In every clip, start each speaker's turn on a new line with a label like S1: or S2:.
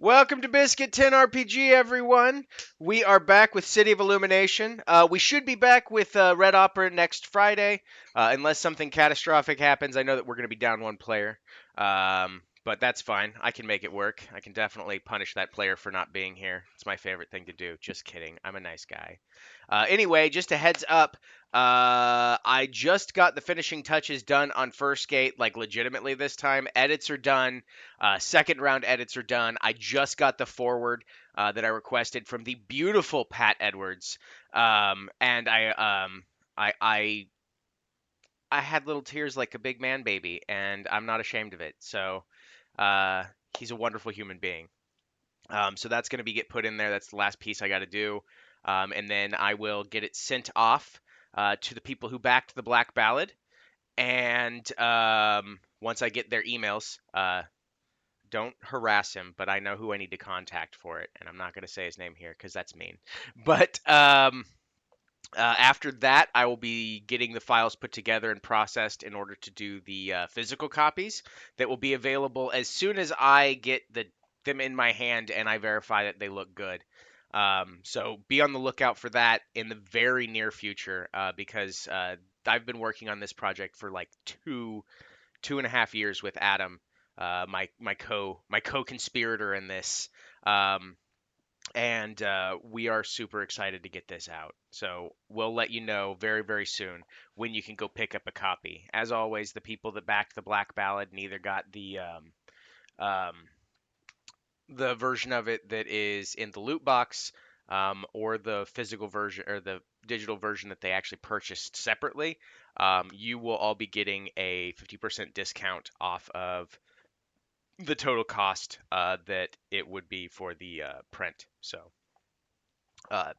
S1: Welcome to Biscuit Tin RPG, everyone. We are back with City of Illumination. We should be back with Red Opera next Friday, unless something catastrophic happens. I know that we're going to be down one player, but that's fine. I can make it work. I can definitely punish that player for not being here. It's my favorite thing to do. Just kidding. I'm a nice guy. Anyway, just a heads up. I just got the finishing touches done on First Gate, like legitimately this time. Edits are done. Second round edits are done. I just got the forward that I requested from the beautiful Pat Edwards, and I had little tears like a big man baby, and I'm not ashamed of it. So uh, he's a wonderful human being. So that's going to be get put in there. That's the last piece I got to do, and then I will get it sent off to the people who backed the Black Ballad. And once I get their emails, don't harass him, but I know who I need to contact for it, and I'm not going to say his name here because that's mean. But after that, I will be getting the files put together and processed in order to do the physical copies that will be available as soon as I get them in my hand and I verify that they look good. So be on the lookout for that in the very near future because I've been working on this project for like two and a half years with Adam, my co conspirator in this, um, and we are super excited to get this out. So we'll let you know very very soon when you can go pick up a copy. As always, the people that backed the Black Ballad neither got um, the version of it that is in the loot box. Or the physical version or the digital version that they actually purchased separately, you will all be getting a 50% discount off of the total cost that it would be for the print. So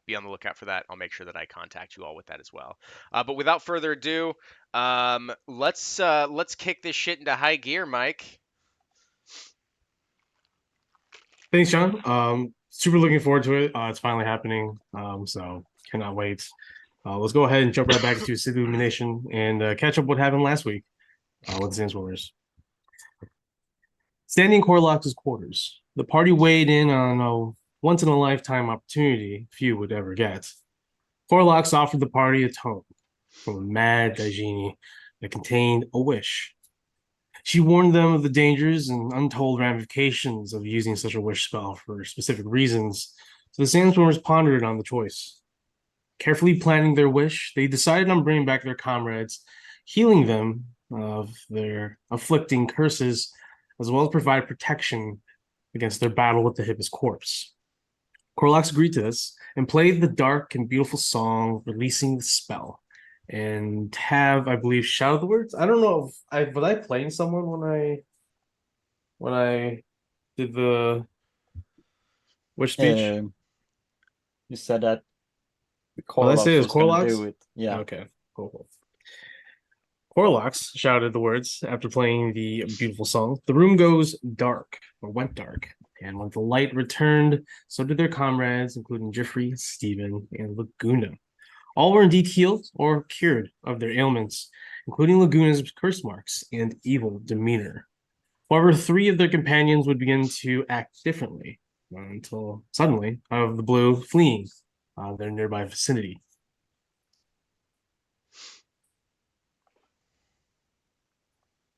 S1: be on the lookout for that. I'll make sure that I contact you all with that as well. But without further ado, let's kick this shit into high gear, Mike.
S2: Thanks, John. Super looking forward to it. It's finally happening. So cannot wait. Let's go ahead and jump right back into City Illumination and catch up what happened last week with the Sandstormers. Standing in Corlox's quarters, the party weighed in on a once in a lifetime opportunity few would ever get. Corlox offered the party a tome from a mad Dajini that contained a wish. She warned them of the dangers and untold ramifications of using such a wish spell for specific reasons, so the Sandstormers pondered on the choice. Carefully planning their wish, they decided on bringing back their comrades, healing them of their afflicting curses, as well as provide protection against their battle with the Hippus corpse. Corlox agreed to this and played the dark and beautiful song, releasing the spell. And have, I believe, shouted the words. I don't know if I was I playing someone when I did the wish speech.
S3: Um, you said that the
S2: Well, I say it
S3: Corlox
S2: was
S3: was gonna do
S2: Corlox.
S3: it. Yeah.
S2: Okay, cool. Corlox shouted the words after playing the beautiful song. The room goes dark, or went dark, and when the light returned, so did their comrades, including Jeffrey, Stephen, and Laguna. All were indeed healed or cured of their ailments, including Laguna's curse marks and evil demeanor. However, three of their companions would begin to act differently until suddenly, out of the blue, fleeing their nearby vicinity.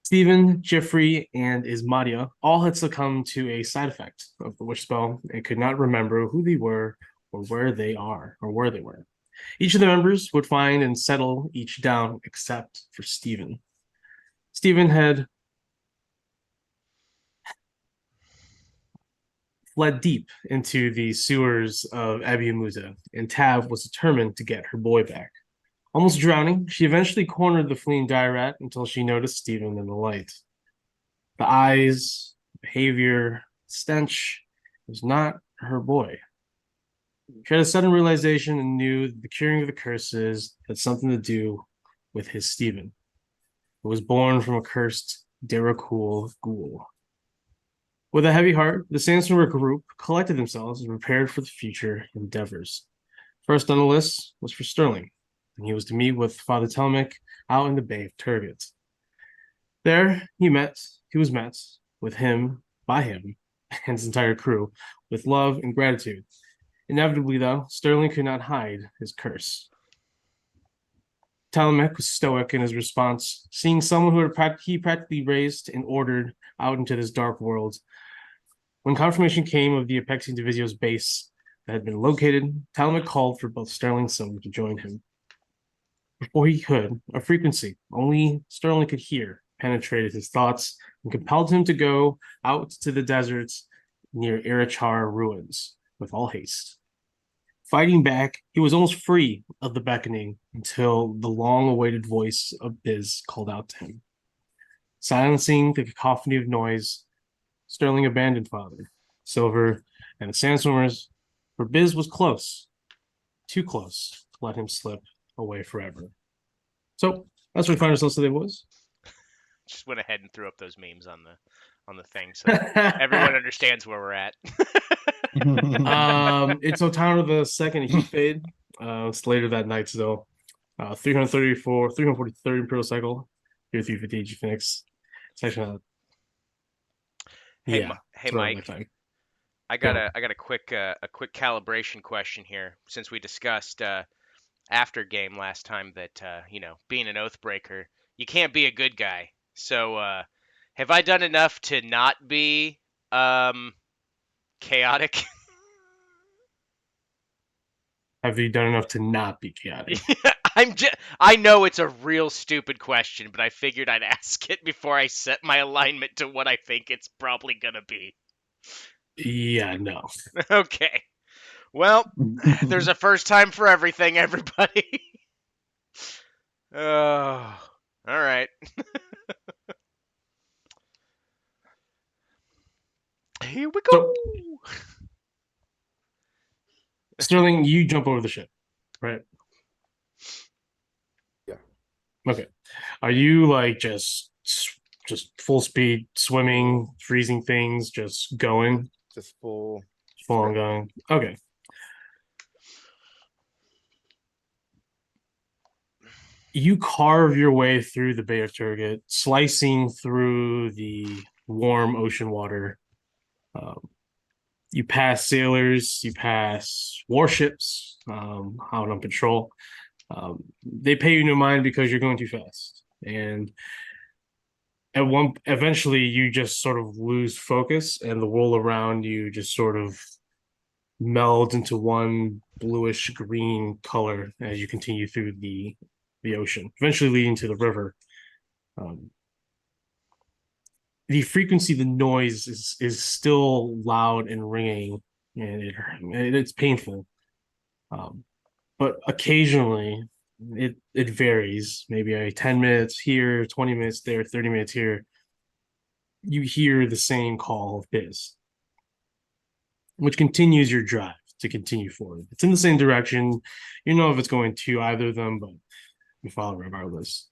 S2: Stephen, Jeffrey, and Ismadia all had succumbed to a side effect of the wish spell and could not remember who they were or where they were. Each of the members would find and settle each down except for Stephen. Stephen had fled deep into the sewers of Abiamusa, and Tav was determined to get her boy back. Almost drowning, she eventually cornered the fleeing Dairat until she noticed Stephen in the light. The eyes, behavior, stench was not her boy. She had a sudden realization and knew that the curing of the curses had something to do with his Stephen, who was born from a cursed Derakul ghoul. With a heavy heart, the Sandstormer group collected themselves and prepared for the future endeavors. First on the list was for Sterling, and he was to meet with Father Telmic out in the Bay of Turgut. There he was met with him by him and his entire crew with love and gratitude. Inevitably, though, Sterling could not hide his curse. Talamek was stoic in his response, seeing someone who he practically raised and ordered out into this dark world. When confirmation came of the Apexian Divisio's base that had been located, Talamek called for both Sterling and Silver to join him. Before he could, a frequency only Sterling could hear penetrated his thoughts and compelled him to go out to the deserts near Irachar ruins with all haste. Fighting back, he was almost free of the beckoning until the long-awaited voice of Biz called out to him. Silencing the cacophony of noise, Sterling abandoned Father, Silver, and the Sandstormers, for Biz was close, too close to let him slip away forever. So that's where we find ourselves today, boys.
S1: Just went ahead and threw up those memes on the thing, so everyone understands where we're at.
S2: It's Otano the second heat fade. It's later that night still. 343 Imperial Cycle, here 350 AG Phoenix. It's actually
S1: Hey,
S2: yeah,
S1: hey,
S2: it's around
S1: Mike.
S2: that time.
S1: I got a quick calibration question here. Since we discussed after game last time that being an Oathbreaker, you can't be a good guy. So have I done enough to not be chaotic?
S2: Have you done enough to not be chaotic?
S1: I know it's a real stupid question, but I figured I'd ask it before I set my alignment to what I think it's probably gonna be.
S2: Yeah, no.
S1: Okay. Well, there's a first time for everything, everybody. Oh, all right. Here we go.
S2: Sterling, you jump over the ship, right?
S4: Yeah.
S2: Okay. Are you like just full speed swimming, freezing things, just going,
S4: Just full.
S2: full on going? Okay. You carve your way through the Bay of Turget, slicing through the warm ocean water. You pass sailors, you pass warships out on patrol. They pay you no mind because you're going too fast, and eventually you just sort of lose focus, and the world around you just sort of meld into one bluish green color as you continue through the ocean, eventually leading to the river. The frequency, the noise is still loud and ringing, and it's painful. But occasionally, it varies. Maybe 10 minutes here, 20 minutes there, 30 minutes here. You hear the same call of Biz, which continues your drive to continue forward. It's in the same direction. You know if it's going to either of them, but you follow regardless.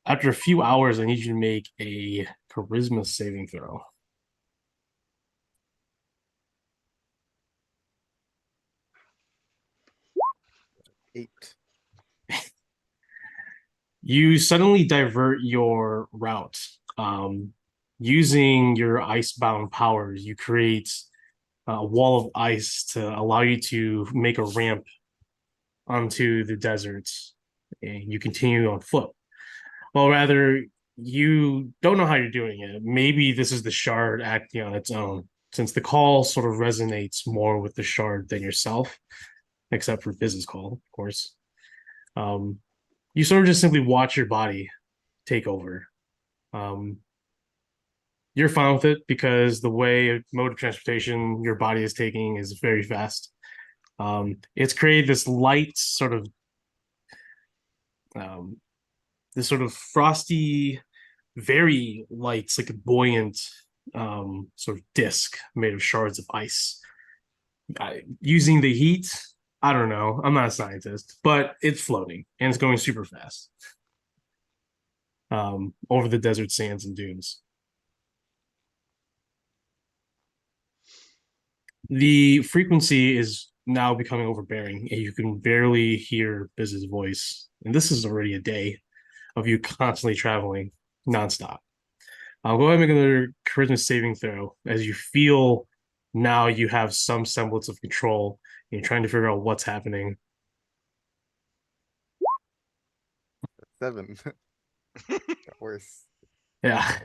S2: After a few hours, I need you to make a charisma saving throw.
S4: 8.
S2: You suddenly divert your route. Using your icebound powers, you create a wall of ice to allow you to make a ramp onto the deserts, and you continue on foot. Well, rather, you don't know how you're doing it. Maybe this is the shard acting on its own, since the call sort of resonates more with the shard than yourself, except for Biz's call, of course. You sort of just simply watch your body take over. You're fine with it because the way mode of transportation your body is taking is very fast. It's created this light sort of this sort of frosty, very light, it's like a buoyant sort of disc made of shards of ice. Using the heat, I don't know. I'm not a scientist, but it's floating and it's going super fast over the desert sands and dunes. The frequency is now becoming overbearing, and you can barely hear Biz's voice. And this is already a day of you constantly traveling nonstop. I'll go ahead and make another charisma saving throw as you feel now you have some semblance of control and you're trying to figure out what's happening.
S4: 7. Got worse.
S2: Yeah.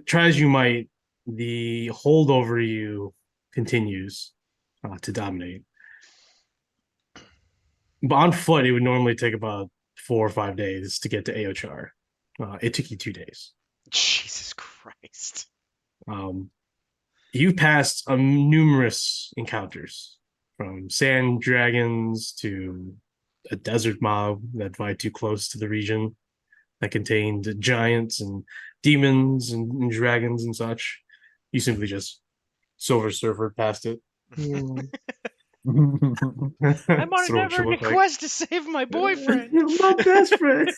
S2: Try as you might, the hold over you continues to dominate. But on foot, it would normally take about 4 or 5 days to get to Aochar. It took you 2 days.
S1: Jesus Christ.
S2: You've passed numerous encounters, from sand dragons to a desert mob that vie too close to the region that contained giants and demons and dragons and such. You simply just Silver Surfer past it.
S1: I'm on a
S2: That's what she
S1: never-ending
S2: looked like.
S1: quest to save my boyfriend.
S2: My best friend.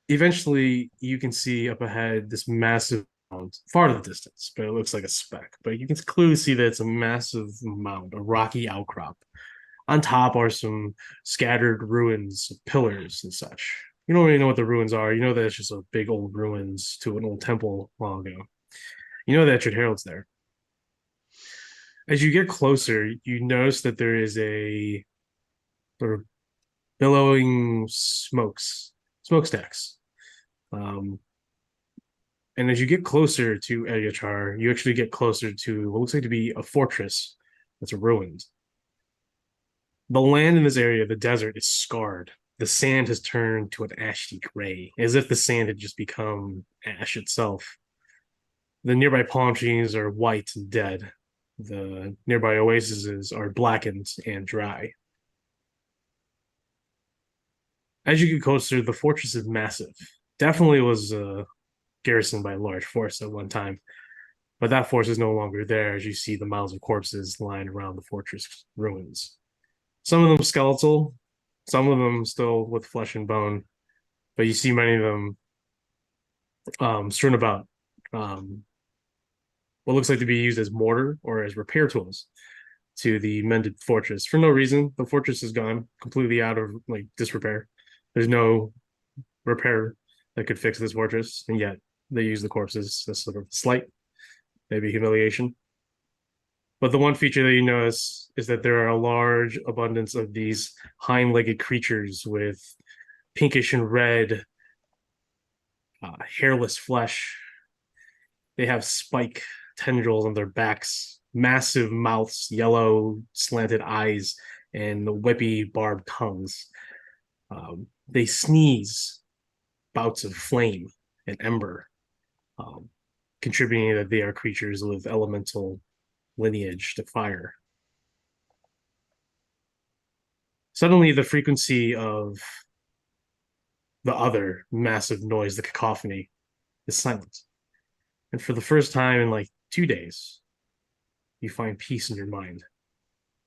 S2: Eventually, you can see up ahead this massive mound, far to the distance, but it looks like a speck. But you can clearly see that it's a massive mound, a rocky outcrop. On top are some scattered ruins, pillars, and such. You don't really know what the ruins are. You know that it's just a big old ruins to an old temple long ago. You know that Etchard Harold's there. As you get closer, you notice that there is a sort of billowing smokestacks. Um, and as you get closer to Elyachar, you actually get closer to what looks like to be a fortress that's ruined. The land in this area, the desert, is scarred. The sand has turned to an ashy gray, as if the sand had just become ash itself. The nearby palm trees are white and dead. The nearby oases are blackened and dry. As you get closer, the fortress is massive. Definitely was garrisoned by a large force at one time, but that force is no longer there as you see the miles of corpses lying around the fortress ruins. Some of them skeletal, some of them still with flesh and bone, but you see many of them strewn about. What looks like to be used as mortar or as repair tools to the mended fortress for no reason. The fortress is gone, completely out of like disrepair. There's no repair that could fix this fortress, and yet they use the corpses as sort of slight, maybe humiliation. But the one feature that you notice is that there are a large abundance of these hind-legged creatures with pinkish and red, hairless flesh. They have spike tendrils on their backs, massive mouths, yellow slanted eyes, and whippy barbed tongues. They sneeze bouts of flame and ember, contributing that they are creatures with elemental lineage to fire. Suddenly, the frequency of the other massive noise, the cacophony, is silent. And for the first time in like 2 days, you find peace in your mind.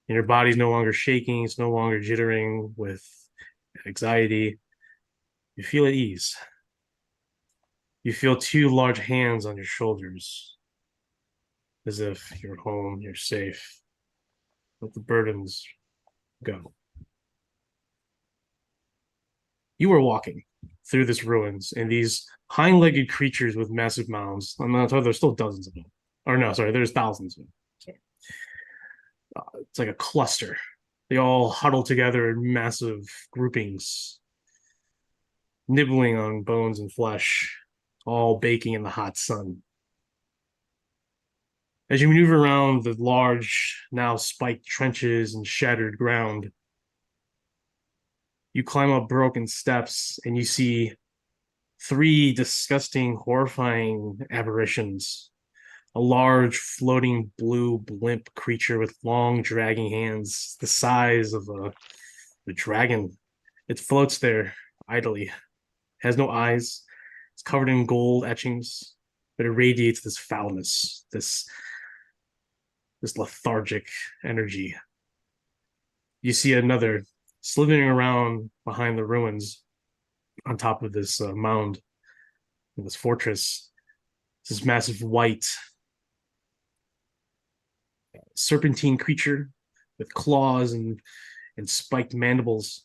S2: And your body's no longer shaking, it's no longer jittering with anxiety. You feel at ease. You feel two large hands on your shoulders, as if you're home, you're safe. Let the burdens go. You are walking through this ruins, and these hind-legged creatures with massive mounds. I'm not talking. There's still dozens of them. Or no, sorry, there's thousands of them. Sorry. It's like a cluster. They all huddle together in massive groupings, nibbling on bones and flesh, all baking in the hot sun. As you maneuver around the large, now spiked trenches and shattered ground, you climb up broken steps and you see three disgusting, horrifying aberrations. A large, floating blue blimp creature with long, dragging hands, the size of a dragon. It floats there idly, has no eyes, it's covered in gold etchings, but it radiates this foulness, this lethargic energy. You see another slithering around behind the ruins on top of this mound, this fortress, this massive white serpentine creature with claws and spiked mandibles.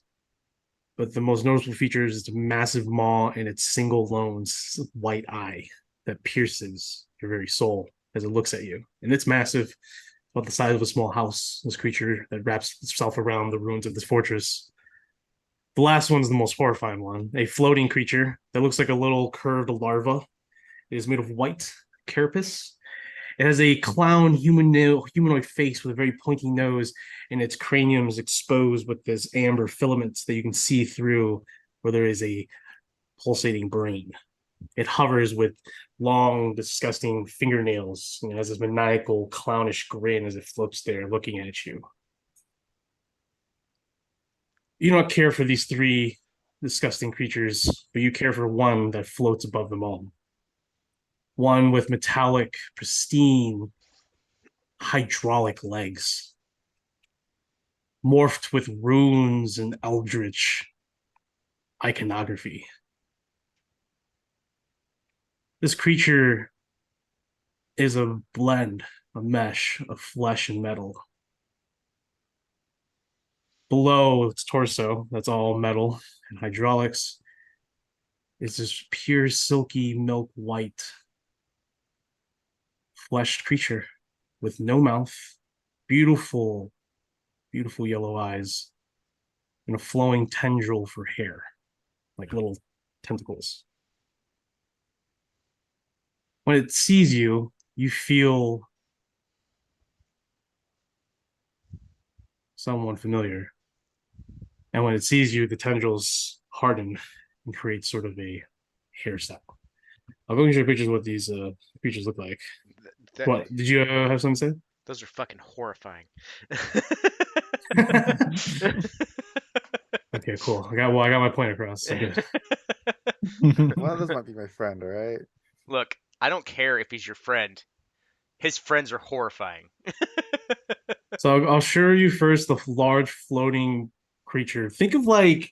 S2: But the most noticeable feature is its massive maw and its single lone white eye that pierces your very soul as it looks at you. And it's massive, about the size of a small house, this creature that wraps itself around the ruins of this fortress. The last one's the most horrifying one, a floating creature that looks like a little curved larva. It is made of white carapace. It has a clown humanoid face with a very pointy nose, and its cranium is exposed with this amber filaments that you can see through where there is a pulsating brain. It hovers with long, disgusting fingernails and has this maniacal, clownish grin as it floats there looking at you. You don't care for these three disgusting creatures, but you care for one that floats above them all. One with metallic, pristine, hydraulic legs, morphed with runes and eldritch iconography. This creature is a blend, a mesh of flesh and metal. Below its torso, that's all metal and hydraulics, is this pure, silky, milk white fleshed creature with no mouth, beautiful, beautiful yellow eyes, and a flowing tendril for hair, like little tentacles. When it sees you, you feel someone familiar. And when it sees you, the tendrils harden and create sort of a hairstyle. I'll go and show you pictures of what these creatures look like.
S1: That,
S2: What did you have something to
S1: those are fucking horrifying.
S2: say? Okay, cool. I got my point across. So good.
S4: One of those might be my friend, alright?
S1: Look, I don't care if he's your friend. His friends are horrifying.
S2: So I'll show you first the large floating creature. Think of like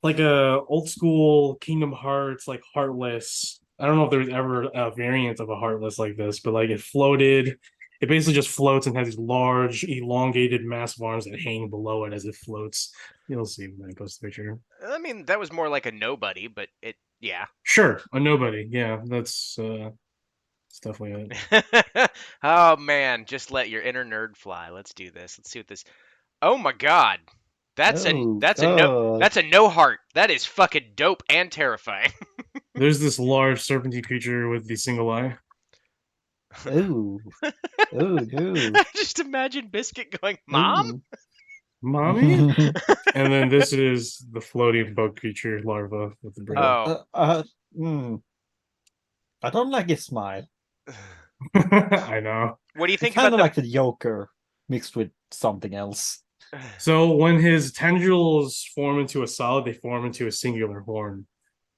S2: a old school Kingdom Hearts, like Heartless. I don't know if there's ever a variant of a Heartless like this, but like it floated. It basically just floats and has these large, elongated, massive arms that hang below it as it floats. You'll see when I post the picture.
S1: I mean, that was more like a nobody, but yeah.
S2: Sure, a nobody. Yeah, that's it's definitely it.
S1: Oh man, just let your inner nerd fly. Let's do this. Let's see what this. Oh my god, that's a
S3: Oh
S1: that's a no
S3: god.
S1: that's a no heart. That is fucking dope and terrifying.
S2: There's this large serpentine creature with the single eye.
S3: Ooh. Ooh, dude.
S1: I just imagine Biscuit going, "Mom."
S3: Ooh.
S2: Mommy? And then this is the floating bug creature larva with the brain.
S1: Oh.
S3: I don't like his smile.
S2: I know.
S1: What do you
S3: It's
S1: think
S3: kind
S1: about
S3: of
S1: the?
S3: like the Joker mixed with something else.
S2: So when his tendrils form into a solid, they form into a singular horn.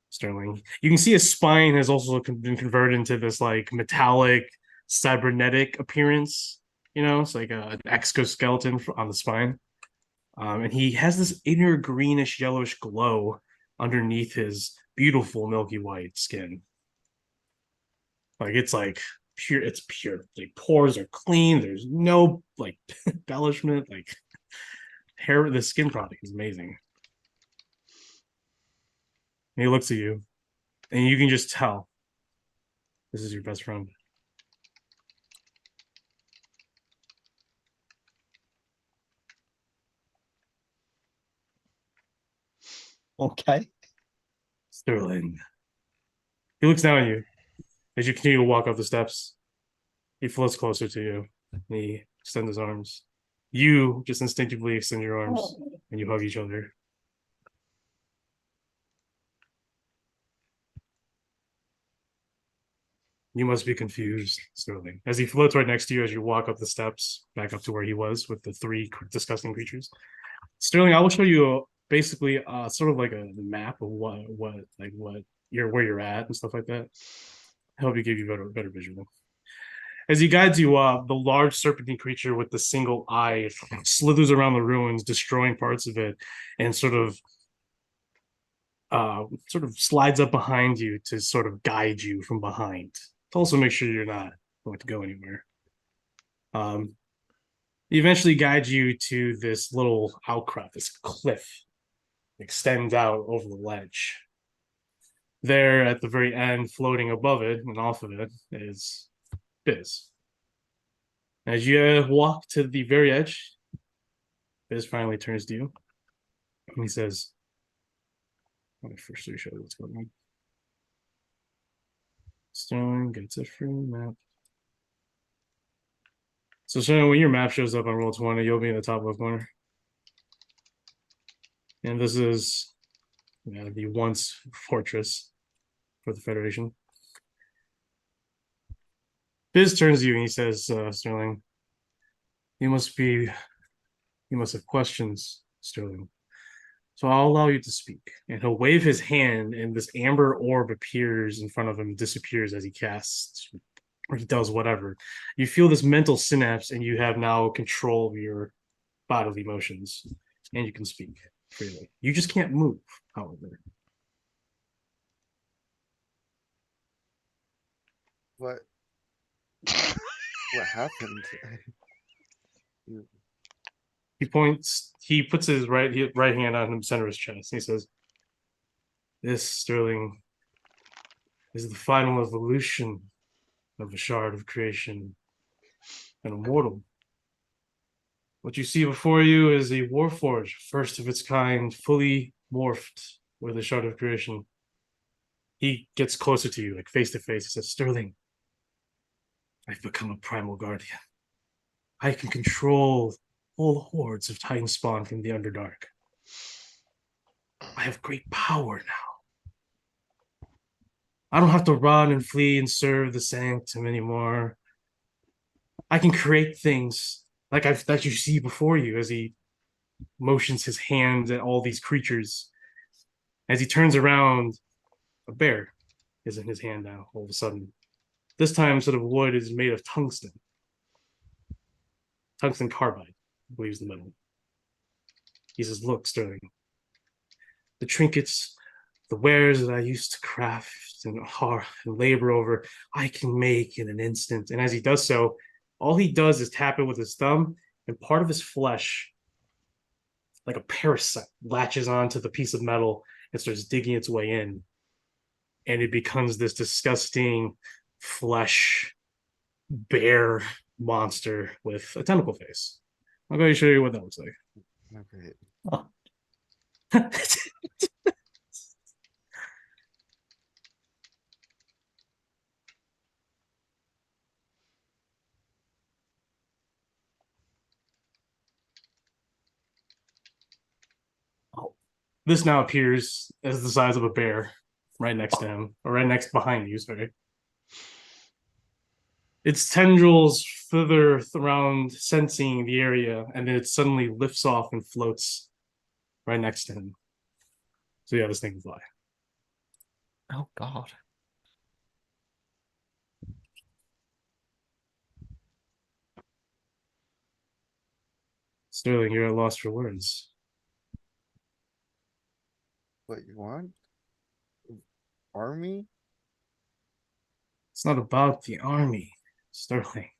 S2: Sterling. You can see his spine has also been converted into this like metallic cybernetic appearance. You know, it's like an exoskeleton on the spine. And he has this inner greenish yellowish glow underneath his beautiful milky white skin. Like pure. It's pure. Like pores are clean. There's no like embellishment. Like hair. The skin product is amazing. And he looks at you, and you can just tell this is your best friend.
S3: Okay.
S2: Sterling. He looks down at you as you continue to walk up the steps. He floats closer to you. And he extends his arms. You just instinctively extend your arms and you hug each other. You must be confused, Sterling. As he floats right next to you as you walk up the steps back up to where he was with the three disgusting creatures. Sterling, I will show you basically sort of like a map of what where you're at and stuff like that. Help you give you better visual. As he guides you up, the large serpentine creature with the single eye slithers around the ruins, destroying parts of it, and sort of slides up behind you to sort of guide you from behind. To also make sure you're not going to go anywhere. He eventually guides you to this little outcrop, this cliff extends out over the ledge. There at the very end, floating above it and off of it, is Biz. As you walk to the very edge, Biz finally turns to you and he says, let me first show you what's going on. Sterling gets a free map. So Sterling, when your map shows up on Roll20, you'll be in the top left corner. And this is the once fortress for the Federation. Biz turns to you and he says, Sterling, you must have questions, Sterling. So I'll allow you to speak. And he'll wave his hand, and this amber orb appears in front of him, disappears as he casts, or he does whatever. You feel this mental synapse, and you have now control of your bodily motions, and you can speak freely. You just can't move, however.
S4: What? What happened? You-
S2: He puts his right hand on the center of his chest, and he says, this, Sterling, is the final evolution of a shard of creation, an immortal. What you see before you is a warforge, first of its kind, fully morphed with a shard of creation. He gets closer to you, like face to face. He says, Sterling, I've become a primal guardian. I can control whole hordes of Titan spawn from the Underdark. I have great power now. I don't have to run and flee and serve the Sanctum anymore. I can create things like that you see before you as he motions his hand at all these creatures. As he turns around, a bear is in his hand now, all of a sudden. This time, instead of wood, is made of tungsten. Tungsten carbide, I believe is the metal. He says, look, Sterling, the trinkets, the wares that I used to craft and labor over, I can make in an instant. And as he does so, all he does is tap it with his thumb, and part of his flesh, like a parasite, latches onto the piece of metal and starts digging its way in. And it becomes this disgusting flesh bear monster with a tentacle face. I'll go ahead and show you what that looks like.
S4: Okay.
S3: Oh,
S2: This now appears as the size of a bear right next to him, or right next behind you, sorry. Its tendrils further around, sensing the area, and then it suddenly lifts off and floats right next to him. So yeah, this thing can fly.
S3: oh God.
S2: Sterling, you're at loss for words.
S4: What you want? Army?
S2: It's not about the army, Sterling.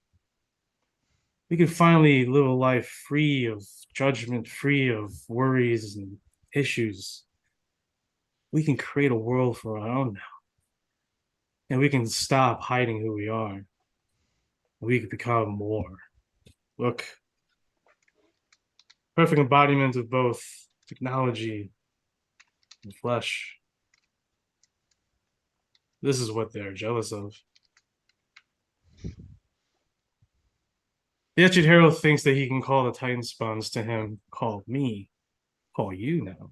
S2: We can finally live a life free of judgment, free of worries and issues. We can create a world for our own now. And we can stop hiding who we are. We can become more. Look, perfect embodiment of both technology and flesh. This is what they're jealous of. The Etched Herald thinks that he can call the Titan spawns to him, call me, call you now.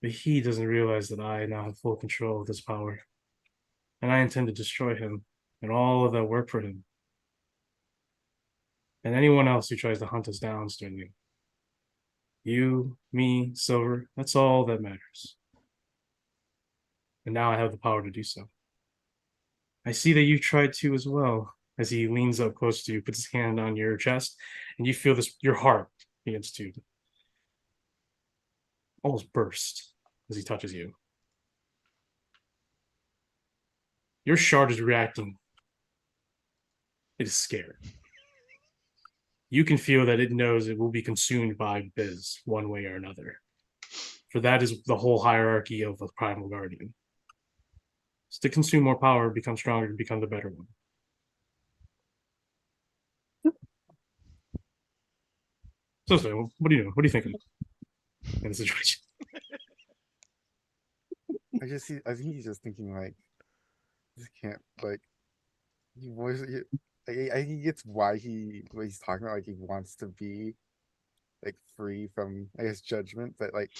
S2: But he doesn't realize that I now have full control of this power. And I intend to destroy him and all of that work for him. And anyone else who tries to hunt us down, Sterling. You, me, Silver, that's all that matters. And now I have the power to do so. I see that you tried to as well. As he leans up close to you, puts his hand on your chest, and you feel this, your heart begins to almost burst as he touches you. Your shard is reacting. It is scared. you can feel that it knows it will be consumed by Biz one way or another. For that is the whole hierarchy of a primal guardian. It's to consume more power, become stronger, and become the better one. So, what are you doing? What are you thinking in the situation?
S4: I think he's just thinking like, this can't like. He was. I think he gets why what he's talking about. Like he wants to be like free from, I guess, judgment, but like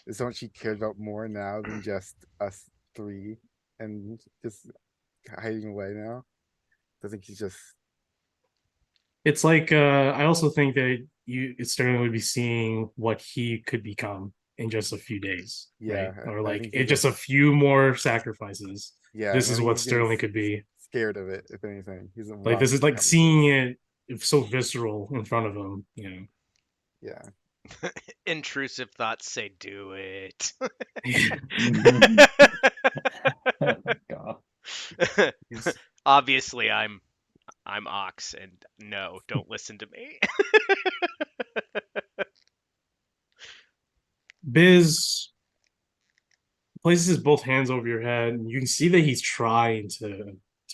S4: there's so much he cares about more now than just us three, and just hiding away now. I think he's just
S2: It's like I also think that Sterling would be seeing what he could become in just a few days, right?
S4: yeah.
S2: Or
S4: I
S2: like
S4: think
S2: it
S4: he's
S2: just a
S4: just
S2: few more sacrifices.
S4: yeah.
S2: This
S4: I
S2: is
S4: think
S2: what
S4: he's getting
S2: Sterling could be.
S4: scared of it. If anything, he doesn't
S2: Like
S4: want
S2: this
S4: it
S2: is
S4: to
S2: like
S4: come to this.
S2: seeing it so visceral in front of him, you know.
S4: Yeah.
S1: Intrusive thoughts say, "Do it."
S3: Oh my god.
S4: He's
S1: Obviously, I'm Ox, and no, don't listen to me.
S2: Biz places his both hands over your head, and you can see that he's trying to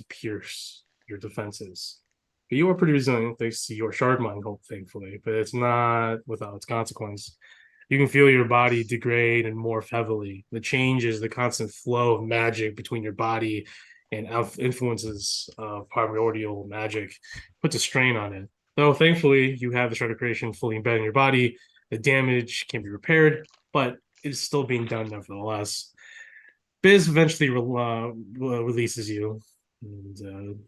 S2: pierce your defenses. But you are pretty resilient thanks to your shard mind hope, thankfully. But it's not without its consequence. You can feel your body degrade and morph heavily. The changes, the constant flow of magic between your body and influences of primordial magic puts a strain on it. Though thankfully you have the shard of creation fully embedded in your body, the damage can be repaired, but it is still being done nevertheless. Biz eventually releases you, and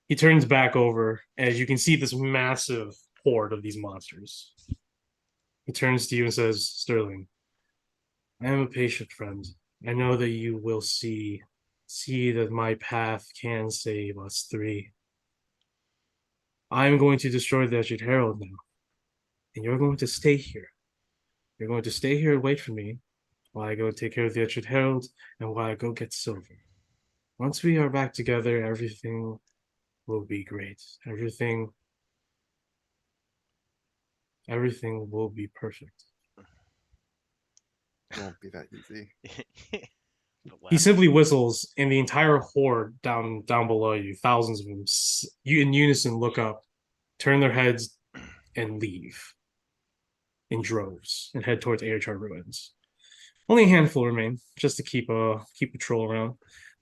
S2: he turns back over as you can see this massive horde of these monsters. He turns to you and says, Sterling, I am a patient friend. I know that you will see that my path can save us three. I am going to destroy the Edged Herald now, and you're going to stay here. You're going to stay here and wait for me while I go take care of the Edged Herald and while I go get Silver. Once we are back together, everything will be great. Everything will be perfect.
S4: it won't be that easy.
S2: He simply whistles, and the entire horde down below you, thousands of them, you in unison look up, turn their heads, and leave in droves and head towards Airchar ruins. Only a handful remain, just to keep patrol around.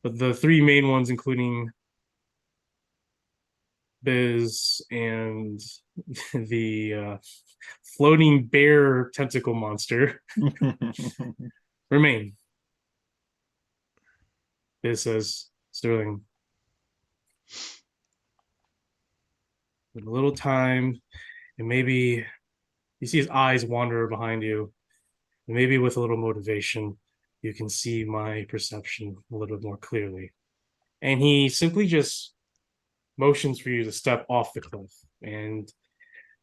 S2: But the three main ones, including Biz and the floating bear tentacle monster, remain. Biz says, Sterling, with a little time, and maybe you see his eyes wander behind you, and maybe with a little motivation, you can see my perception a little bit more clearly. And he simply just motions for you to step off the cliff, and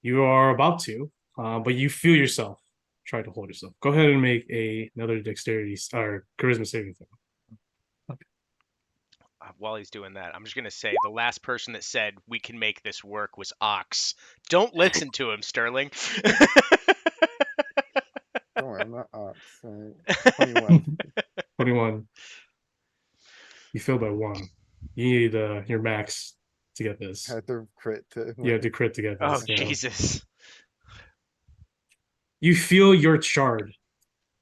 S2: you are about to, but you feel yourself try to hold yourself. Go ahead and make another dexterity or charisma saving throw.
S1: While he's doing that, I'm just gonna say the last person that said we can make this work was Ox. Don't listen to him, Sterling.
S4: Don't worry, I'm not Ox. Right? 21.
S2: 21. You failed by one. You need your max to get this.
S4: Had to crit to.
S2: You have to crit to get
S1: Oh
S2: this. Yeah.
S1: Jesus!
S2: You feel your shard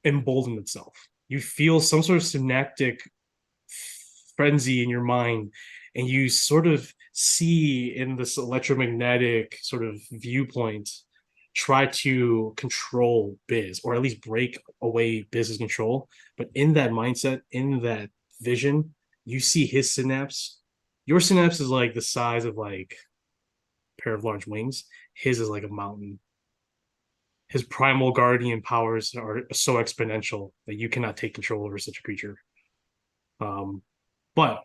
S2: embolden itself. You feel some sort of synaptic frenzy in your mind, and you sort of see in this electromagnetic sort of viewpoint try to control Biz, or at least break away Biz's control. But in that mindset, in that vision, you see his synapse. Your synapse is like the size of like a pair of large wings. His is like a mountain. His primal guardian powers are so exponential that you cannot take control over such a creature. But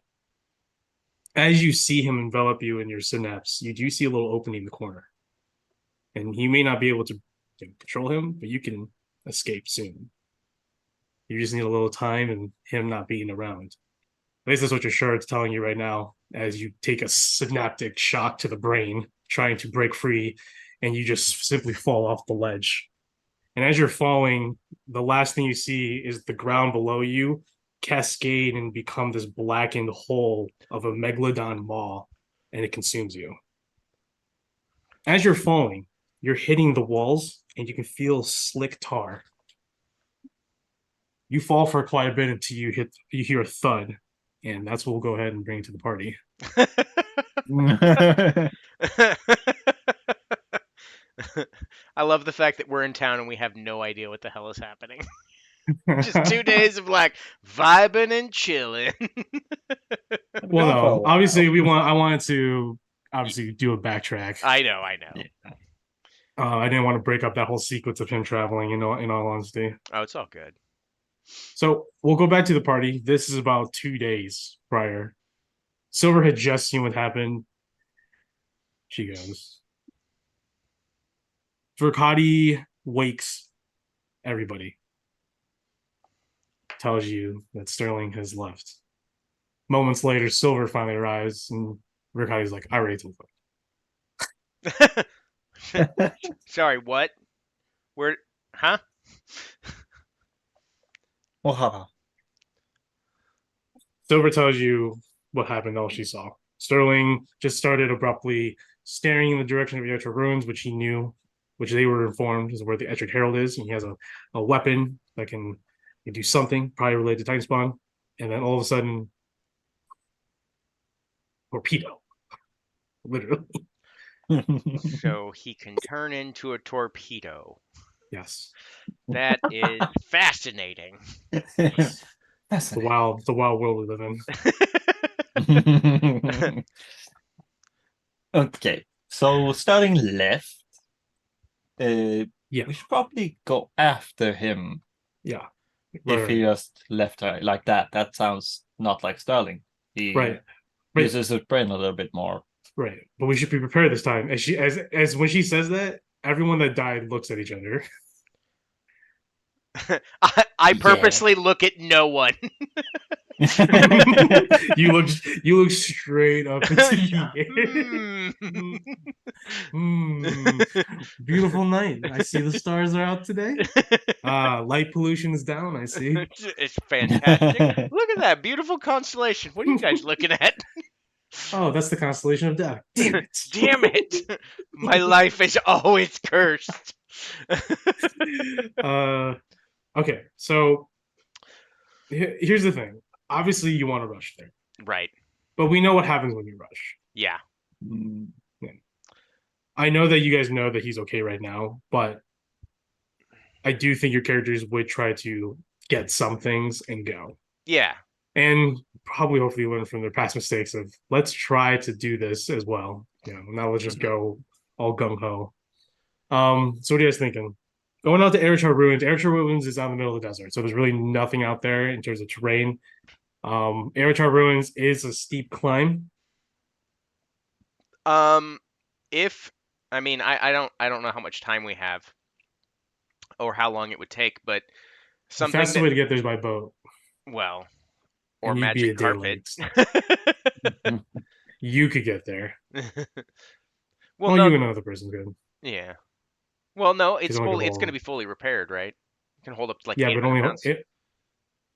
S2: as you see him envelop you in your synapse, you do see a little opening in the corner. And you may not be able to control him, but you can escape soon. You just need a little time and him not being around. At least that's what your shard's telling you right now, as you take a synaptic shock to the brain, trying to break free, and you just simply fall off the ledge. And as you're falling, the last thing you see is the ground below you cascade and become this blackened hole of a megalodon maw, and it consumes you. As you're falling, you're hitting the walls, and you can feel slick tar. You fall for quite a bit until you hear a thud, and that's what we'll go ahead and bring to the party.
S1: I love the fact that we're in town and we have no idea what the hell is happening. Just 2 days of like vibing and chilling.
S2: Well,
S3: Go for a
S2: no,
S3: while.
S2: obviously I wanted to obviously do a backtrack.
S1: I know.
S3: Yeah.
S2: I didn't want to break up that whole sequence of him traveling. In all honesty.
S1: Oh, it's all good.
S2: So we'll go back to the party. This is about 2 days prior. Silver had just seen what happened. She goes. Verkati wakes everybody. Tells you that Sterling has left. Moments later, Silver finally arrives, and Verkati's like, I already told her.
S1: Sorry, what? Where? Huh?
S3: Wow.
S2: Silver tells you what happened, all she saw. Sterling just started abruptly staring in the direction of the Ettrick ruins, which he knew, which they were informed is where the Ettrick Herald is, and he has a weapon that can do something, probably related to Titan Spawn. And then all of a sudden, torpedo. Literally.
S1: So he can turn into a torpedo.
S2: Yes.
S1: That is fascinating.
S2: The
S3: Fascinating.
S2: wild world we live in.
S3: Okay, so Sterling left.
S2: Yeah.
S3: We should probably go after him
S2: Yeah.
S3: if he just left her like that. That sounds not like Sterling. He
S2: Right.
S3: uses his brain a little bit more.
S2: Right. But we should be prepared this time. As when she says that, everyone that died looks at each other.
S1: I purposely look at no one.
S2: you look straight up into the air. Beautiful night. I see the stars are out today. Light pollution is down, I see.
S1: It's fantastic. Look at that beautiful constellation. What are you guys looking at?
S2: Oh, that's the constellation of death. Damn it.
S1: Damn it. My life is always cursed.
S2: Okay, so here's the thing. Obviously, you want to rush there,
S1: Right.
S2: but we know what happens when you rush.
S1: Yeah.
S3: Mm,
S2: I know that you guys know that he's okay right now, but I do think your characters would try to get some things and go.
S1: Yeah.
S2: And probably hopefully learn from their past mistakes of let's try to do this as well. Now let's just go all gung ho. So what are you guys thinking? Going out to Erichar Ruins. Erichar Ruins is out in the middle of the desert, so there's really nothing out there in terms of terrain. Erichar Ruins is a steep climb.
S1: If I mean I don't know how much time we have or how long it would take, but
S2: The
S1: something
S2: fastest way to get there is by boat.
S1: well, or
S2: And you'd be
S1: magic
S2: a day
S1: carpet.
S2: late. You could get there.
S1: Well,
S2: Well,
S1: no,
S2: you and another person could.
S1: yeah. Well, no, it's
S2: only
S1: fully. It's going to
S2: hold-
S1: be fully repaired, right? You can hold up to like
S2: Yeah, but
S1: 800
S2: only
S1: pounds.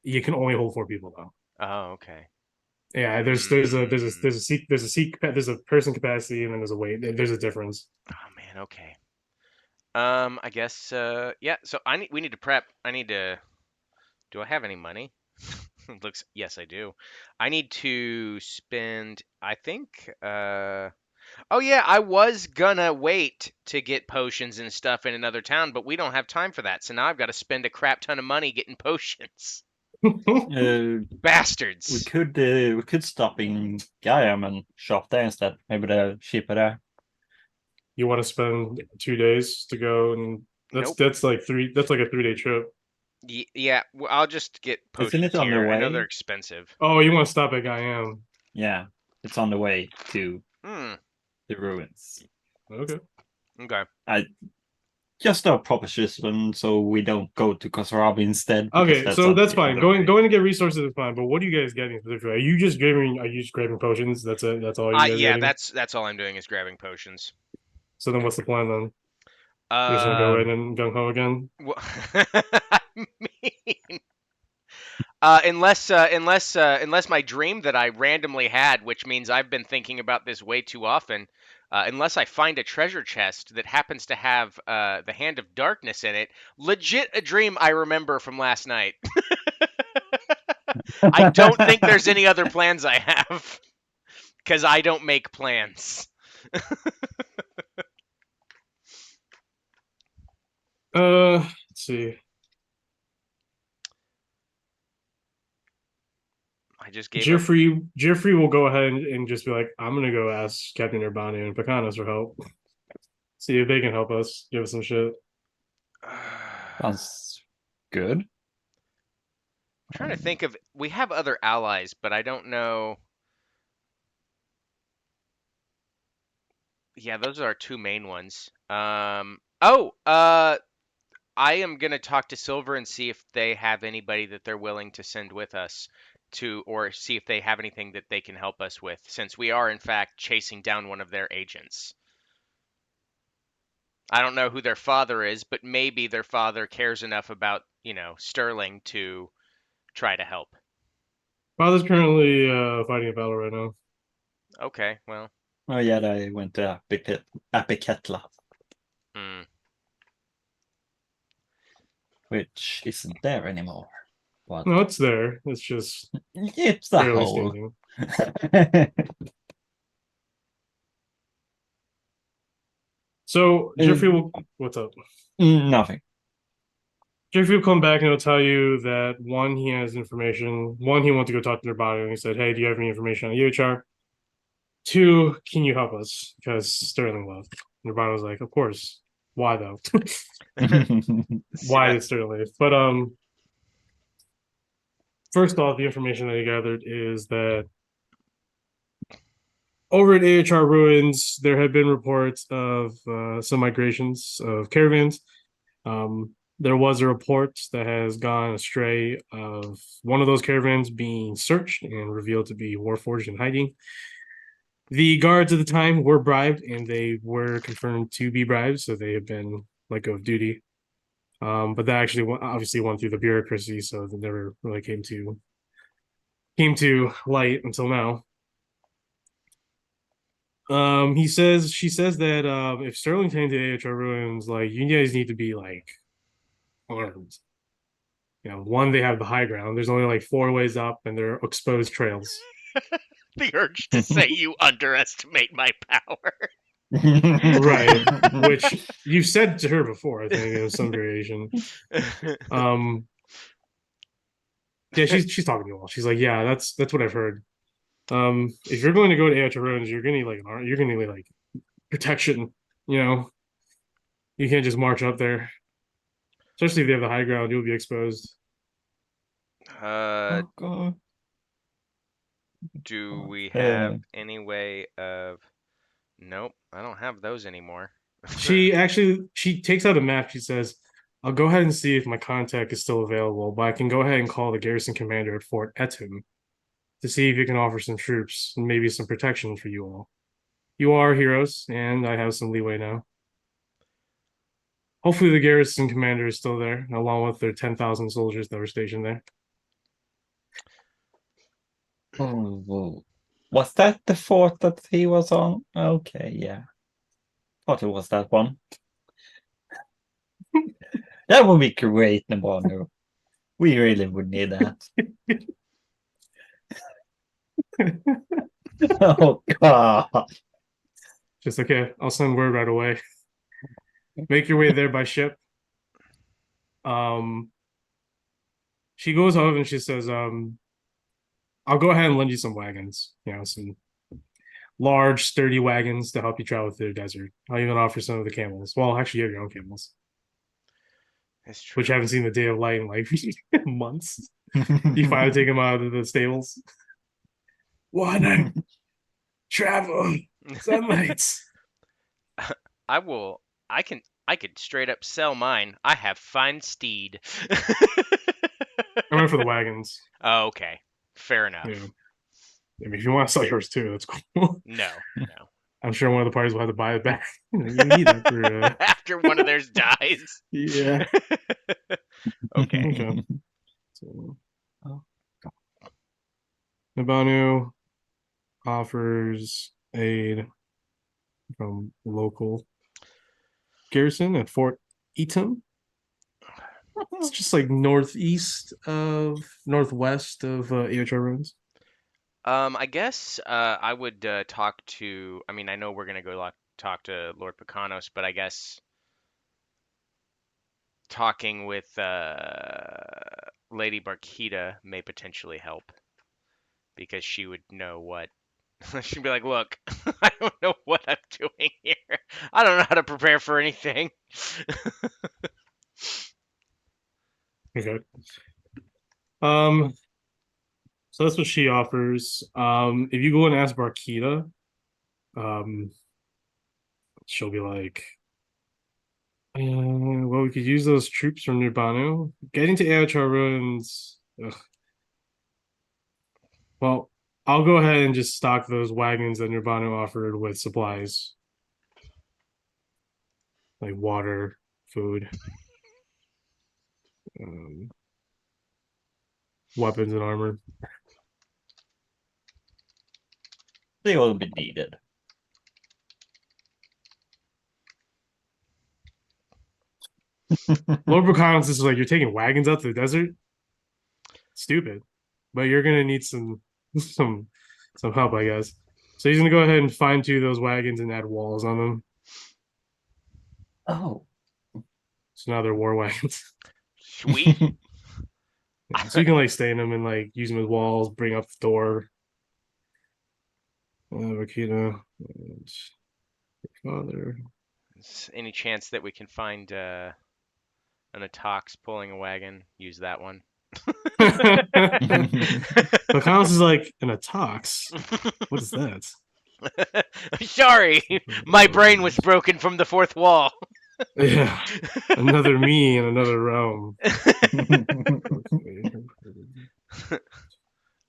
S2: you can only hold 4 people though.
S1: Oh, okay.
S2: Yeah, there's a person capacity and then there's a weight. There's a difference.
S1: Oh man, okay. I guess yeah, so we need to prep. Do I have any money? Looks yes, I do. I need to spend I think oh yeah, I was gonna wait to get potions and stuff in another town, but we don't have time for that. So now I've got to spend a crap ton of money getting potions.
S3: we
S1: Bastards.
S3: could stop in Gaiam and shop there instead. Maybe they're cheaper there.
S2: You want to spend 2 days to go, and
S1: Nope.
S2: that's like a 3-day trip.
S1: Yeah, I'll just get
S3: Isn't
S1: potions
S3: it on the
S1: here. I know
S3: way?
S1: they're expensive.
S2: Oh, you want to stop at Gaiam?
S3: Yeah, it's on the way to
S1: Hmm.
S3: the ruins.
S2: Okay.
S1: Okay.
S3: Just a proposition, so we don't go to Kosorabi instead. because
S2: Okay, so
S3: on
S2: that's
S3: the
S2: fine.
S3: other way.
S2: Going to get resources is fine, but what are you guys getting specifically? Are you just grabbing potions? That's it. That's all you guys
S1: Yeah,
S2: getting?
S1: that's all I'm doing is grabbing potions.
S2: So then, what's the plan then? You're just gonna go in and gung ho again?
S1: Well, I mean, unless my dream that I randomly had, which means I've been thinking about this way too often, unless I find a treasure chest that happens to have the Hand of Darkness in it, legit a dream I remember from last night. I don't think there's any other plans I have because I don't make plans.
S2: Let's see.
S1: I just gave up.
S2: Jeffrey will go ahead and just be like, I'm gonna go ask Captain Urbano and Pecanos for help. See if they can help us, give us some shit.
S3: Sounds good.
S1: Trying to think of, we have other allies, but I don't know. Yeah, those are our two main ones. I am gonna talk to Silver and see if they have anybody that they're willing to send with us to, or see if they have anything that they can help us with, since we are in fact chasing down one of their agents. I don't know who their father is, but maybe their father cares enough about, Sterling to try to help.
S2: Father's currently fighting a battle right now.
S1: Okay, well,
S3: Oh yeah, they went to Apicetla,
S1: hmm.
S3: which isn't there anymore. But
S2: No, it's there. It's just
S3: it's a
S2: barely
S3: hole.
S2: standing. So Jeffrey will. What's up?
S3: Nothing.
S2: Jeffrey will come back and he'll tell you that one, he has information. One, he wants to go talk to their body, and he said, "Hey, do you have any information on UHR?" Two, can you help us? Because Sterling left. And Urbano was like, "Of course. Why though?
S1: See
S2: Why
S1: that?
S2: did Sterling leave?" But first off, the information that he gathered is that over at AHR Ruins, there had been reports of some migrations of caravans. There was a report that has gone astray of one of those caravans being searched and revealed to be Warforged and hiding. The guards at the time were bribed, and they were confirmed to be bribed, so they have been let go of duty. But that actually obviously went through the bureaucracy, so it never really came to light until now. She says that if Sterling came to AHR Ruins, like you guys need to be like armed. One, they have the high ground. There's only like 4 ways up, and they're exposed trails.
S1: The urge to say you underestimate my power.
S2: Right, which you said to her before, I think, in some variation. Yeah, she's talking to you all. She's like, yeah, that's what I've heard. If you're going to go to AHR Ruins, you're gonna need like you're gonna need like protection. You know, you can't just march up there, especially if they have the high ground. You'll be exposed.
S1: uh,
S3: Oh god.
S1: do we
S3: Uh,
S1: have any way of? Nope, I don't have those anymore.
S2: She takes out a map. She says, "I'll go ahead and see if my contact is still available, but I can go ahead and call the garrison commander at Fort Etum to see if he can offer some troops and maybe some protection for you all. You are heroes, and I have some leeway now. Hopefully, the garrison commander is still there, along with their 10,000 soldiers that were stationed there."
S3: oh, was that the fort that he was on? Okay, yeah. Thought it was that one. That would be great, Nabonu. We really would need that. Oh god.
S2: Just okay, I'll send word right away. Make your way there by ship. Um, she goes home and she says, I'll go ahead and lend you some wagons, some large, sturdy wagons to help you travel through the desert. I'll even offer some of the camels. Well, actually, you have your own camels,
S1: It's true.
S2: which haven't seen the day of light in like months. You finally take them out of the stables. Water, travel, sunlight.
S1: I will. I can. I could straight up sell mine. I have fine steed.
S2: I went for the wagons.
S1: Oh, okay, fair enough.
S2: Yeah. I mean, if you want to sell yours too, that's cool.
S1: No, no.
S2: I'm sure one of the parties will have to buy it back. You need that for
S1: After one of theirs dies.
S2: yeah.
S1: Okay.
S2: Okay. So, Nabanu offers aid from local garrison at Fort Eaton. It's just like northwest of AHR ruins.
S1: I guess I would talk to. I mean, I know we're gonna go talk to Lord Picanos, but I guess talking with Lady Barkita may potentially help because she would know what. She'd be like, "Look, I don't know what I'm doing here. I don't know how to prepare for anything."
S2: Okay. So that's what she offers. If you go and ask Barkita, um, she'll be like, well, we could use those troops from Nurbanu. Getting to AHR ruins. Ugh. Well, I'll go ahead and just stock those wagons that Nurbanu offered with supplies, like water, food, um, weapons, and armor.
S3: They will be needed.
S2: Lord Buchanan is like, you're taking wagons out to the desert? Stupid. But you're gonna need some some help, I guess. So he's gonna go ahead and fine tune those wagons and add walls on them.
S3: Oh.
S2: So now they're war wagons.
S1: Sweet.
S2: Yeah, so you can like stay in them and like use them as walls, bring up the door. Vakita and father.
S1: Any chance that we can find an Atox pulling a wagon? Use that one.
S2: Buchanan is like an Atox. What is that?
S1: Sorry, my brain was broken from the fourth wall.
S2: Yeah, another me in another realm.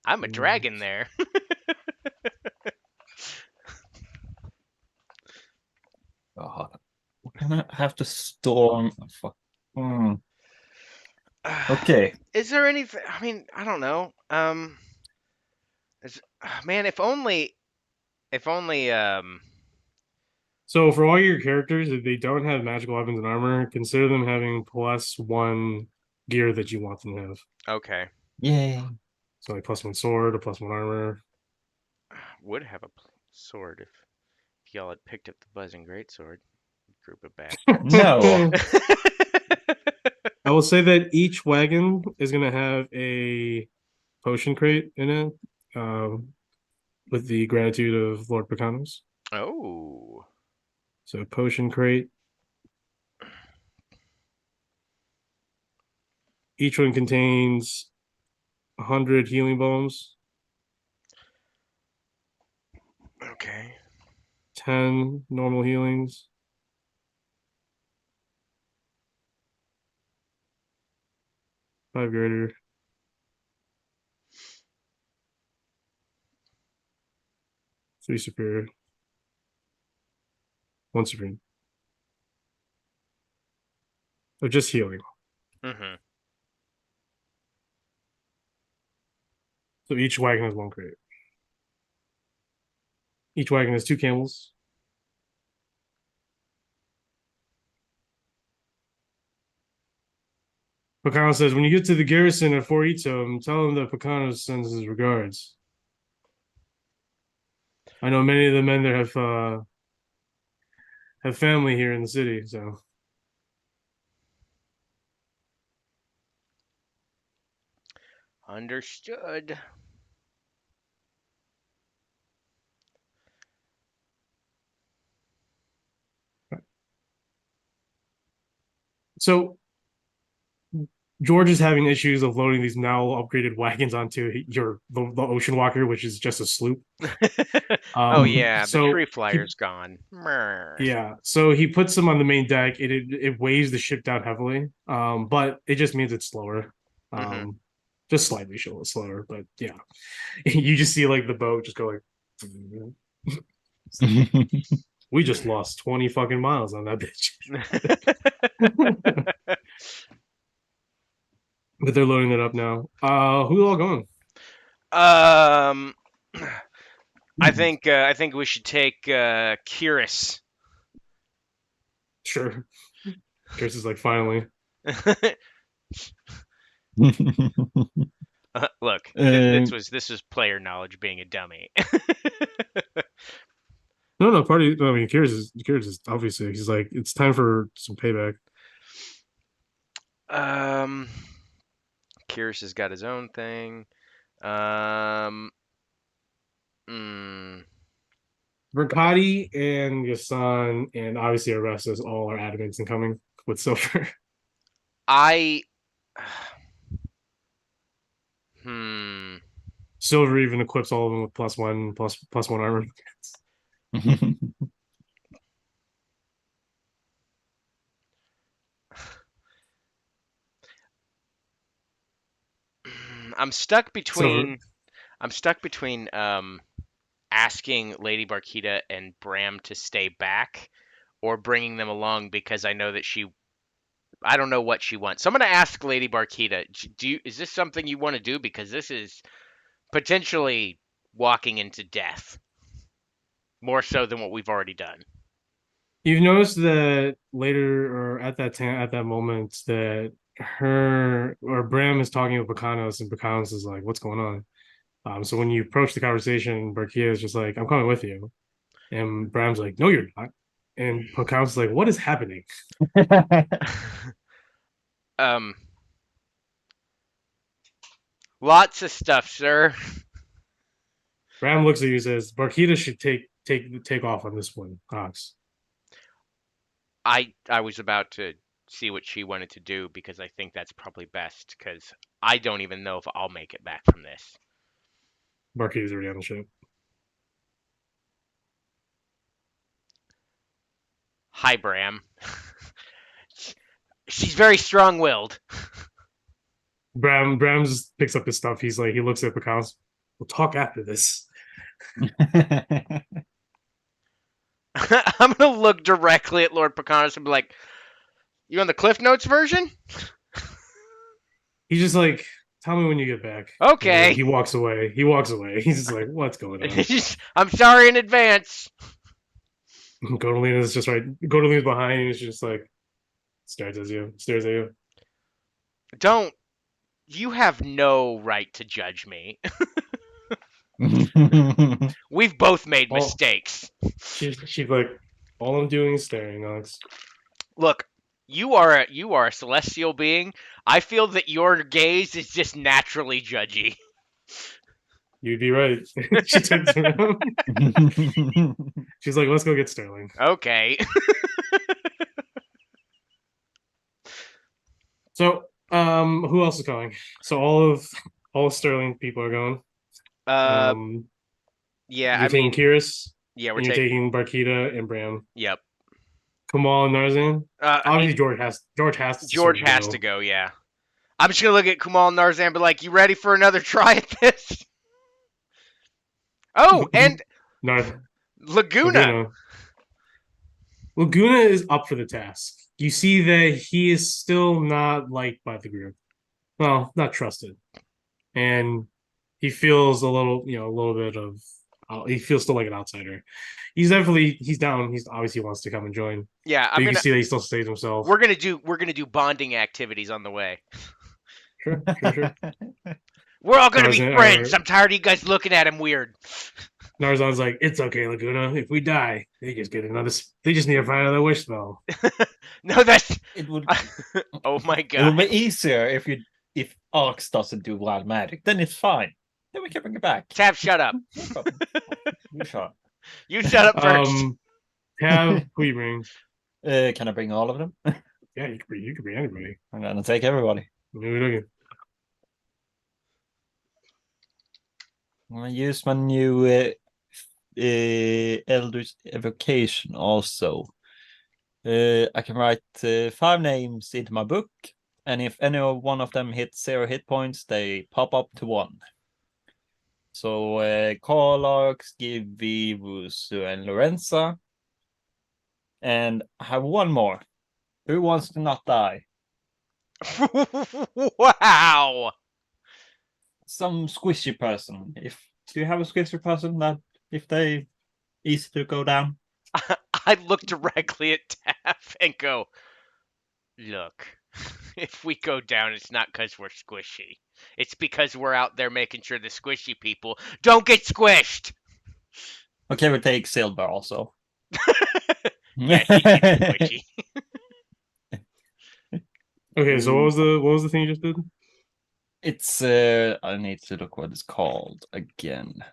S1: I'm a dragon there.
S3: God. We're gonna have to storm. Fuck. Okay.
S1: Is there anything? I mean, I don't know. Man, if only.
S2: So for all your characters, if they don't have magical weapons and armor, consider them having +1 gear that you want them to have.
S1: Okay,
S3: Yay.
S2: So like +1 sword, a +1 armor.
S1: would have a sword if y'all had picked up the buzzing greatsword. Group it back.
S3: No.
S2: I will say that each wagon is gonna have a potion crate in it, with the gratitude of Lord Picanos.
S1: Oh,
S2: So potion crate. Each one contains 100 healing bombs,
S1: okay.
S2: 10 normal healings, 5 greater, 3 superior, 1 supreme. Or just healing.
S1: Mm-hmm.
S2: So each wagon has 1 crate. Each wagon has 2 camels. Picano says, when you get to the garrison at Fort Ito, tell him that Picano sends his regards. I know many of the men there have family here in the city, so
S1: Understood.
S2: so George is having issues of loading these now upgraded wagons onto the Ocean Walker, which is just a sloop.
S1: Oh yeah, the
S2: so
S1: tree
S2: he-
S1: flyer's gone. Mrr.
S2: Yeah, so he puts them on the main deck. It weighs the ship down heavily, but it just means it's slower,
S1: Mhm.
S2: just slightly slower. But yeah, you just see like the boat just go like. We just lost 20 fucking miles on that bitch. But they're loading it up now. Who all going?
S1: um, I think we should take Curious.
S2: Sure. Chris is like, finally.
S1: Look,
S3: Um,
S1: this was player knowledge being a dummy.
S2: No, party. I mean, Curious is obviously. He's like, it's time for some payback.
S1: um, Curious has got his own thing. Um, mm,
S2: Verkati and Yasan and obviously Arestas all are adamant in coming with Silver.
S1: I. Hmm.
S2: Silver even equips all of them with +1 armor.
S1: I'm stuck between.
S2: Silver.
S1: I'm stuck between asking Lady Barkita and Bram to stay back, or bringing them along because I know that I don't know what she wants. So I'm gonna ask Lady Barkita. Is this something you want to do? Because this is potentially walking into death, more so than what we've already done.
S2: You've noticed that later or at that moment that her or Bram is talking with Bakanos and Bakanos is like, "What's going on?" So when you approach the conversation, Barkia is just like, "I'm coming with you," and Bram's like, "No, you're not," and Bakanos is like, "What is happening?"
S1: um, lots of stuff, sir.
S2: Bram looks at you and says, "Barkita should take off on this one, Cox."
S1: I was about to see what she wanted to do because I think that's probably best because I don't even know if I'll make it back from this.
S2: Barkita's already on the ship.
S1: Hi, Bram. She's very strong-willed.
S2: Bram just picks up his stuff. He's like, he looks at Bakanos. We'll talk after this.
S1: I'm gonna look directly at Lord Pocahontas and be like, "You on the Cliff Notes version?"
S2: He's just like, "Tell me when you get back."
S1: Okay.
S2: He walks away. He's just like, "What's going on?"
S1: I'm sorry in advance.
S2: Godolina's just right. Godolina's behind, and he's just like stares at you.
S1: Don't. You have no right to judge me. We've both made mistakes.
S2: She's like, all I'm doing is staring, Alex.
S1: Look, you are a celestial being. I feel that your gaze is just naturally judgy.
S2: You'd be right. She turns around. She's like, let's go get Sterling.
S1: Okay.
S2: So, who else is going? So all of Sterling people are going.
S1: Yeah,
S2: You're taking Kiris,
S1: yeah,
S2: and you're taking Barkita and Bram.
S1: Yep.
S2: Kamal and Narzan. Obviously, George has to
S1: go. Yeah. I'm just gonna look at Kumal and Narzan and be like, "You ready for another try at this?" Oh, and Laguna.
S2: Laguna is up for the task. You see that he is still not liked by the group. Well, not trusted. And he feels a little bit of he feels still like an outsider. He's down. He's obviously wants to come and join.
S1: Yeah,
S2: you can see that he still stays himself.
S1: We're gonna do bonding activities on the way.
S2: Sure.
S1: We're all gonna be friends. I'm tired of you guys looking at him weird.
S2: Narzan's like, it's okay, Laguna. If we die, they just need to find another wish spell.
S1: No,
S3: it would.
S1: Oh my god!
S3: It would be easier if Arx doesn't do wild magic. Then it's fine. Then we can bring it back.
S1: Tab, shut up.
S3: You shut.
S1: You shut up first.
S2: Tab, who you bring?
S3: Can I bring all of them?
S2: Yeah, you can bring anybody.
S3: I'm gonna take everybody. I'm gonna use my new Eldritch Evocation also. I can write 5 names into my book, and if any one of them hits 0 hit points, they pop up to 1. So Karlox, Gibby, Wusu, and Lorenza. And I have one more. Who wants to not die?
S1: Wow.
S3: Some squishy person. Do you have a squishy person that if they easy to go down?
S1: I look directly at Taff and go, look, if we go down, it's not because we're squishy. It's because we're out there making sure the squishy people don't get squished.
S3: Okay, we take Silver also.
S1: Yeah, he keeps it squishy.
S2: Okay, so what was the thing you just did?
S3: It's I need to look what it's called again.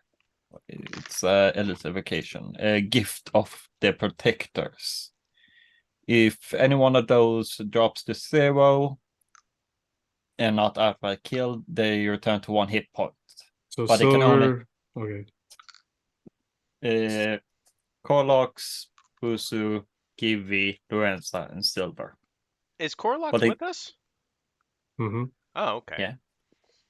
S3: It's elitification, a gift of the protectors. If any one of those drops to 0 and not outright killed, they return to 1 hit point.
S2: So
S3: But it can only
S2: okay.
S3: Karlox, Busu, Kiwi, Lorenza, and Silver.
S1: Is Corlox
S3: But they-
S1: with us?
S2: Mm-hmm.
S1: Oh, okay.
S3: Yeah.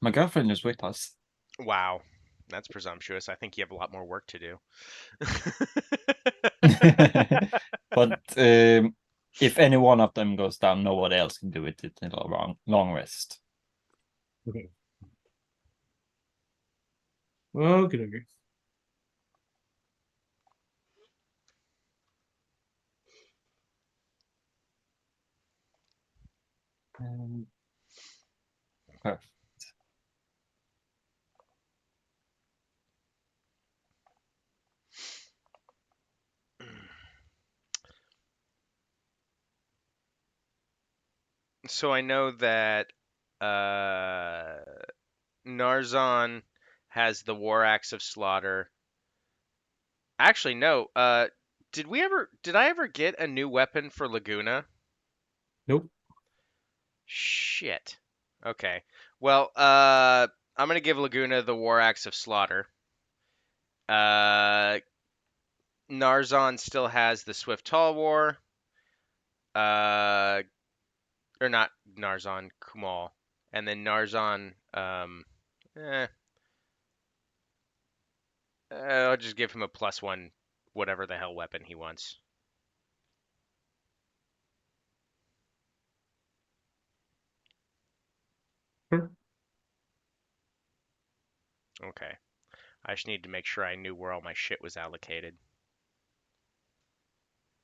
S3: My girlfriend is with us.
S1: Wow. That's presumptuous. I think you have a lot more work to do.
S3: But if any one of them goes down, nobody else can do it. It's a long rest.
S2: Okay. Okay, okay.
S3: Perfect.
S1: So I know that Narzon has the War Axe of Slaughter. Actually, no. Did I ever get a new weapon for Laguna?
S2: Nope.
S1: Shit. Okay. Well, I'm gonna give Laguna the War Axe of Slaughter. Uh, Narzon still has the Swift Tall War. Or not Narzon, Kumal, and then Narzon. Eh, I'll just give him a +1, whatever the hell weapon he wants.
S2: Sure.
S1: Okay. I just need to make sure I knew where all my shit was allocated.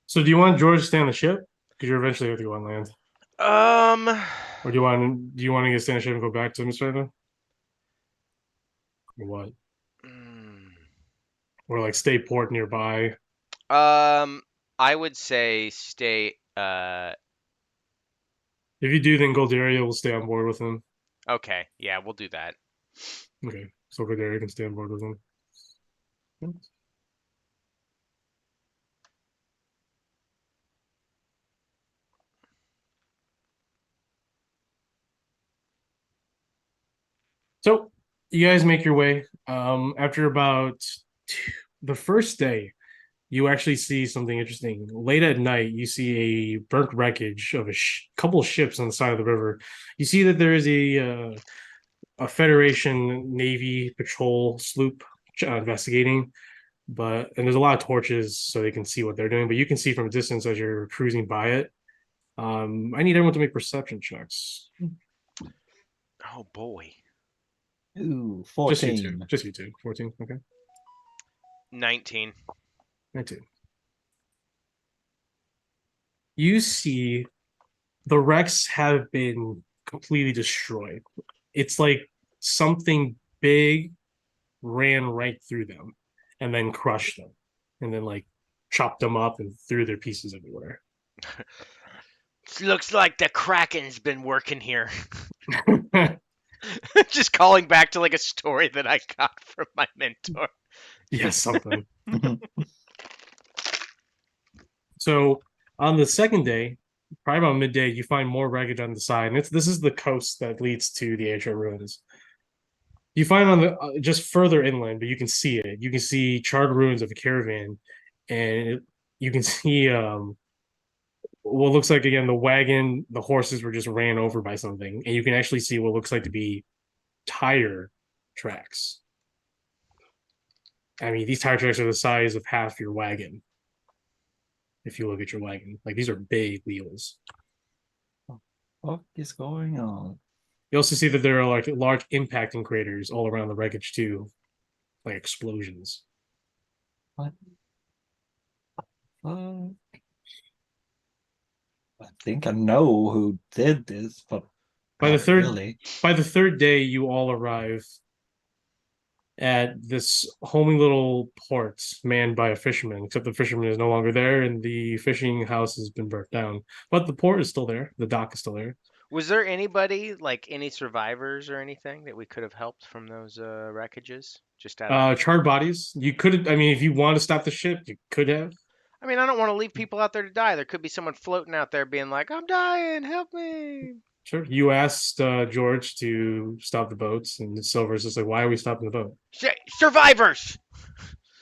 S2: So do you want George to stay on the ship? Because you're eventually going to go on land. Or do you want to get stay on the ship and go back to Amsterdam? Or what?
S1: mm,
S2: Or like stay port nearby?
S1: I would say stay.
S2: If you do, then Goldaria will stay on board with him.
S1: Okay, yeah, we'll do that.
S2: Okay, so Goldaria can stay on board with him. So you guys make your way. After about the first day, you actually see something interesting. Late at night, you see a burnt wreckage of a couple of ships on the side of the river. You see that there is a Federation Navy patrol sloop investigating, and there's a lot of torches so they can see what they're doing. But you can see from a distance as you're cruising by it. I need everyone to make perception checks.
S1: Oh boy.
S3: Ooh,
S2: Just you
S3: 14.
S2: two. Just you two. 14. Okay.
S1: 19.
S2: 19. You see the wrecks have been completely destroyed. It's like something big ran right through them and then crushed them and then like chopped them up and threw their pieces everywhere.
S1: Looks like the Kraken's been working here. Just calling back to like a story that I got from my mentor.
S2: Yes, something. So on the second day, probably about midday, you find more wreckage on the side, and this is the coast that leads to the Asia ruins. You find on the just further inland, but you can see it. You can see charred ruins of a caravan, and you can see what looks like again the wagon, the horses were just ran over by something, and you can actually see what looks like to be tire tracks. I mean, these tire tracks are the size of half your wagon. If you look at your wagon, like these are big wheels.
S3: What is going on?
S2: You also see that there are like large impacting craters all around the wreckage too, like explosions.
S3: What? Fuck? I think I know who did this, but
S2: By the
S3: not
S2: third
S3: really.
S2: by the third day, you all arrive at this homely little port manned by a fisherman, except the fisherman is no longer there and the fishing house has been burnt down. But the port is still there, the dock is still there.
S1: Was there anybody, like any survivors or anything that we could have helped from those wreckages? Just out of.
S2: Charred bodies. You could, I mean, if you want to stop the ship, you could have.
S1: I mean, I don't want to leave people out there to die. There could be someone floating out there being like, "I'm dying, help me."
S2: Sure. You asked George to stop the boats, and Silver's just like, "Why are we stopping the boat?"
S1: Survivors.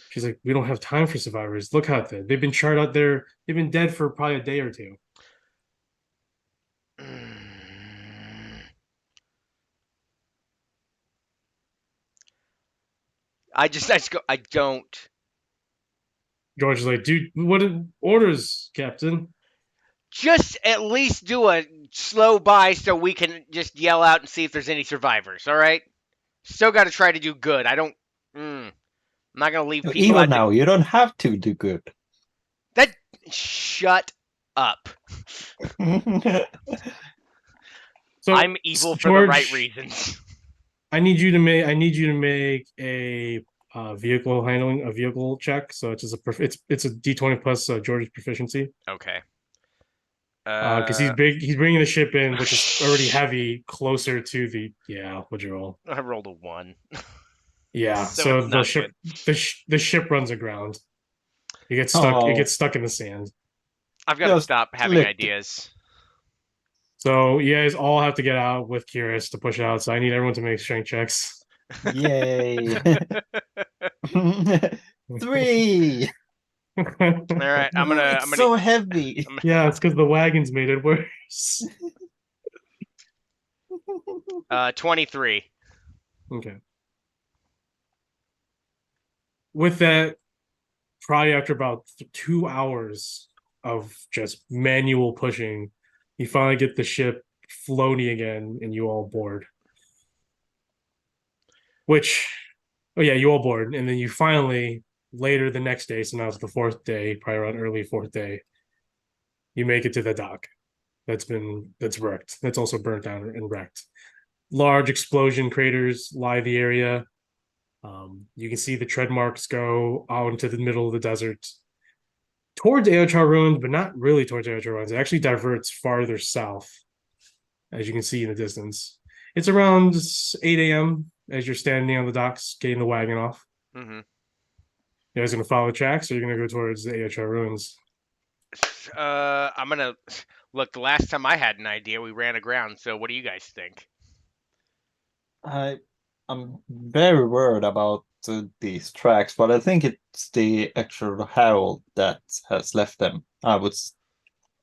S2: She's like, "We don't have time for survivors. Look how they've been charred out there. They've been dead for probably a day or two."
S1: I just go. I don't.
S2: George is like, "Dude, what orders, Captain?"
S1: Just at least do a slow buy so we can just yell out and see if there's any survivors. All right. Still got to try to do good. I don't. I'm not gonna leave people
S3: Even
S1: out
S3: now, you don't have to do good.
S1: That. Shut up.
S2: So
S1: I'm evil for
S2: George,
S1: the right reasons.
S2: I need you to make a vehicle check. So it's just it's a D20 plus George's proficiency.
S1: Okay.
S2: Because he's big, he's bringing the ship in, which is already heavy, closer to the what'd you roll?
S1: I rolled a 1.
S2: Yeah,
S1: So
S2: so
S1: it's
S2: the
S1: not
S2: ship the ship runs aground. It gets
S3: Oh.
S2: stuck in the sand.
S1: I've got to
S3: Just
S1: stop having
S3: lick it.
S1: ideas.
S2: So you guys all have to get out with Curious to push out. So I need everyone to make strength checks.
S3: Yay! 3.
S1: All right, I'm gonna.
S3: It's so heavy.
S2: Yeah, it's because the wagons made it worse.
S1: 23.
S2: Okay. With that, probably after about 2 hours of just manual pushing, you finally get the ship floating again, and you all board. Oh yeah, you all board, and then you finally later the next day. So now it's the fourth day, probably around early fourth day. You make it to the dock. That's wrecked. That's also burnt down and wrecked. Large explosion craters lie the area. You can see the tread marks go out into the middle of the desert towards Aochar Ruins, but not really towards Aochar Ruins. It actually diverts farther south, as you can see in the distance. It's around 8 a.m. as you're standing on the docks, getting the wagon off.
S1: Mm-hmm.
S2: You guys gonna follow the tracks, or you're gonna go towards the Aochar Ruins?
S1: I'm gonna look. The last time I had an idea, we ran aground. So what do you guys think?
S3: I'm very worried about these tracks, but I think it's the actual Herald that has left them. I would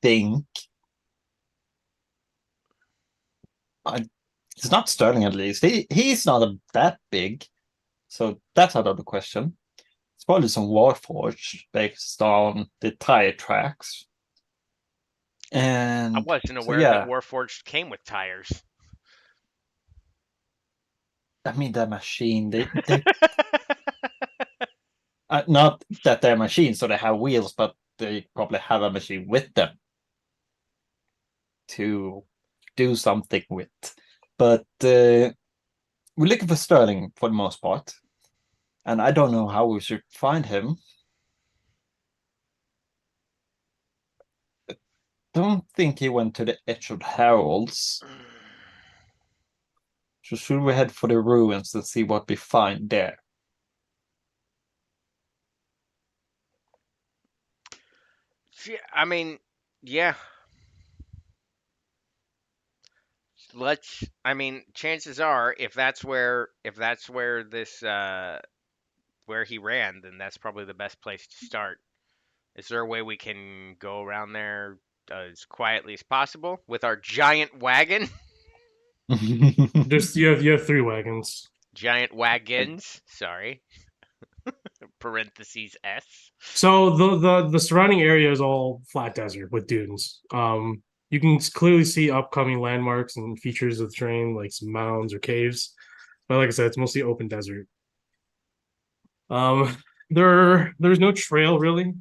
S3: think. It's not Sterling, at least. He's not that big, so that's out of the question. It's probably some Warforged based on the tire tracks. And
S1: I wasn't aware
S3: yeah.
S1: that Warforged came with tires.
S3: I mean, that machine, they not that they're machines, so they have wheels, but they probably have a machine with them to do something with. But we're looking for Sterling for the most part, and I don't know how we should find him. I don't think he went to the Etched Heralds. So should we head for the ruins and see what we find there?
S1: I mean, yeah. Let's. I mean, chances are, if that's where this where he ran, then that's probably the best place to start. Is there a way we can go around there as quietly as possible with our giant wagon?
S2: You have 3 wagons.
S1: Giant wagons. Sorry. parentheses S.
S2: So the surrounding area is all flat desert with dunes. You can clearly see upcoming landmarks and features of the terrain, like some mounds or caves. But like I said, it's mostly open desert. Um, there's no trail really.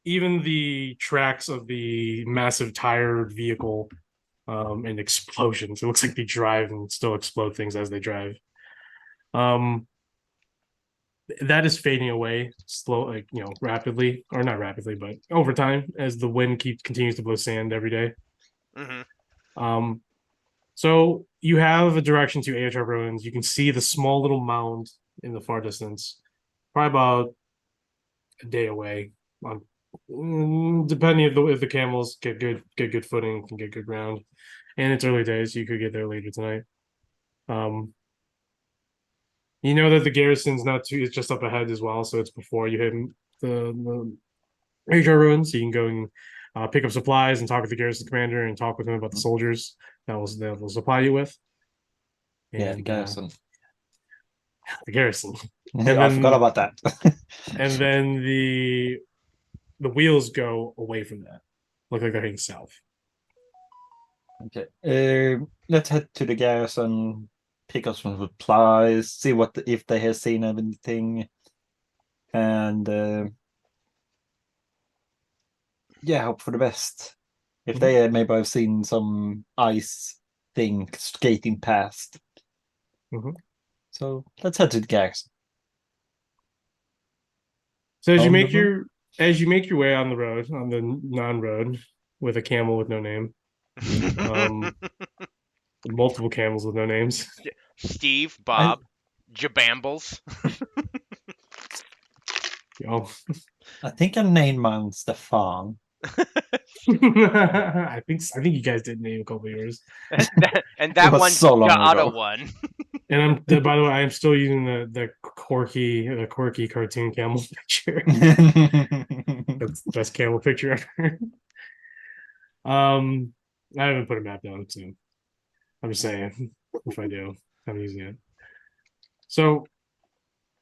S2: Even the tracks of the massive tired vehicle and explosions. It looks like they drive and still explode things as they drive. Um, that is fading away slow, like rapidly, or not rapidly, but over time as the wind keeps continues to blow sand every day.
S1: Hmm.
S2: Um, so you have a direction to AHR ruins. You can see the small little mound in the far distance, probably about a day away. On depending if the camels get good footing, can get good ground, and it's early days, so you could get there later tonight. Um, you know that the garrison's not too, it's just up ahead as well, so it's before you hit the AHR ruins. So you can go and pick up supplies and talk with the garrison commander and talk with him about the soldiers that will supply you with.
S3: Yeah, the
S2: And
S3: garrison.
S2: the garrison.
S3: Yeah, I forgot
S2: then
S3: about that.
S2: and then the wheels go away from that. Look like they're heading south.
S3: Okay. Let's head to the garrison, pick up some supplies, see what if they have seen anything, and yeah, hope for the best. If
S2: Mhm.
S3: they maybe have seen some ice thing skating past.
S2: Mhm.
S3: So let's head to the garrison.
S2: So
S3: On the road?
S2: as you make your way on the road, on the non-road, with a camel with no name, um, multiple camels with no names.
S1: Steve,
S3: I,
S1: Bob, Jabambles.
S3: I think I named mine Stefan.
S2: I think you guys did name a couple of yours.
S1: And
S3: It
S1: that
S3: was
S1: one's
S3: so long
S1: the other
S3: ago.
S1: one.
S2: And by the way, I am still using the quirky cartoon camel picture. That's the best camel picture ever. Um, I haven't put a map down, so I'm just saying if I do, I'm using it. So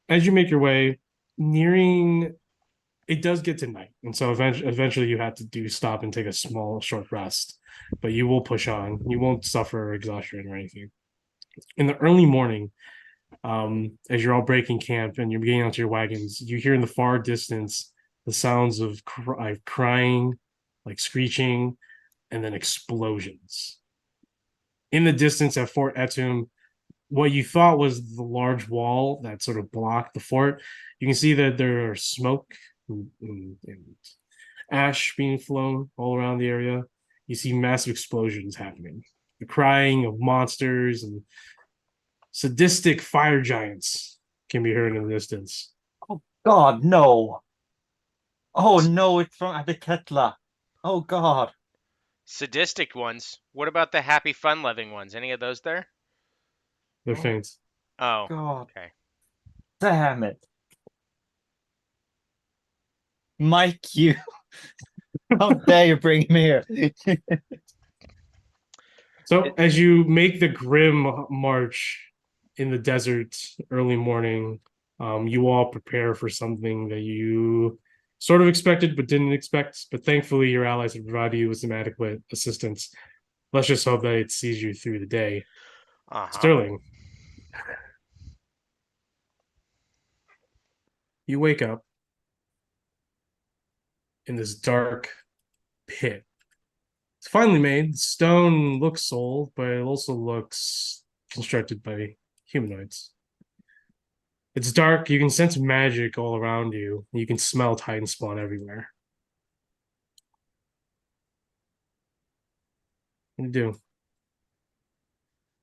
S2: as you make your way, nearing it does get to night, and so eventually you have to do stop and take a small short rest, but you will push on. You won't suffer exhaustion or anything. In the early morning, as you're all breaking camp and you're getting onto your wagons, you hear in the far distance the sounds of crying, like screeching, and then explosions. In the distance at Fort Etum, what you thought was the large wall that sort of blocked the fort, you can see that there are smoke and ash being flown all around the area. You see massive explosions happening, the crying of monsters and sadistic fire giants can be heard in the distance.
S3: Oh God, no! Oh no, it's from Adeketla. Oh God.
S1: Sadistic ones. What about the happy, fun-loving ones? Any of those there?
S2: They're
S3: Oh
S2: faint.
S1: Oh,
S3: God.
S1: okay.
S3: Damn it. Mike, you. How dare you bring him here?
S2: So as you make the grim march in the desert early morning, you all prepare for something that you sort of expected but didn't expect. But thankfully, your allies have provided you with some adequate assistance. Let's just hope that it sees you through the day.
S1: Uh-huh.
S2: Sterling, you wake up in this dark pit. It's finely made. The stone looks old, but it also looks constructed by humanoids. It's dark. You can sense magic all around you. You can smell Titan spawn everywhere. You do.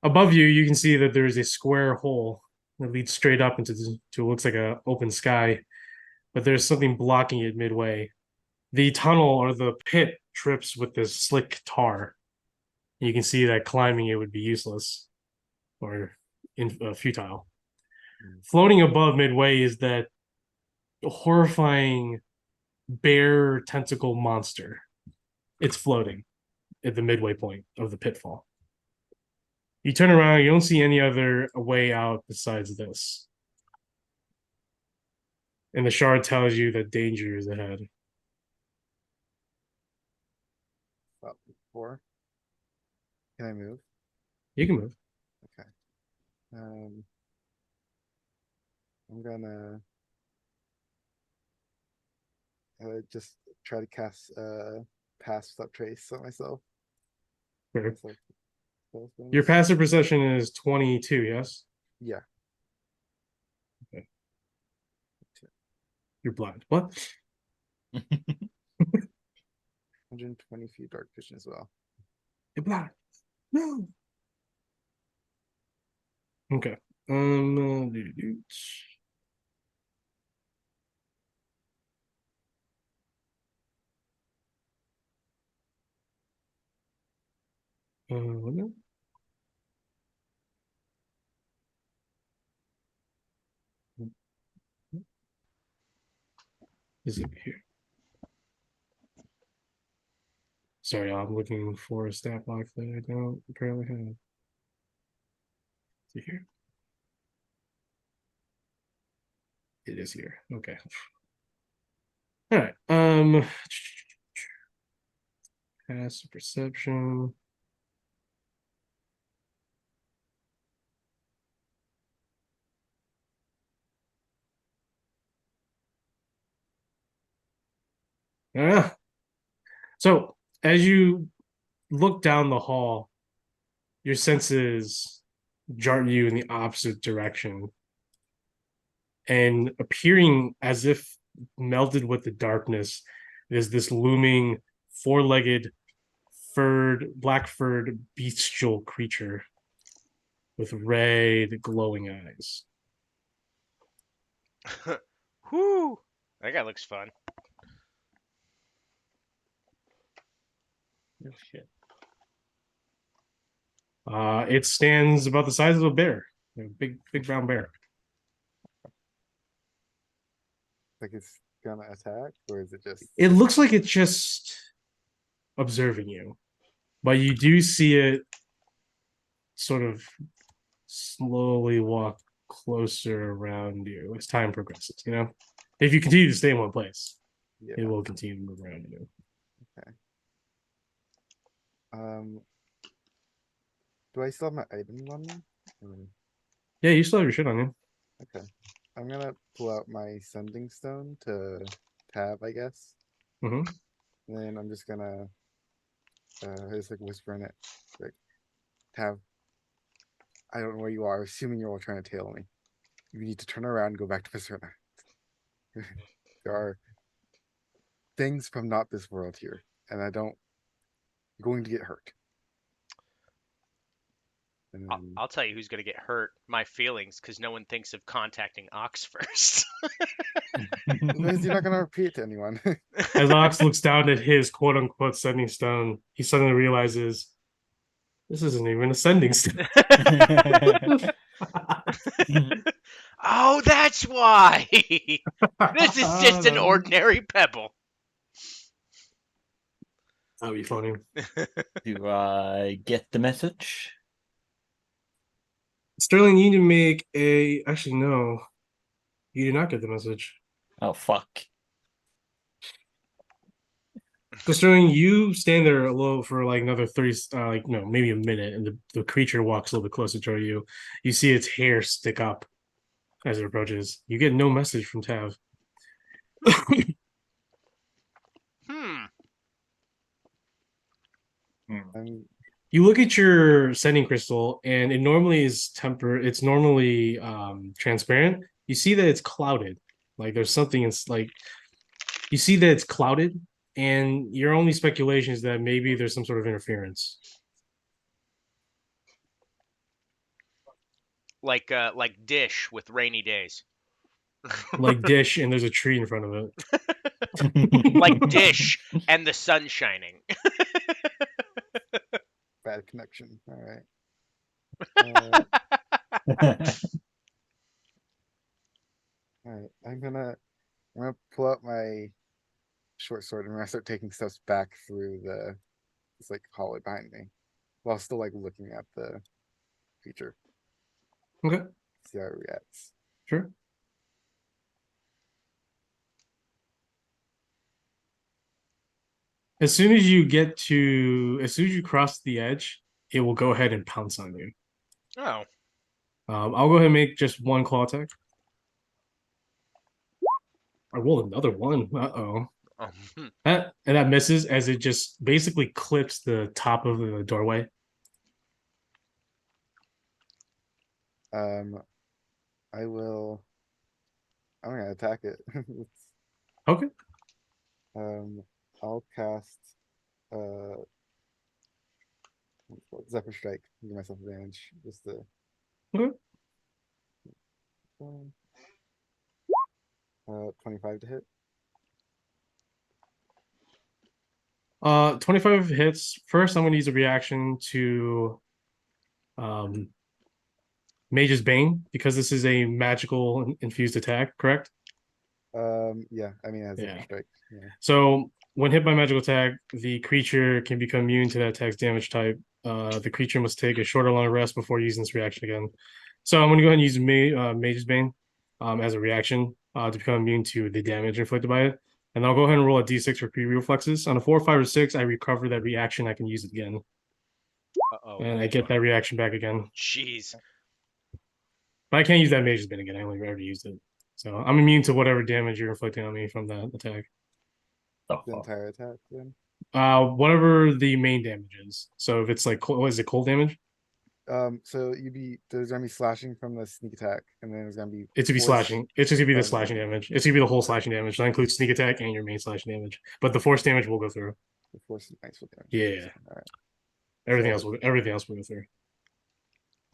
S2: Above you, you can see that there's a square hole that leads straight up to what looks like an open sky, but there's something blocking it midway. The tunnel or the pit trips with this slick tar. You can see that climbing it would be useless or futile. Floating above midway is that horrifying bear tentacle monster. It's floating at the midway point of the pitfall. You turn around, you don't see any other way out besides this. and the shard tells you that danger is ahead.
S4: About 4. Can I move?
S2: You can move.
S4: Okay. I'm gonna just try to cast pass without trace on myself.
S2: Sure.
S4: It's like spells
S2: Your
S4: bonus.
S2: passive perception is 22, yes?
S4: Yeah.
S2: You're blind. What?
S4: 120 feet dark vision as well.
S2: You're blind. No. Okay. What? Is it here? Sorry, I'm looking for a stat block that I don't apparently have. Is it here? It is here. Okay. All right. Passive perception. Ah. So as you look down the hall, your senses jart you in the opposite direction. And appearing as if melted with the darkness is this looming four-legged black furred bestial creature with red glowing eyes.
S1: Whoo! That guy looks fun.
S3: Oh, shit.
S2: It stands about the size of a bear, a big brown bear.
S4: Like it's gonna attack, or is it just
S2: It looks like it's just observing you, but you do see it sort of slowly walk closer around you as time progresses. You know, if you continue to stay in one place, it
S4: yeah?
S2: will continue to move around you.
S4: Do I still have my items on me?
S2: Yeah, you still have your shit on you.
S4: Okay. I'm gonna pull out my sending stone to Tab, I guess.
S2: Mm-hmm.
S4: Then I'm just gonna just like whisper in it, like, Tab, I don't know where you are, assuming you're all trying to tail me. You need to turn around and go back to Pacerna. There are things from not this world here, and I don't you're going to get hurt. And then
S1: I'll tell you who's gonna get hurt. My feelings, because no one thinks of contacting Ox first.
S4: because you're not gonna repeat it to anyone.
S2: As Ox looks down at his quote unquote sending stone, he suddenly realizes this isn't even a sending stone.
S1: Oh, that's why. This is just an ordinary pebble.
S2: That'd be funny.
S3: Do I get the message?
S2: Sterling, you need to make a. Actually, no. You did not get the message.
S3: Oh, fuck.
S2: So Sterling, you stand there low for like another 30, like no, maybe a minute, and the creature walks a little bit closer to you. You see its hair stick up as it approaches. You get no message from Tav.
S1: Hmm.
S4: I'm
S2: You look at your sending crystal, and it normally is It's normally transparent. You see that it's clouded. Like there's something. It's like you see that it's clouded, and your only speculation is that maybe there's some sort of interference.
S1: Like Dish with rainy days.
S2: Like Dish, and there's a tree in front of it.
S1: Like Dish and the sun shining.
S4: bad connection. All right. All right. I'm gonna pull out my short sword and I'm gonna start taking steps back through this like hallway behind me, while still like looking at the creature.
S2: Okay,
S4: See how it reacts.
S2: sure. as soon as you cross the edge, it will go ahead and pounce on you.
S1: Oh,
S2: I'll go ahead and make just one claw attack. I roll another one. Uh-oh. And that misses as it just basically clips the top of the doorway.
S4: I will. I'm gonna attack it.
S2: Okay.
S4: I'll cast Zephyr Strike. Give myself advantage. Just the
S2: Okay.
S4: 25 to hit.
S2: 25 hits. First, I'm going to use a reaction to Mage's Bane because this is a magical infused attack, correct?
S4: Yeah. I mean, it has Zephyr
S2: Yeah.
S4: Strike. Yeah.
S2: So when hit by magical attack, the creature can become immune to that attack's damage type. The creature must take a short or long rest before using this reaction again. So I'm going to go ahead and use Mage's Bane as a reaction to become immune to the damage inflicted by it. And I'll go ahead and roll a d6 for pre-reflexes. On a 4, 5, or 6, I recover that reaction. I can use it again.
S1: uh-oh.
S2: And I get that reaction back again.
S1: Jeez.
S2: But I can't use that Mage's Bane again. I only already used it. So I'm immune to whatever damage you're inflicting on me from that attack.
S3: The
S4: The
S3: fuck?
S4: entire attack then.
S2: Whatever the main damage is. So if it's like what is it, cold damage?
S4: So there's gonna be slashing from the sneak attack, and then there's gonna be
S2: It's gonna be
S4: force
S2: slashing. It's just gonna be the
S4: from
S2: slashing damage. It's gonna be the whole slashing damage. That includes sneak attack and your main slashing damage. But the force damage will go through.
S4: the force is nice with damage.
S2: Yeah.
S4: All right.
S2: Everything
S4: So-
S2: else will go through.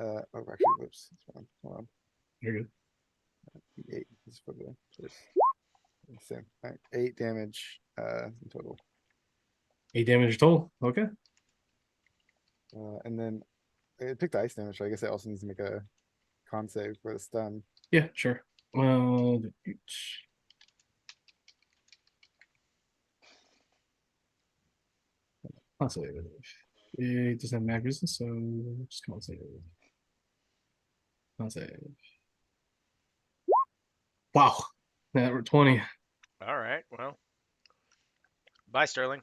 S4: Oh, actually, whoops. Hold on.
S2: You're good.
S4: 8 is for the first. Same. All right. 8 damage in total.
S2: 8 damage total. Okay.
S4: And then it picked ice damage, so I guess it also needs to make a con save for the stun.
S2: Yeah, sure. Well, I'll say it doesn't have mag resistance, so just come on, save it. I'll say wow. That were 20.
S1: All right. Well. Bye, Sterling.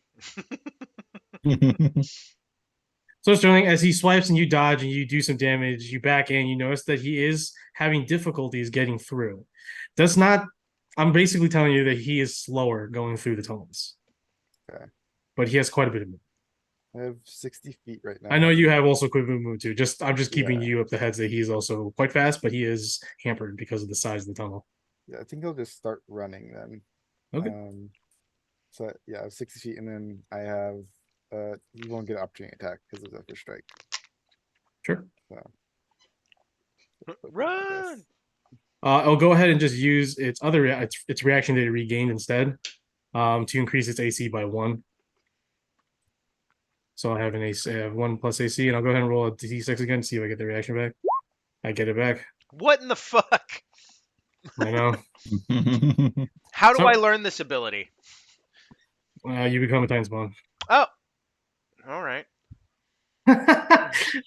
S2: So Sterling, as he swipes and you dodge and you do some damage, you back in, you notice that he is having difficulties getting through. That's not, I'm basically telling you that he is slower going through the tunnels.
S4: Okay.
S2: But he has quite a bit of movement.
S4: I have 60 feet right now.
S2: I know you have also quick movement too. I'm just keeping
S4: Yeah.
S2: you up the heads that he's also quite fast, but he is hampered because of the size of the tunnel.
S4: Yeah, I think I'll just start running then.
S2: Okay.
S4: So yeah, I have 60 feet, and then I have you won't get an opportunity attack because of Zephyr Strike.
S2: Sure.
S1: Run.
S2: I'll go ahead and just use its other its reaction that it regained instead, to increase its AC by 1. So I have an AC, I have 1 plus AC, and I'll go ahead and roll a d6 again, see if I get the reaction back. I get it back.
S1: What in the fuck?
S2: I know.
S1: How do
S2: So-
S1: I learn this ability?
S2: You become a Titan Spawn.
S1: Oh. All right.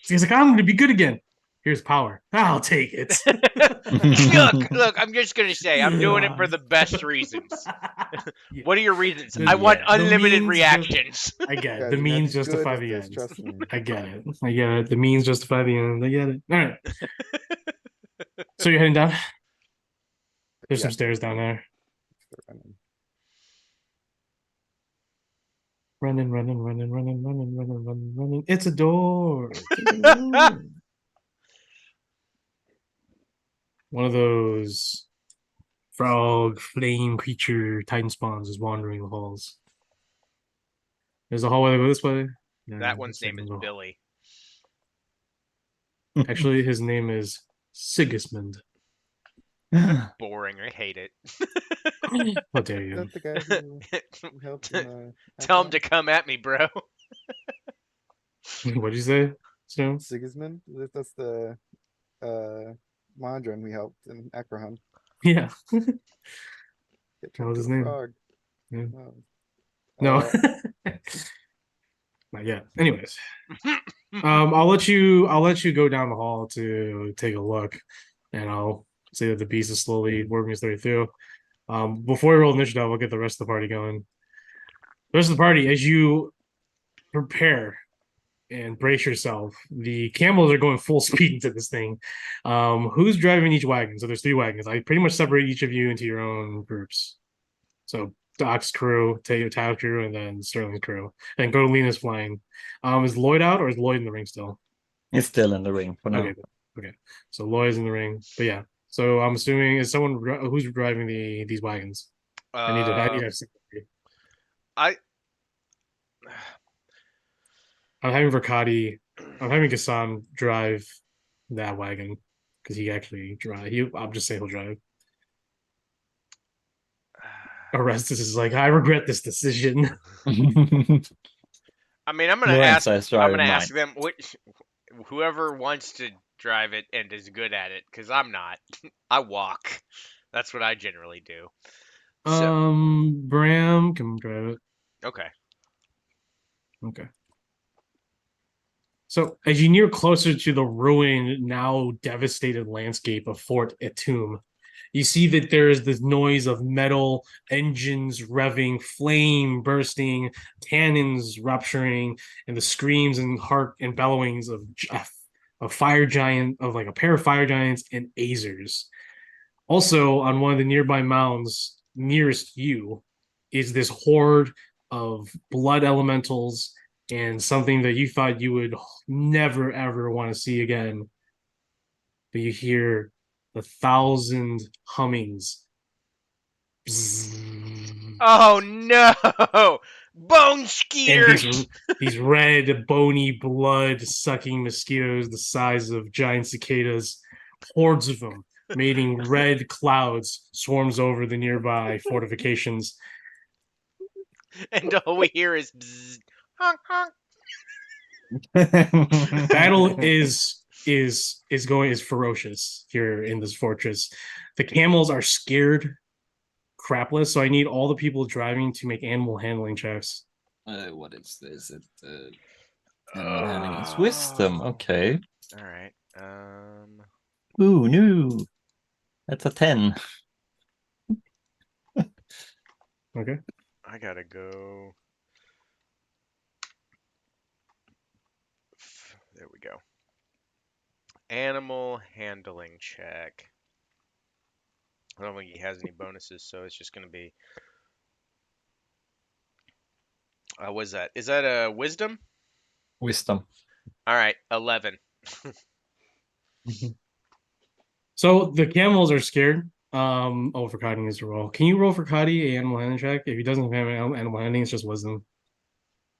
S2: He's like, I'm going to be good again. Here's power. I'll take it.
S1: Look, I'm just gonna say I'm doing it for the best reasons.
S2: Yeah,
S1: What are your reasons?
S2: The-
S1: I want
S2: yeah, the
S1: unlimited
S2: means
S1: reactions.
S2: I get it.
S4: Guys,
S2: The
S4: you
S2: means
S4: guys
S2: justify
S4: good
S2: the
S4: at this,
S2: ends.
S4: Trust me.
S2: I get it. I get it. The means justify the end. I get it. All right. So you're heading down? There's some
S4: Yeah.
S2: stairs down there. Running, running, running, running, running, running, running, running. It's a door. It's a door. One of those frog flame creature Titan spawns is wandering the halls. There's a hallway that goes this way. Yeah,
S1: That one's
S2: it's
S1: name
S2: like
S1: is
S2: a little-
S1: Billy.
S2: Actually, his name is Sigismund.
S1: Boring. I hate it.
S2: How dare
S4: Is
S2: you?
S4: that the guy who helped in the
S1: Tell him
S4: hack
S1: to come at me, bro.
S2: What'd you say, Snow?
S4: round? Sigismund? That's the Mondron we helped in Akrohan.
S2: Yeah.
S4: Get
S2: What
S4: turned
S2: was
S4: to
S2: his
S4: a
S2: name?
S4: frog.
S2: Yeah.
S4: Oh.
S2: No. Not yet. Anyways. I'll let you go down the hall to take a look, and I'll say that the beast is slowly working its way through. Before we roll initiative, we'll get the rest of the party going. The rest of the party, as you prepare and brace yourself, the camels are going full speed into this thing. Who's driving each wagon? So there's 3 wagons. I pretty much separate each of you into your own groups. So Doc's crew, Tao's crew, and then Sterling's crew. And go to Lena's flying. Is Lloyd out or is Lloyd in the ring still?
S3: He's still in the ring for now.
S2: Okay, okay. So Lloyd's in the ring, but yeah. So I'm assuming is someone who's driving these wagons. I need to have somebody.
S1: I
S2: I'm having Verkati. I'm having Gassan drive that wagon because he actually drive. I'm just saying he'll drive. Orestes is like, I regret this decision.
S1: I mean, I'm gonna
S3: Lorenzo
S1: ask.
S3: is
S1: I'm
S3: driving
S1: gonna
S3: mine.
S1: ask them whoever wants to drive it and is good at it, because I'm not. I walk. That's what I generally do. So
S2: Bram can drive it.
S1: okay.
S2: Okay. So as you near closer to the ruined, now devastated landscape of Fort Etum, you see that there is this noise of metal engines revving, flame bursting, cannons rupturing, and the screams and heart and bellowings of a fire giant, of like a pair of fire giants and Azers. Also, on one of the nearby mounds nearest you is this horde of blood elementals and something that you thought you would never ever want to see again. But you hear the 1,000 hummings. Bzzz.
S1: Oh no! Bone
S2: And
S1: skeeters.
S2: these red, bony, blood-sucking mosquitoes the size of giant cicadas, hordes of them, making red clouds, swarms over the nearby fortifications.
S1: And all we hear is bzzz, honk honk.
S2: Battle is ferocious here in this fortress. The camels are scared crapless, so I need all the people driving to make animal handling checks.
S3: What is this? Animal handling is wisdom. Okay.
S1: All right.
S3: Ooh, no. That's a 10.
S2: Okay.
S1: I gotta go. There we go. Animal handling check. I don't think he has any bonuses, so it's just gonna be. What is that? Is that a wisdom?
S3: Wisdom.
S1: All right, 11.
S2: So the camels are scared. For Cotty needs to roll. Can you roll for Cotty a animal handling check? If he doesn't have animal handling, it's just wisdom.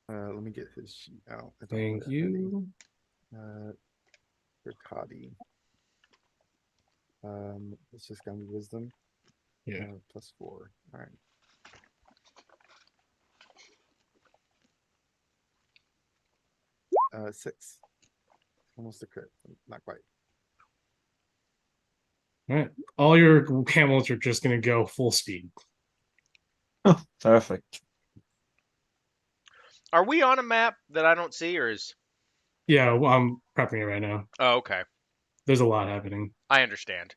S4: Let me get his sheet out. I don't
S2: Thank
S4: have it handy.
S2: you.
S4: Riccati. It's just gonna be wisdom.
S2: Yeah.
S4: +4. All right. Uh, 6. Almost a crit. Not quite.
S2: All right. All your camels are just gonna go full speed.
S3: Oh, perfect.
S1: Are we on a map that I don't see, or is?
S2: Yeah, well, I'm prepping it right now.
S1: Oh, okay.
S2: There's a lot happening.
S1: I understand.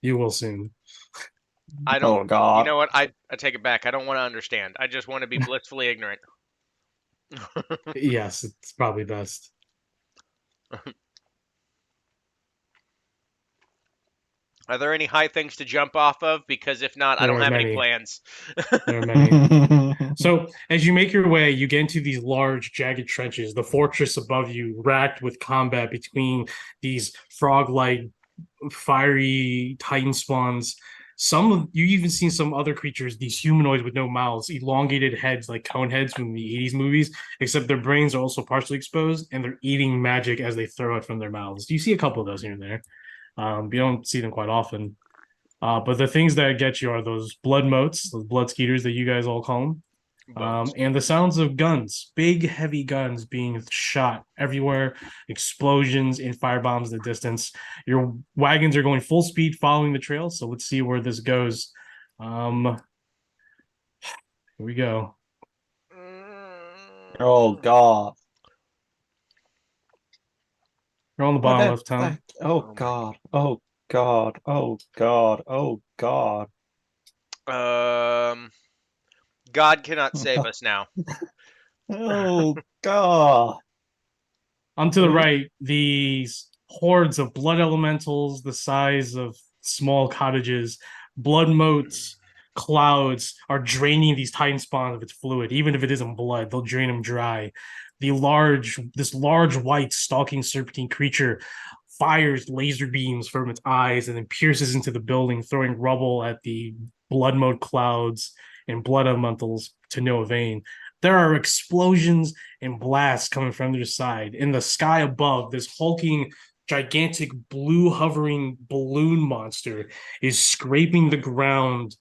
S2: You will soon.
S1: I don't.
S3: Oh God.
S1: You know what? I take it back. I don't want to understand. I just want to be blissfully ignorant.
S2: Yes, it's probably best.
S1: Are there any high things to jump off of? Because if not, I
S2: There
S1: don't
S2: are
S1: have any
S2: many.
S1: plans.
S2: There are many. So as you make your way, you get into these large, jagged trenches. The fortress above you, racked with combat between these frog-like, fiery titan spawns. You even seen some other creatures, these humanoids with no mouths, elongated heads like cone heads from the 80s movies, except their brains are also partially exposed and they're eating magic as they throw it from their mouths. You see a couple of those here and there. You don't see them quite often. But the things that get you are those blood motes, those blood skeeters that you guys all call them. And the sounds of guns, big, heavy guns being shot everywhere, explosions and firebombs in the distance. Your wagons are going full speed following the trail. So let's see where this goes. Here we go.
S3: Oh God.
S2: You're on the bottom left, Tom.
S3: Oh God. Oh God. Oh God. Oh God.
S1: Um, God cannot save us now.
S3: Oh god.
S2: On to the
S3: Mhm.
S2: right, these hordes of blood elementals the size of small cottages, blood motes, clouds are draining these titan spawns of its fluid. Even if it isn't blood, they'll drain them dry. This large white stalking serpentine creature fires laser beams from its eyes and then pierces into the building, throwing rubble at the blood mote clouds and blood elementals to no avail. There are explosions and blasts coming from their side. In the sky above, this hulking, gigantic blue hovering balloon monster is scraping the ground.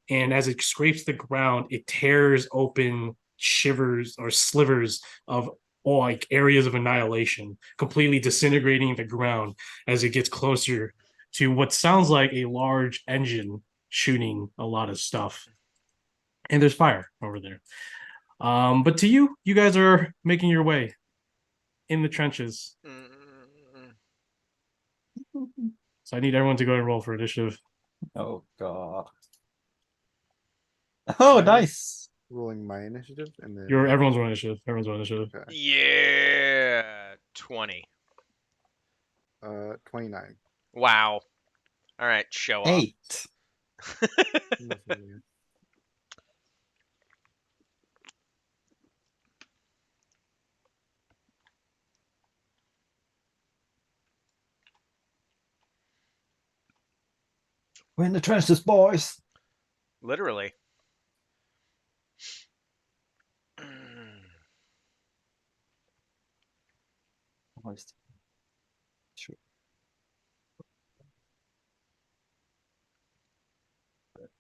S2: And as it scrapes the ground, it tears open shivers or slivers of like areas of annihilation, completely disintegrating the ground as it gets closer to what sounds like a large engine shooting a lot of stuff. And there's fire over there. But to you, you guys are making your way in the trenches.
S1: Mm,
S2: So I need everyone to go and roll for initiative.
S3: Oh god. Oh,
S4: I'm
S3: nice.
S4: rolling my initiative and then
S2: Everyone's rolling initiative. Everyone's rolling initiative.
S4: okay.
S1: Yeah, 20.
S4: 29.
S1: Wow. All right, show off.
S3: 8.
S4: Nothing weird.
S3: We're in the trenches, boys.
S1: Literally.
S3: Boys. Sure.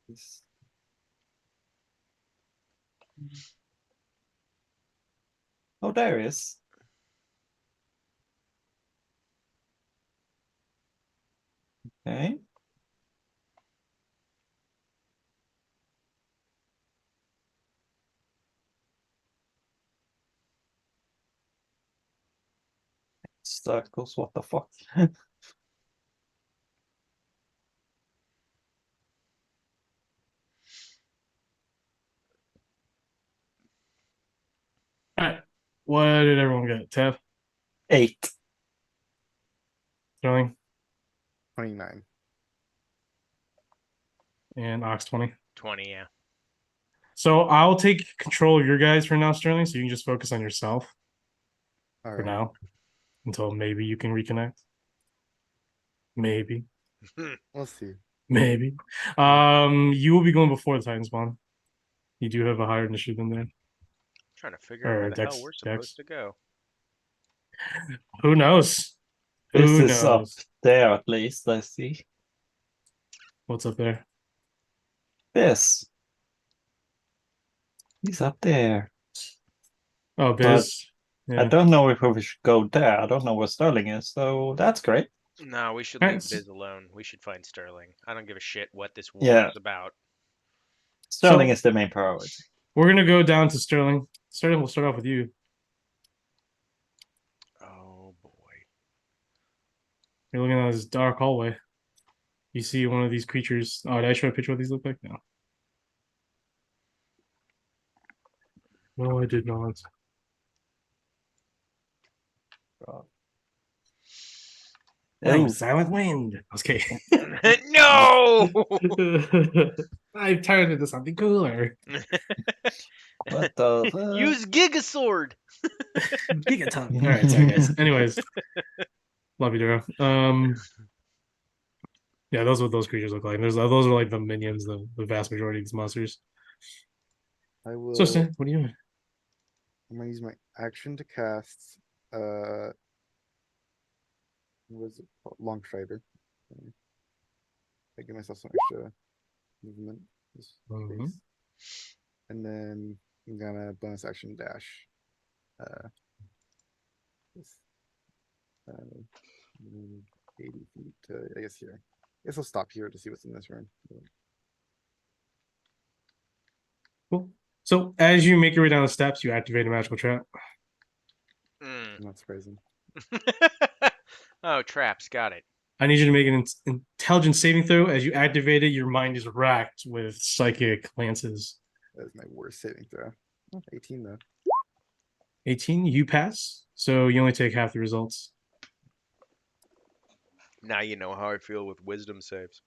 S3: This- Oh, there he is. Okay. Circles, what the fuck?
S2: All right. What did everyone get? Tev,
S3: 8.
S2: Sterling,
S4: 29.
S2: and Ox 20.
S1: 20, yeah.
S2: So I'll take control of your guys for now, Sterling, so you can just focus on yourself
S4: All
S2: for
S4: right.
S2: now until maybe you can reconnect. Maybe.
S4: We'll see.
S2: Maybe. You will be going before the Titan spawn. You do have a higher initiative than that.
S1: Trying to figure out
S2: Or
S1: where the hell
S2: Dex.
S1: we're supposed
S2: Dex.
S1: to go.
S2: Who knows?
S3: This
S2: Who
S3: is up
S2: knows?
S3: there at least, I see.
S2: What's up there?
S3: This. He's up there.
S2: Oh, Biz.
S3: I
S2: Yeah.
S3: don't know if we should go there. I don't know where Sterling is, so that's great.
S1: No, we should
S2: Alright,
S1: leave
S2: so-
S1: Biz alone. We should find Sterling. I don't give a shit what this war
S3: Yeah.
S1: is about.
S3: Sterling
S2: So-
S3: is the main priority.
S2: We're gonna go down to Sterling. Sterling, we'll start off with you.
S1: Oh boy.
S2: You're looking at this dark hallway. You see one of these creatures. Oh, did I show a picture of what these look like? No. No, I did not. I'm
S3: Oh,
S2: Silent Wind. Okay.
S1: No!
S2: I've turned into something cooler.
S3: what the fuck?
S1: Use Gigasword.
S2: Gigaton. All right, sorry guys. Anyways, love you, Duro. Yeah, those are what those creatures look like. Those are like the minions, the vast majority of these monsters.
S4: I will.
S2: So, Stan, what are you doing?
S4: I'm gonna use my action to cast. What is it called? Long Strider. I give myself some extra movement. This
S2: Mhm.
S4: space. And then I'm gonna bonus action dash. This, 80 feet to, I guess here. I guess I'll stop here to see what's in this room.
S2: Cool. So, as you make your way down the steps, you activate a magical trap.
S1: Mm.
S4: Not surprising.
S1: Oh, traps. Got it.
S2: I need you to make an intelligence saving throw. As you activate it, your mind is racked with psychic lances
S4: That's my worst saving throw. Oh, 18 though.
S2: 18, you pass, so you only take half the results.
S1: Now you know how I feel with wisdom saves.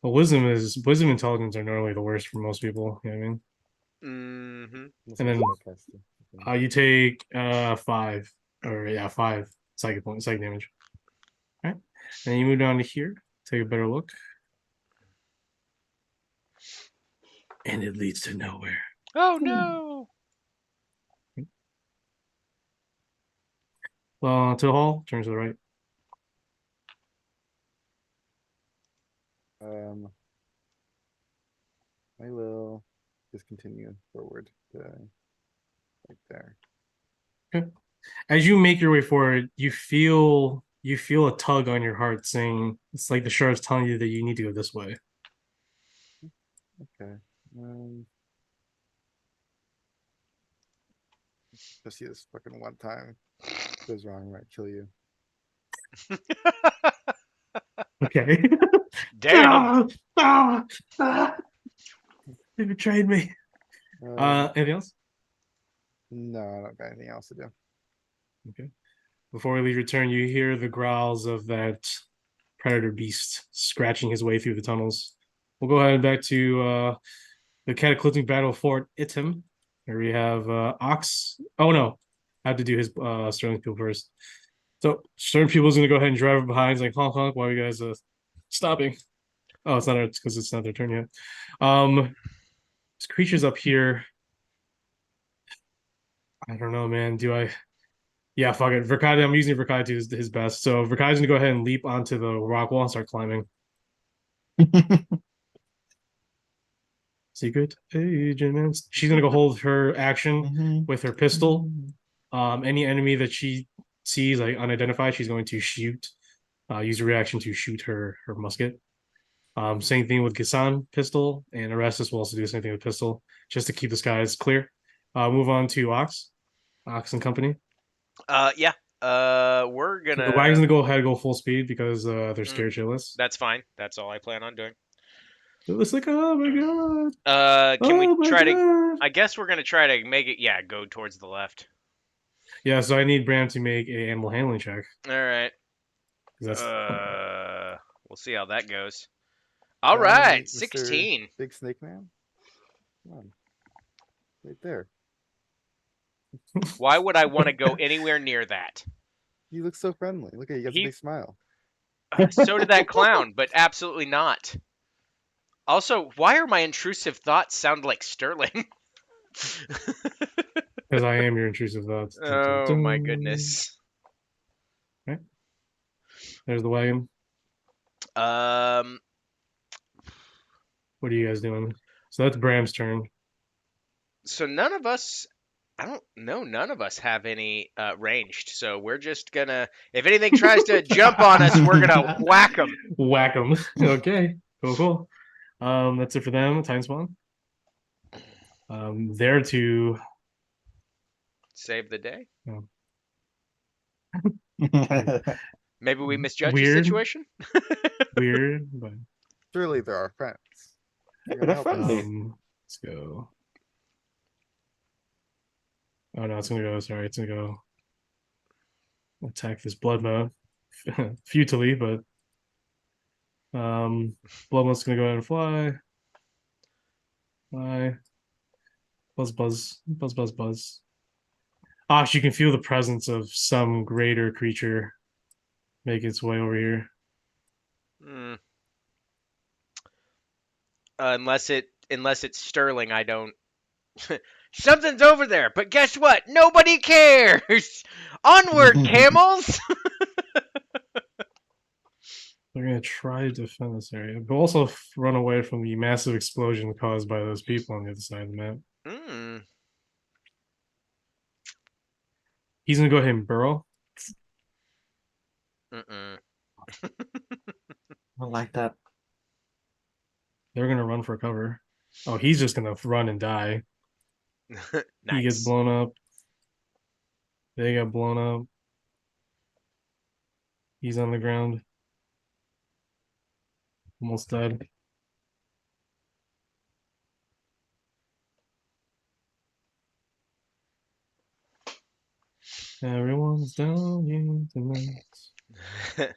S2: Well, wisdom intelligence are normally the worst for most people. You know what I mean?
S1: Mm-hmm.
S4: Unless
S2: And
S4: you're
S2: then
S4: spellcaster. Okay.
S2: you take 5, or yeah, 5 psychic damage. All right, then you move down to here. Take a better look, and it leads to nowhere.
S1: Oh no!
S2: To the hall, turn to the right.
S4: I will just continue forward to right there.
S2: Okay. As you make your way forward, you feel a tug on your heart, saying it's like the shard's telling you that you need to go this way.
S4: Okay. Just see this fucking one time. Goes wrong, might kill you.
S2: Okay.
S1: Damn!
S2: Ah! They betrayed me.
S4: Um,
S2: Anything else?
S4: no, I don't got anything else to do.
S2: Okay. Before we leave your turn, you hear the growls of that predator beast scratching his way through the tunnels. We'll go ahead and back to the cataclysmic battle of Fort Itim, where we have Ox. Oh no, I have to do his Sterling Pupil first. So Sterling Pupil is going to go ahead and drive behind. He's like honk honk while you guys stopping. Oh, it's not because it's not their turn yet. This creature's up here. I don't know, man. Do I? Yeah, fuck it. Verkade, I'm using Verkade to his best. So Verkade's gonna go ahead and leap onto the rock wall and start climbing. Secret agent. She's gonna go hold her action with her pistol. Any enemy that she sees like unidentified, she's going to shoot. Use a reaction to shoot her musket. Same thing with Gisan pistol, and Orestes will also do the same thing with pistol, just to keep the skies clear. Move on to Ox and company.
S1: Yeah. We're
S2: So the wagon's
S1: gonna.
S2: gonna go ahead and go full speed because they're
S1: Mm,
S2: scared shitless.
S1: that's fine. That's all I plan on doing.
S2: It's like, oh my god,
S1: Can we
S2: oh my
S1: try to?
S2: god.
S1: I guess we're gonna try to make it. Yeah, go towards the left.
S2: Yeah, so I need Bram to make a animal handling check.
S1: All right.
S2: 'Cause that's
S1: We'll see how that goes. All
S4: Come on,
S1: right,
S4: Mr.
S1: 16.
S4: Big Snake Man. Come on. Right there.
S1: Why would I want to go anywhere near that?
S4: You look so friendly. Look at you, got a
S1: He-
S4: big smile.
S1: So did that clown, but absolutely not. Also, why are my intrusive thoughts sound like Sterling?
S2: because I am your intrusive thoughts.
S1: Oh my goodness.
S2: Right. There's the wagon.
S1: Um,
S2: What are you guys doing? So that's Bram's turn.
S1: so none of us, I don't know, none of us have any ranged. So we're just gonna, if anything tries to jump on us, we're gonna whack them.
S2: Whack them. Okay. Cool. That's it for them. Time spawn. There to
S1: Save the day.
S3: Mm-hmm.
S1: Maybe we misjudged the
S2: Weird.
S1: situation.
S2: weird, but
S4: Surely they're our friends. They're
S3: They're
S4: gonna help us.
S3: friendly.
S2: let's go. Oh no, it's gonna go. Sorry, it's gonna go attack this blood mode futilely, but blood mode's gonna go ahead and fly. Fly. Buzz, buzz, buzz, buzz, buzz. You can feel the presence of some greater creature make its way over here.
S1: Hmm. Unless it's Sterling, I don't. Something's over there, but guess what? Nobody cares. Onward, camels.
S2: They're gonna try to defend this area, but also run away from the massive explosion caused by those people on the other side of the map.
S1: Hmm.
S2: He's gonna go ahead and burrow.
S1: Mm-mm.
S3: I like that.
S2: They're gonna run for cover. Oh, he's just gonna run and die. He gets
S1: Nice.
S2: blown up. They got blown up. He's on the ground. Almost dead. Everyone's down here tonight.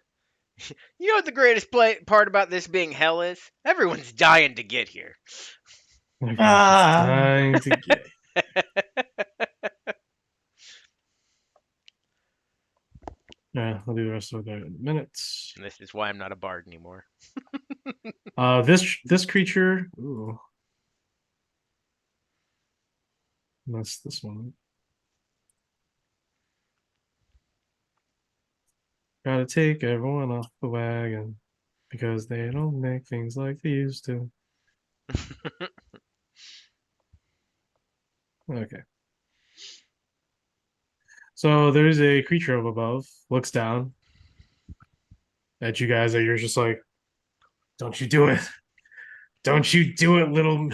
S1: You know what the greatest part about this being hell is? Everyone's dying to get here.
S2: Everyone's
S3: Ah.
S2: dying to get. Yeah, I'll do the rest of it in minutes.
S1: And this is why I'm not a bard anymore.
S2: This creature. Ooh. That's this one. Gotta take everyone off the wagon because they don't make things like they used to. Okay. So there's a creature up above, looks down at you guys, and you're just like, don't you do it. Don't you do it, little.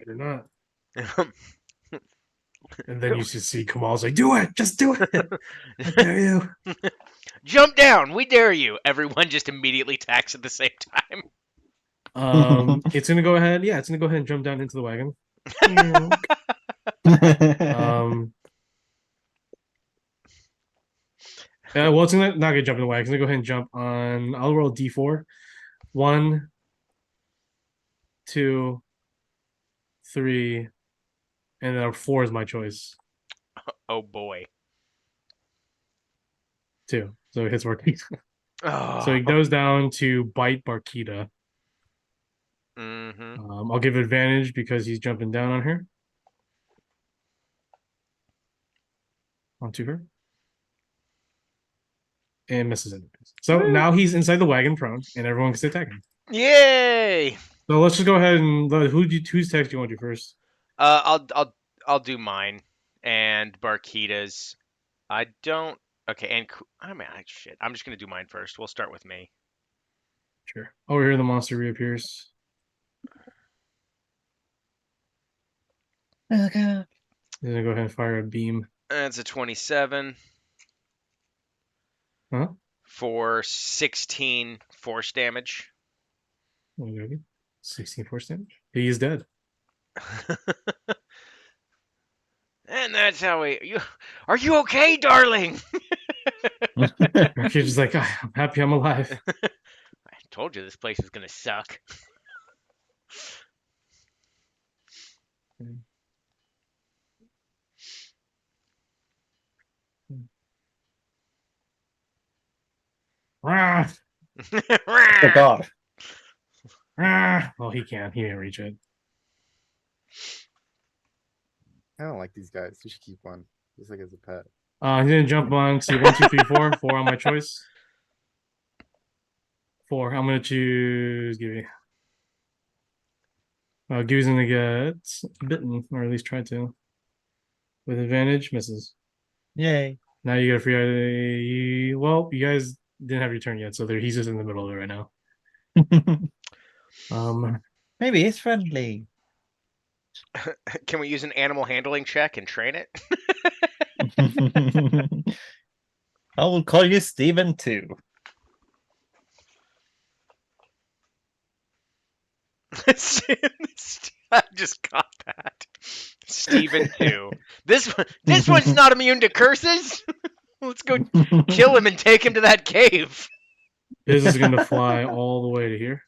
S2: You're not. And then you just see Kamal's like, do it, just do it. I dare you.
S1: Jump down, we dare you. Everyone just immediately attacks at the same time.
S2: It's gonna go ahead. Yeah, it's gonna go ahead and jump down into the wagon. Well, it's not gonna jump in the wagon. It's gonna go ahead and jump on. I'll roll D4. 1, 2, 3, and then 4 is my choice.
S1: Oh boy.
S2: 2. So it hits Barkita.
S1: Oh.
S2: So he goes down to bite Barkita.
S1: Mm-hmm.
S2: I'll give advantage because he's jumping down on her. Onto her. And misses it. So
S1: Woo.
S2: now he's inside the wagon prone, and everyone can attack him.
S1: Yay!
S2: So let's just go ahead and whose text do you want to do first?
S1: I'll do mine and Barkita's. I don't. Okay, and I mean, shit. I'm just gonna do mine first. We'll start with me.
S2: Sure. Over here, the monster reappears.
S3: Okay.
S2: Then I go ahead and fire a beam.
S1: That's a 27
S2: Huh?
S1: for 16 force damage.
S2: Okay. 16 force damage. He is dead.
S1: And that's how we. Are you okay, darling?
S2: He's just like, "Ah, I'm happy I'm alive.
S1: I told you this place was gonna suck.
S2: Rah,
S3: Fuck off.
S2: rah. Well, he can't. He didn't reach it.
S4: I don't like these guys. You should keep one, just like as a pet.
S2: He's gonna jump on to 1, 2, 3, 4. 4 on my choice. 4. I'm gonna choose Gibby. Gibby's gonna get bitten, or at least try to. With advantage, misses.
S3: Yay.
S2: Now you get a free. Well, you guys didn't have your turn yet, so he's just in the middle of it right now.
S3: Maybe it's friendly.
S1: Can we use an animal handling check and train it?
S3: I will call you Steven too.
S1: I just got that. Steven too. This one's not immune to curses. Let's go kill him and take him to that cave.
S2: His is gonna fly all the way to here.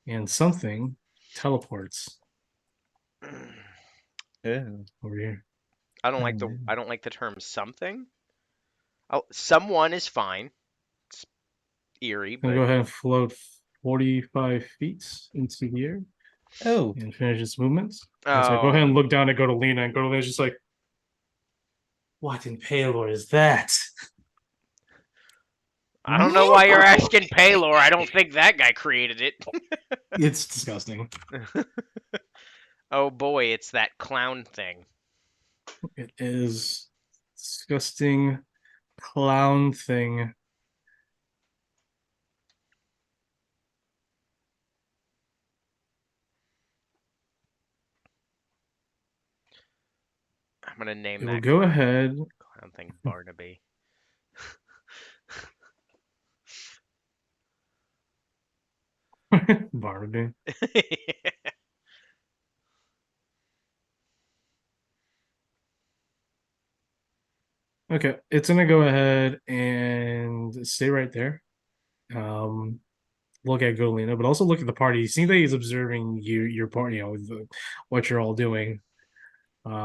S2: And something teleports
S3: Ew.
S2: over here.
S1: I don't like the term something. Oh, someone is fine. It's eerie,
S2: I'm gonna
S1: but
S2: go ahead and float 45 feet into the air
S3: Oh.
S2: and finish its movements. And so go ahead and look down at Godolina, and Godolina's just like, what in Palor is that?
S1: I don't know why you're asking Palor. I don't think that guy created it.
S2: It's disgusting.
S1: Oh boy, it's that clown thing.
S2: It is disgusting clown thing.
S1: I'm gonna name
S2: It
S1: that.
S2: will go ahead
S1: I'm thinking Barnaby.
S2: Barnaby. Okay, it's gonna go ahead and stay right there. Um, look at Golina, but also look at the party. You see that he's observing your party, what you're all doing.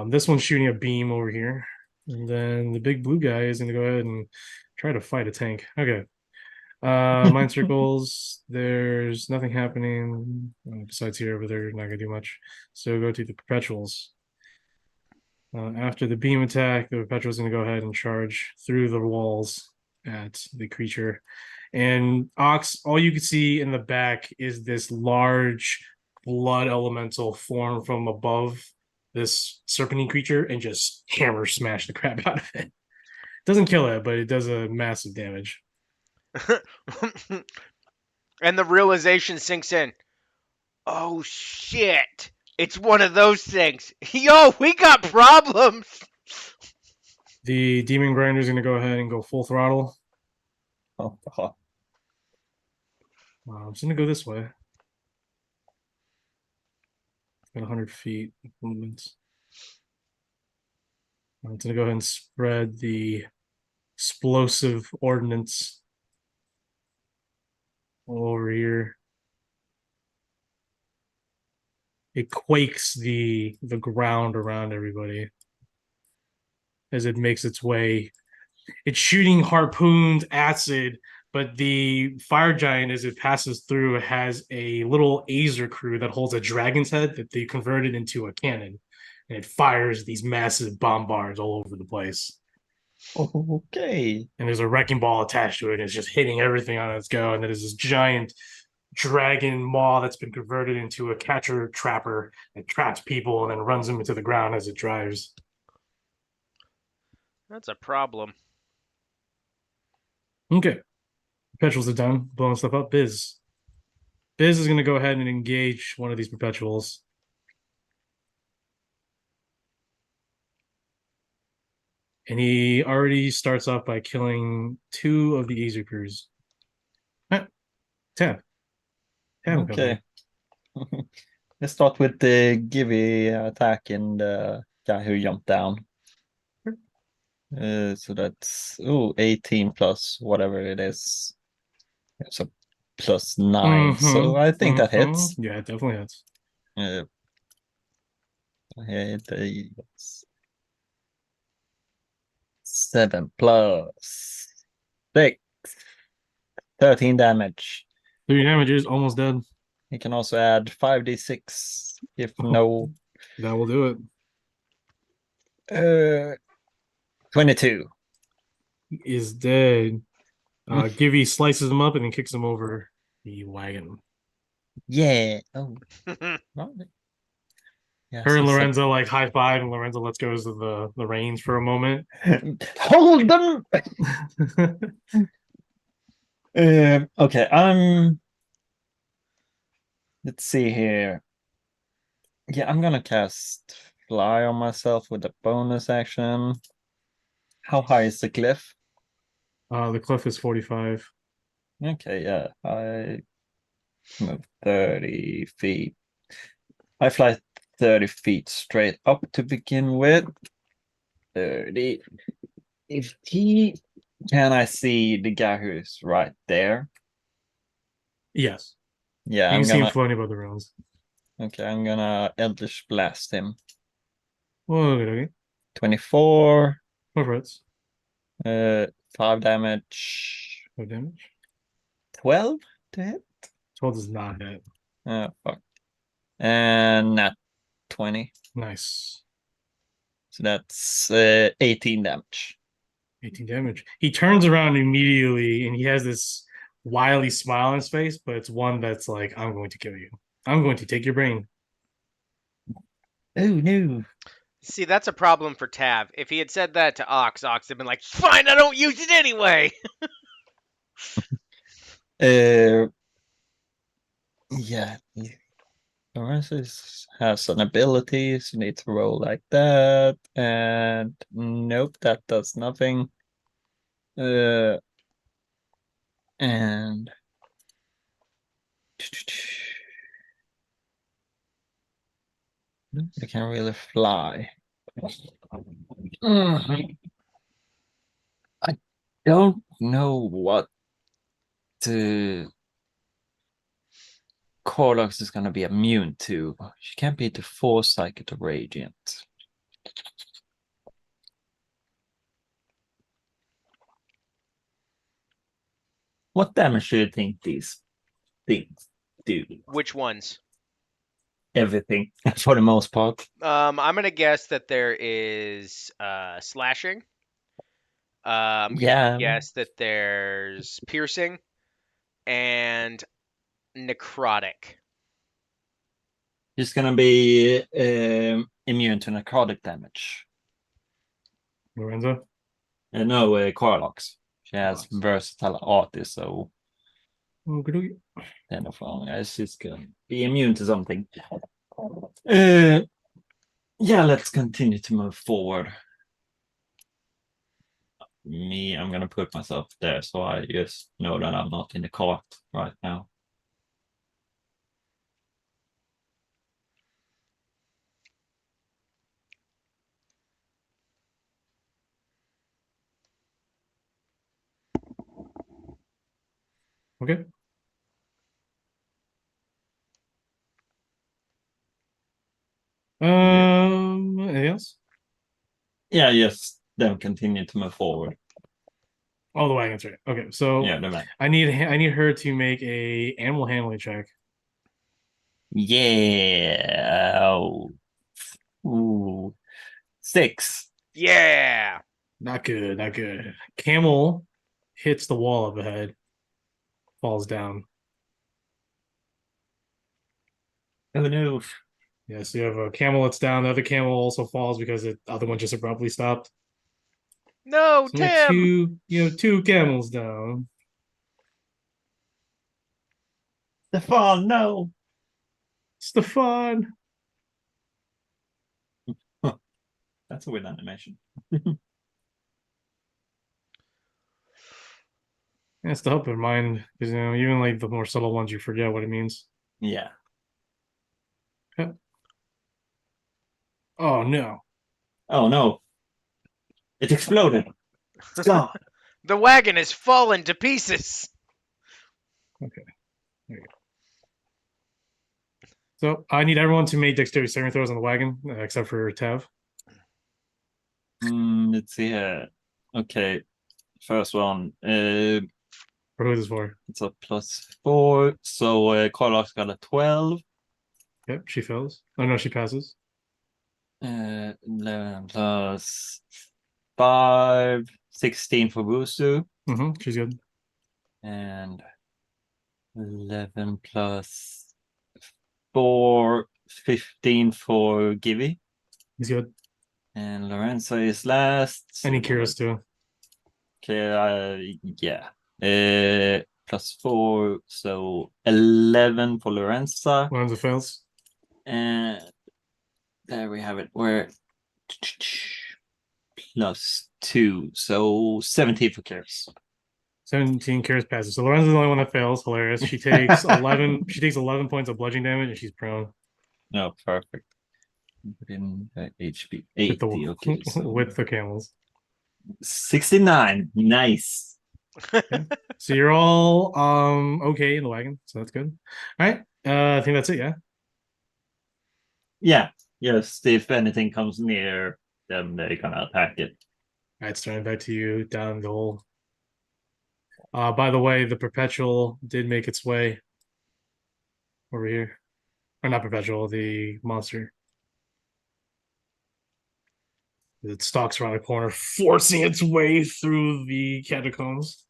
S2: This one's shooting a beam over here, and then the big blue guy is gonna go ahead and try to fight a tank. Okay. Mind circles. There's nothing happening besides here, but they're not gonna do much. So go to the perpetuals. After the beam attack, the perpetual is gonna go ahead and charge through the walls at the creature. And Ox, all you can see in the back is this large blood elemental form from above this serpentine creature and just hammer smash the crap out of it. Doesn't kill it, but it does a massive damage.
S1: And the realization sinks in. Oh shit! It's one of those things. Yo, we got problems.
S2: The demon grinder is going to go ahead and go full throttle.
S3: Oh, God.
S2: I'm just going to go this way. Got 100 feet movement. I'm going to go ahead and spread the explosive ordnance all over here. It quakes the ground around everybody as it makes its way. It's shooting harpooned acid, but the fire giant, as it passes through, has a little Azer crew that holds a dragon's head that they converted into a cannon, and it fires these massive bombards all over the place.
S3: Okay.
S2: And there's a wrecking ball attached to it, and it's just hitting everything on its go. And there's this giant dragon maw that's been converted into a catcher trapper that traps people and then runs them into the ground as it drives.
S1: That's a problem.
S2: Okay. Perpetuals are done. Blowing stuff up. Biz. Biz is going to go ahead and engage one of these perpetuals. And he already starts off by killing 2 of the Azer crews. Tab.
S3: Okay. Let's start with the Givy attack and the guy who jumped down. So that's 18 plus whatever it is. So plus 9. So I think that hits.
S2: Yeah, it definitely hits.
S3: It's 7 plus 6. 13 damage.
S2: 3 damages, almost dead.
S3: You can also add 5d6 if no.
S2: That will do
S3: it. 22.
S2: He is dead. Givy slices him up and then kicks him over the wagon.
S3: Yeah. Oh. Yeah,
S2: Her and Lorenzo like high five, and Lorenzo lets go of the reins for a moment.
S3: Hold them. Okay, let's see here. Yeah, I'm gonna cast Fly on myself with a bonus action. How high is the cliff?
S2: The cliff is 45.
S3: Okay, yeah. I move 30 feet. I fly 30 feet straight up to begin with. 30. 50. Can I see the guy who's right there?
S2: Yes.
S3: Yeah,
S2: You
S3: I'm
S2: can see him
S3: gonna.
S2: floating above the ruins.
S3: Okay, I'm gonna Eldritch Blast him.
S2: Whoa, okay.
S3: 24.
S2: Go for it.
S3: 5 damage.
S2: No damage.
S3: 12 to hit.
S2: 12 does not hit.
S3: Fuck. And not 20.
S2: Nice.
S3: So that's 18 damage.
S2: 18 damage. He turns around immediately and he has this wily smile on his face, but it's one that's like, I'm going to kill you. I'm going to take your brain.
S3: Oh no.
S1: See, that's a problem for Tav. If he had said that to Ox, Ox had been like, fine, I don't use it anyway.
S3: Yeah. Lorenzo has an ability, so need to roll like that. And nope, that does nothing. And they can't really fly. I don't know what Corlox is going to be immune to. She can't be the Force Psychic or Radiant. What damage do you think these things do?
S1: Which ones?
S3: Everything, for the most part.
S1: I'm gonna guess that there is slashing. I'm gonna
S3: Yeah,
S1: guess that there's piercing and necrotic.
S3: she's going to be immune to necrotic damage.
S2: Lorenzo.
S3: No, Corlox. She has versatile artist, so
S2: Okey-dokey.
S3: then of all, she's going to be immune to something. Yeah, let's continue to move forward. I'm gonna put myself there so I just know that I'm not in the cart right now.
S2: Okay. Anything else?
S3: Yeah, yes, then continue to move forward.
S2: Oh, the wagon's right. Okay, so
S3: Yeah, the man.
S2: I need her to make a animal handling check.
S3: Yeah. Oh. Ooh. 6.
S1: Yeah.
S2: Not good, not good. Camel hits the wall up ahead, falls down.
S3: Oh no.
S2: Yeah, so you have a camel that's down. The other camel also falls because the other one just abruptly stopped.
S1: No,
S2: So you have
S1: Tim.
S2: two camels down.
S3: Stefan, no.
S2: Stefan.
S3: That's a weird animation.
S2: It's to help in mind because even like the more subtle ones, you forget what it means.
S3: Yeah.
S2: Oh no!
S3: Oh no. It exploded. It's gone.
S1: The wagon is fallen to pieces.
S2: Okay, there you go. So I need everyone to make dexterity saving throws on the wagon, except for Tev.
S3: Let's see here. Okay. First one.
S2: For who is this for?
S3: It's a +4. So Corlox got a 12.
S2: Yep, she fails. Oh no, she passes.
S3: 11 plus 5, 16 for Wusu.
S2: She's good.
S3: And 11 plus 4, 15 for Gibby.
S2: He's good.
S3: And Lorenzo is last.
S2: And he cures too.
S3: Okay, yeah. +4, so 11 for Lorenza.
S2: Lorenzo fails.
S3: And there we have it. We're +2, so 17 for Karis.
S2: 17 cures passes. So Lorenzo's the only one that fails. Hilarious. She takes 11. She takes 11 points of bludgeoning damage, and she's prone.
S3: No, perfect. Put in HP
S2: With
S3: 80. Okay, so
S2: with the camels.
S3: 69. Nice.
S2: So you're all okay in the wagon, so that's good. All right. I think that's it, yeah.
S3: Yeah. Yes, if anything comes near, then they're gonna attack it.
S2: All right, starting back to you down the hole. By the way, the perpetual did make its way over here. Or not perpetual, the monster. It stalks around the corner, forcing its way through the catacombs.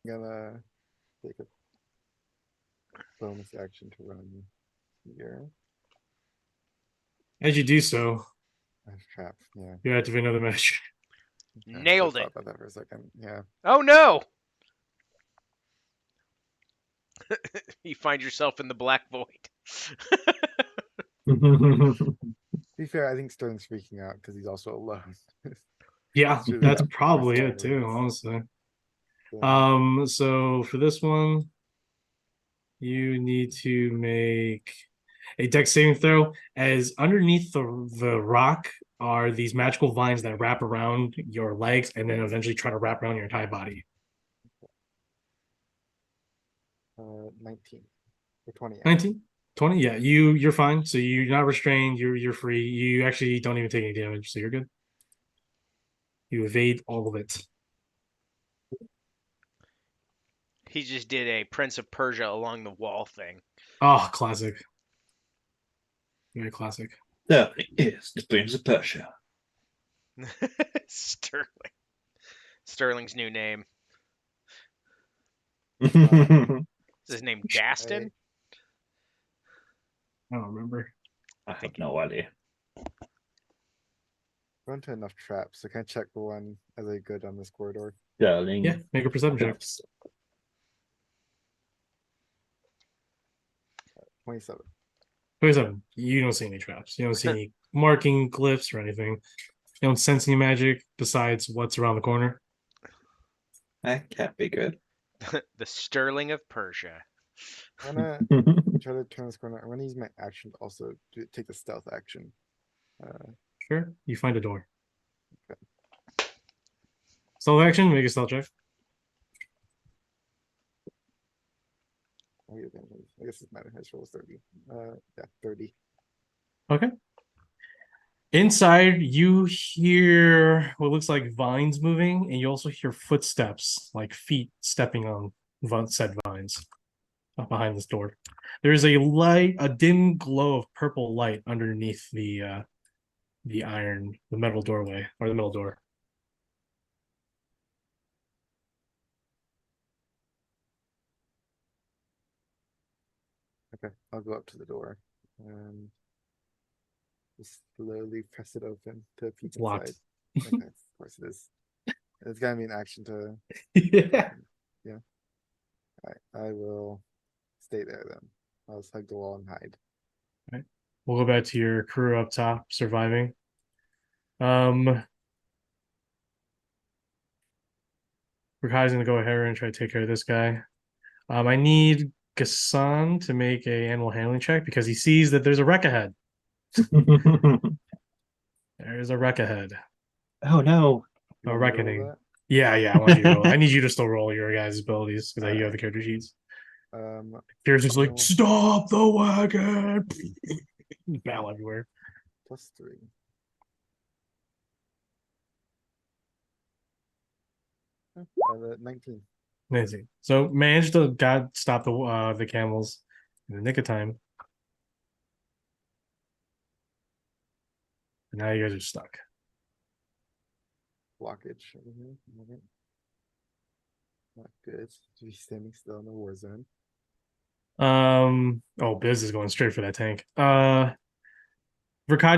S4: Gonna take a bonus action to run here.
S2: As you do so,
S4: I've trapped. Yeah.
S2: you activate another measure.
S4: Yeah,
S1: Nailed
S4: I
S1: it.
S4: thought about that for a second. Yeah.
S1: Oh no. You find yourself in the black void.
S4: To be fair, I think Sterling's freaking out because he's also alone.
S2: Yeah,
S4: It's really
S2: that's
S4: not
S2: probably it
S4: Sterling,
S2: too, honestly.
S4: so-
S2: So for this one, you need to make a dex saving throw. As underneath the rock are these magical vines that wrap around your legs and then eventually try to wrap around your entire body.
S4: 19 or 20.
S2: 19? 20? Yeah, you're fine. So you're not restrained, you're free. You actually don't even take any damage, so you're good. You evade all of it.
S1: He just did a Prince of Persia along the wall thing.
S2: Oh, classic. Very classic.
S5: There is the Prince of Persia.
S1: Sterling. Sterling's new name. Is his name Gaston?
S2: I don't remember.
S5: I have no idea.
S4: Run to enough traps, so can I check the one as I go down this corridor?
S5: Darling.
S2: Yeah, make a perception check.
S4: 27.
S2: 27. You don't see any traps. You don't see any marking glyphs or anything. You don't sense any magic besides what's around the corner.
S5: That can't be good.
S1: The Sterling of Persia.
S4: I'm gonna try to turn this corner. I'm gonna use my action to also take the stealth action.
S2: Sure. You find a door. Stealth action, make a stealth check.
S4: I guess it matters. His roll is 30. Yeah, 30.
S2: Okay. Inside, you hear what looks like vines moving, and you also hear footsteps, like feet stepping on said vines behind this door. There is a dim glow of purple light underneath the metal doorway, or the metal door.
S4: Okay, I'll go up to the door and just slowly press it open to peek
S2: It's locked.
S4: inside. Okay, of course it is. It's gotta be an action to.
S2: Yeah.
S4: I will stay there then. I'll just hug the wall and hide.
S2: We'll go back to your crew up top surviving. Rikai's gonna go ahead and try to take care of this guy. I need Gassan to make a animal handling check because he sees that there's a wreck ahead. There's a wreck ahead.
S5: Oh no.
S4: You
S2: A
S4: want me to roll
S2: reckoning.
S4: that?
S2: Yeah, I want you to roll. I need you to still roll your guys' abilities because you have the character sheets. Here's just like,
S4: Roll.
S2: stop the wagon. Battle everywhere.
S4: +3. 19.
S2: Amazing. So managed to stop the camels in the nick of time. And now you guys are stuck.
S4: Blockage over here. Okay. Not good. To be standing still in the war zone.
S2: Oh, Biz is going straight for that tank. Verkati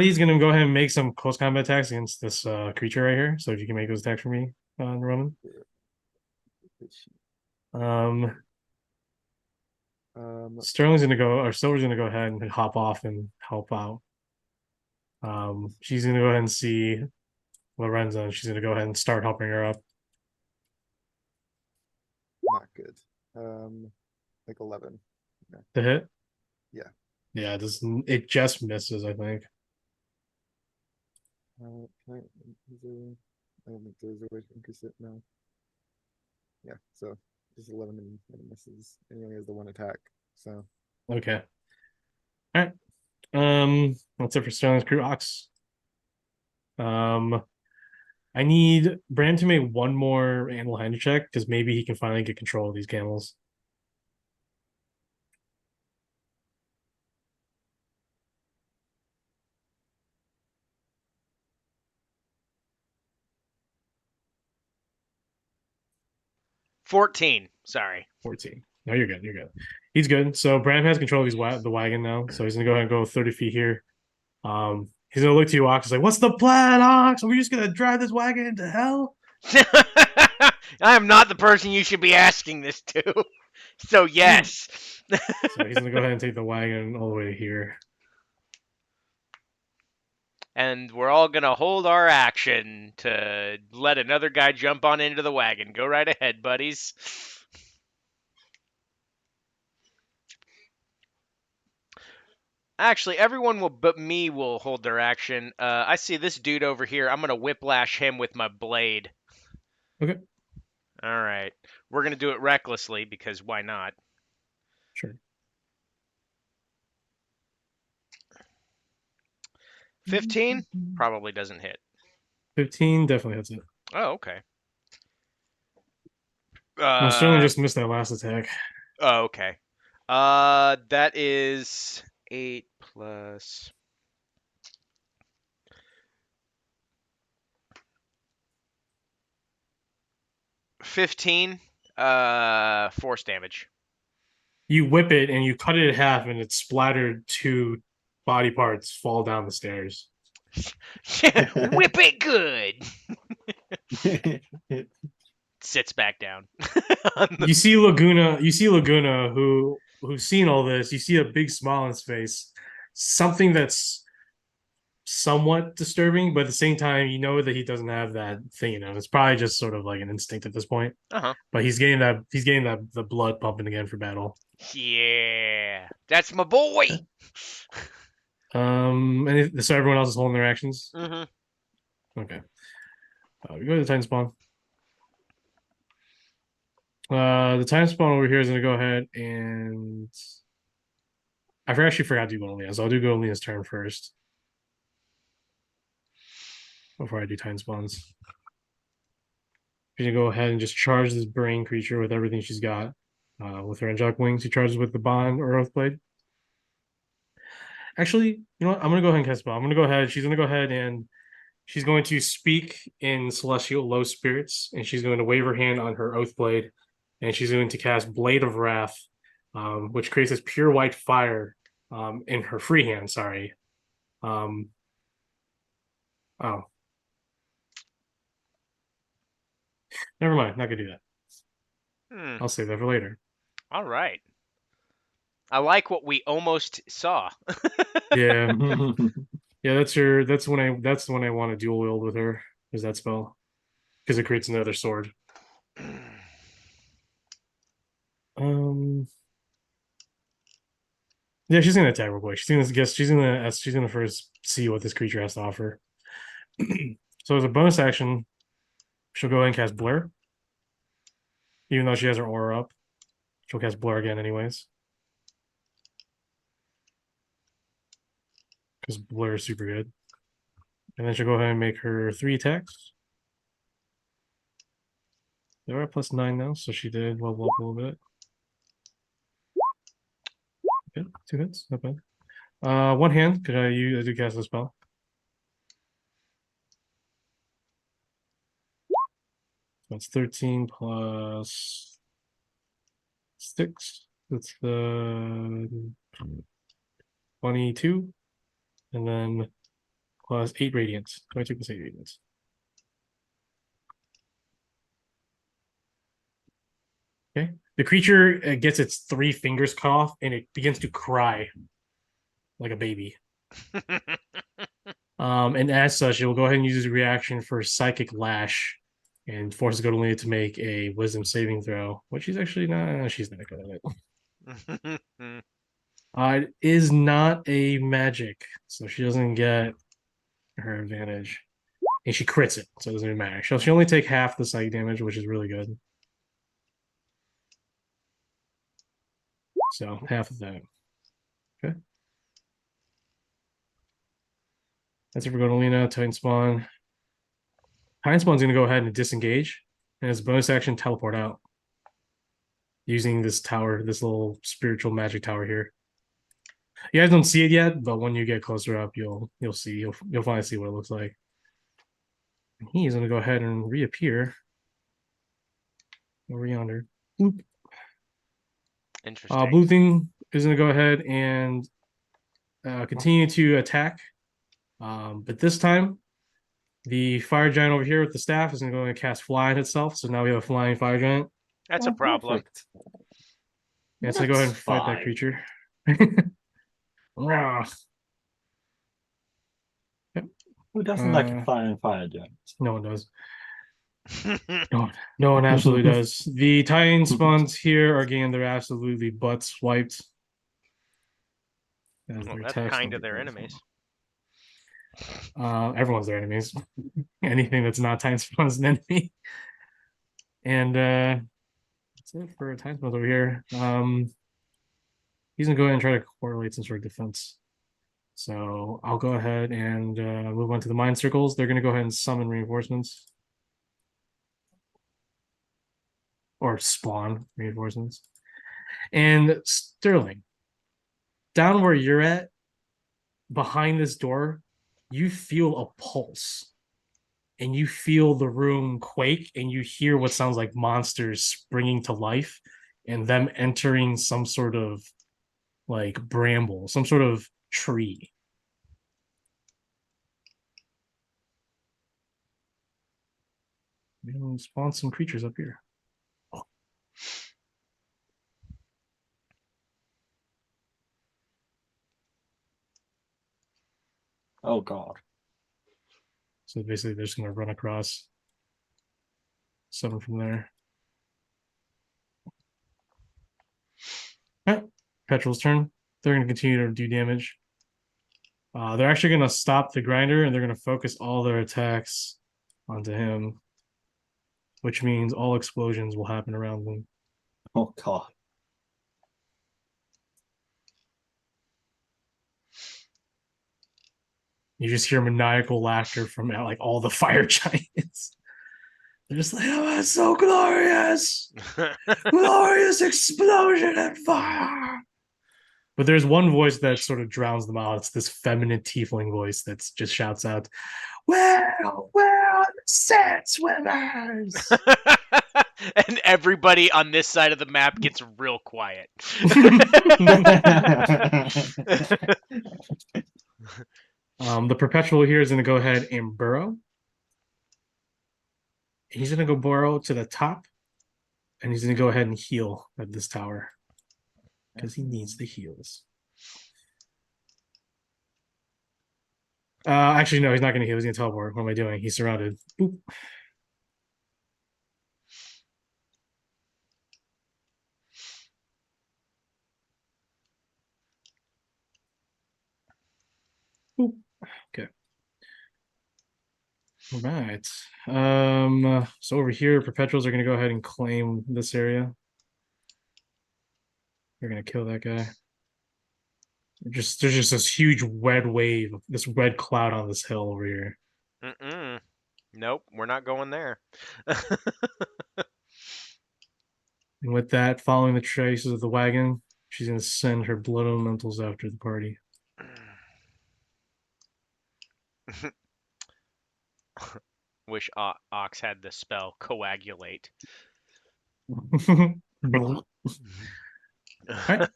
S2: is gonna go ahead and make some close combat attacks against this creature right here. So if you can make those attacks for me, Roman. Sterling's gonna go, or Silver's gonna go ahead and hop off and help out. She's gonna go ahead and see Lorenza, and she's gonna go ahead and start helping her up.
S4: Not good. Like 11.
S2: To hit?
S4: Yeah.
S2: Yeah, it just misses, I think.
S4: Can I, I don't think there's a way to increase it now. Yeah, so just 11 and it misses. And he only has the one attack. So
S2: Okay. All right. That's it for Sterling's crew. Ox. I need Bram to make one more animal handling check because maybe he can finally get control of these camels.
S1: $14. Sorry.
S2: 14. No, you're good. You're good. He's good. So Bram has control of the wagon now. So he's gonna go ahead and go 30 feet here. He's gonna look to you, Ox. He's like, "What's the plan, Ox? Are we just gonna drive this wagon into hell?"
S1: I am not the person you should be asking this to. So yes.
S2: So he's gonna go ahead and take the wagon all the way to here.
S1: And we're all gonna hold our action to let another guy jump on into the wagon. Go right ahead, buddies. Actually, everyone will but me will hold their action. I see this dude over here. I'm gonna whiplash him with my blade.
S2: Okay.
S1: All right. We're gonna do it recklessly because why not?
S2: Sure.
S1: 15 probably doesn't hit.
S2: 15 definitely hits it.
S1: Oh, okay.
S2: No, Sterling just missed that last attack.
S1: Oh, okay. That is 8 plus 15. Force damage.
S2: You whip it and you cut it in half, and it splattered 2 body parts fall down the stairs.
S1: Whip it good. Sits back down.
S2: You see Laguna. You see Laguna, who's seen all this. You see a big smile on his face. Something that's somewhat disturbing, but at the same time, you know that he doesn't have that thing. It's probably just sort of like an instinct at this point.
S1: Uh-huh.
S2: But he's getting that the blood pumping again for battle.
S1: Yeah, that's my boy.
S2: And so everyone else is holding their actions.
S1: Mm-hmm.
S2: Okay. We go to the Titan spawn. The Titan spawn over here is gonna go ahead and I actually forgot to do Gololia's. I'll do Gololia's turn first before I do Titan spawns. She's gonna go ahead and just charge this brain creature with everything she's got. With her angelic wings, she charges with the bond or Oathblade. Actually, you know what? I'm gonna go ahead and cast spell. I'm gonna go ahead. She's gonna go ahead and she's going to speak in celestial low spirits, and she's going to wave her hand on her Oathblade, and she's going to cast Blade of Wrath, which creates this pure white fire in her free hand. Sorry. Oh. Never mind. Not gonna do that. I'll save that for later.
S1: All right. I like what we almost saw.
S2: Yeah. Yeah, that's when I want to dual wield with her, is that spell. Because it creates another sword. Yeah, she's gonna attack real quick. She's gonna first see what this creature has to offer. So as a bonus action, she'll go ahead and cast Blur. Even though she has her aura up. She'll cast Blur again anyways. Because Blur is super good. And then she'll go ahead and make her 3 attacks. They're at +9 now, so she did level up a little bit. Okay, 2 hits, not bad. One hand, because I do cast a spell. So it's 13 plus 6. That's the 22. And then plus 8 radiant. 22 plus 8 radiant. Okay. The creature gets its 3 fingers cut off and it begins to cry like a baby. And as such, it will go ahead and use its reaction for Psychic Lash and forces Godolina to make a Wisdom saving throw, which she's actually not. She's not good at it. It is not a magic, so she doesn't get her advantage. And she crits it, so it doesn't even matter. She'll only take half the psychic damage, which is really good. So half of that. Okay. That's it for Godolina. Titan Spawn. Titan Spawn's going to go ahead and disengage. And as a bonus action, teleport out. Using this tower, this little spiritual magic tower here. You guys don't see it yet, but when you get closer up, you'll see. You'll finally see what it looks like. And he's going to go ahead and reappear over yonder. Boop.
S1: Interesting.
S2: Blue thing is going to go ahead and continue to attack. But this time, the fire giant over here with the staff is going to go and cast fly on itself. So now we have a flying fire giant.
S1: That's a problem.
S5: Perfect.
S2: Yeah, so go ahead and
S5: That's
S2: fight that
S5: fine.
S2: creature. Ah,
S5: Who doesn't like a
S2: Uh,
S5: fire giant?
S2: no one does. No one absolutely does. The Titan spawns here are getting their absolutely butts wiped. As
S1: Well,
S2: their
S1: that's
S2: attacks
S1: kind
S2: don't
S1: of
S2: get
S1: their
S2: done.
S1: enemies.
S2: Everyone's their enemies. Anything that's not Titan spawns an enemy. And that's it for Titan spawns over here. He's gonna go ahead and try to correlate some sort of defense. So I'll go ahead and move on to the mind circles. They're gonna go ahead and summon reinforcements. Or spawn reinforcements. And Sterling, down where you're at, behind this door, you feel a pulse. And you feel the room quake, and you hear what sounds like monsters springing to life and them entering some sort of like bramble, some sort of tree. And spawn some creatures up here.
S5: Oh god.
S2: So basically, they're just going to run across 7 from there. All right, Petrol's turn. They're going to continue to do damage. They're actually going to stop the grinder and they're going to focus all their attacks onto him, which means all explosions will happen around them.
S5: Oh god.
S2: You just hear maniacal laughter from like all the fire giants. They're just like, oh, it's so glorious! Glorious explosion and fire! But there's one voice that sort of drowns them out. It's this feminine tiefling voice that just shouts out, where are the sand swimmers?
S1: And everybody on this side of the map gets real quiet.
S2: The perpetual here is going to go ahead and burrow. He's going to go burrow to the top, and he's going to go ahead and heal at this tower because he needs the heals. Actually, no, he's not going to heal. He's going to teleport. What am I doing? He's surrounded. Boop. Boop. Okay. All right. So over here, perpetuals are going to go ahead and claim this area. They're going to kill that guy. There's just this huge red wave, this red cloud on this hill over here.
S1: Mm-mm. Nope, we're not going there.
S2: And with that, following the traces of the wagon, she's going to send her blood elementals after the party.
S1: Wish Ox had the spell coagulate.
S2: All right.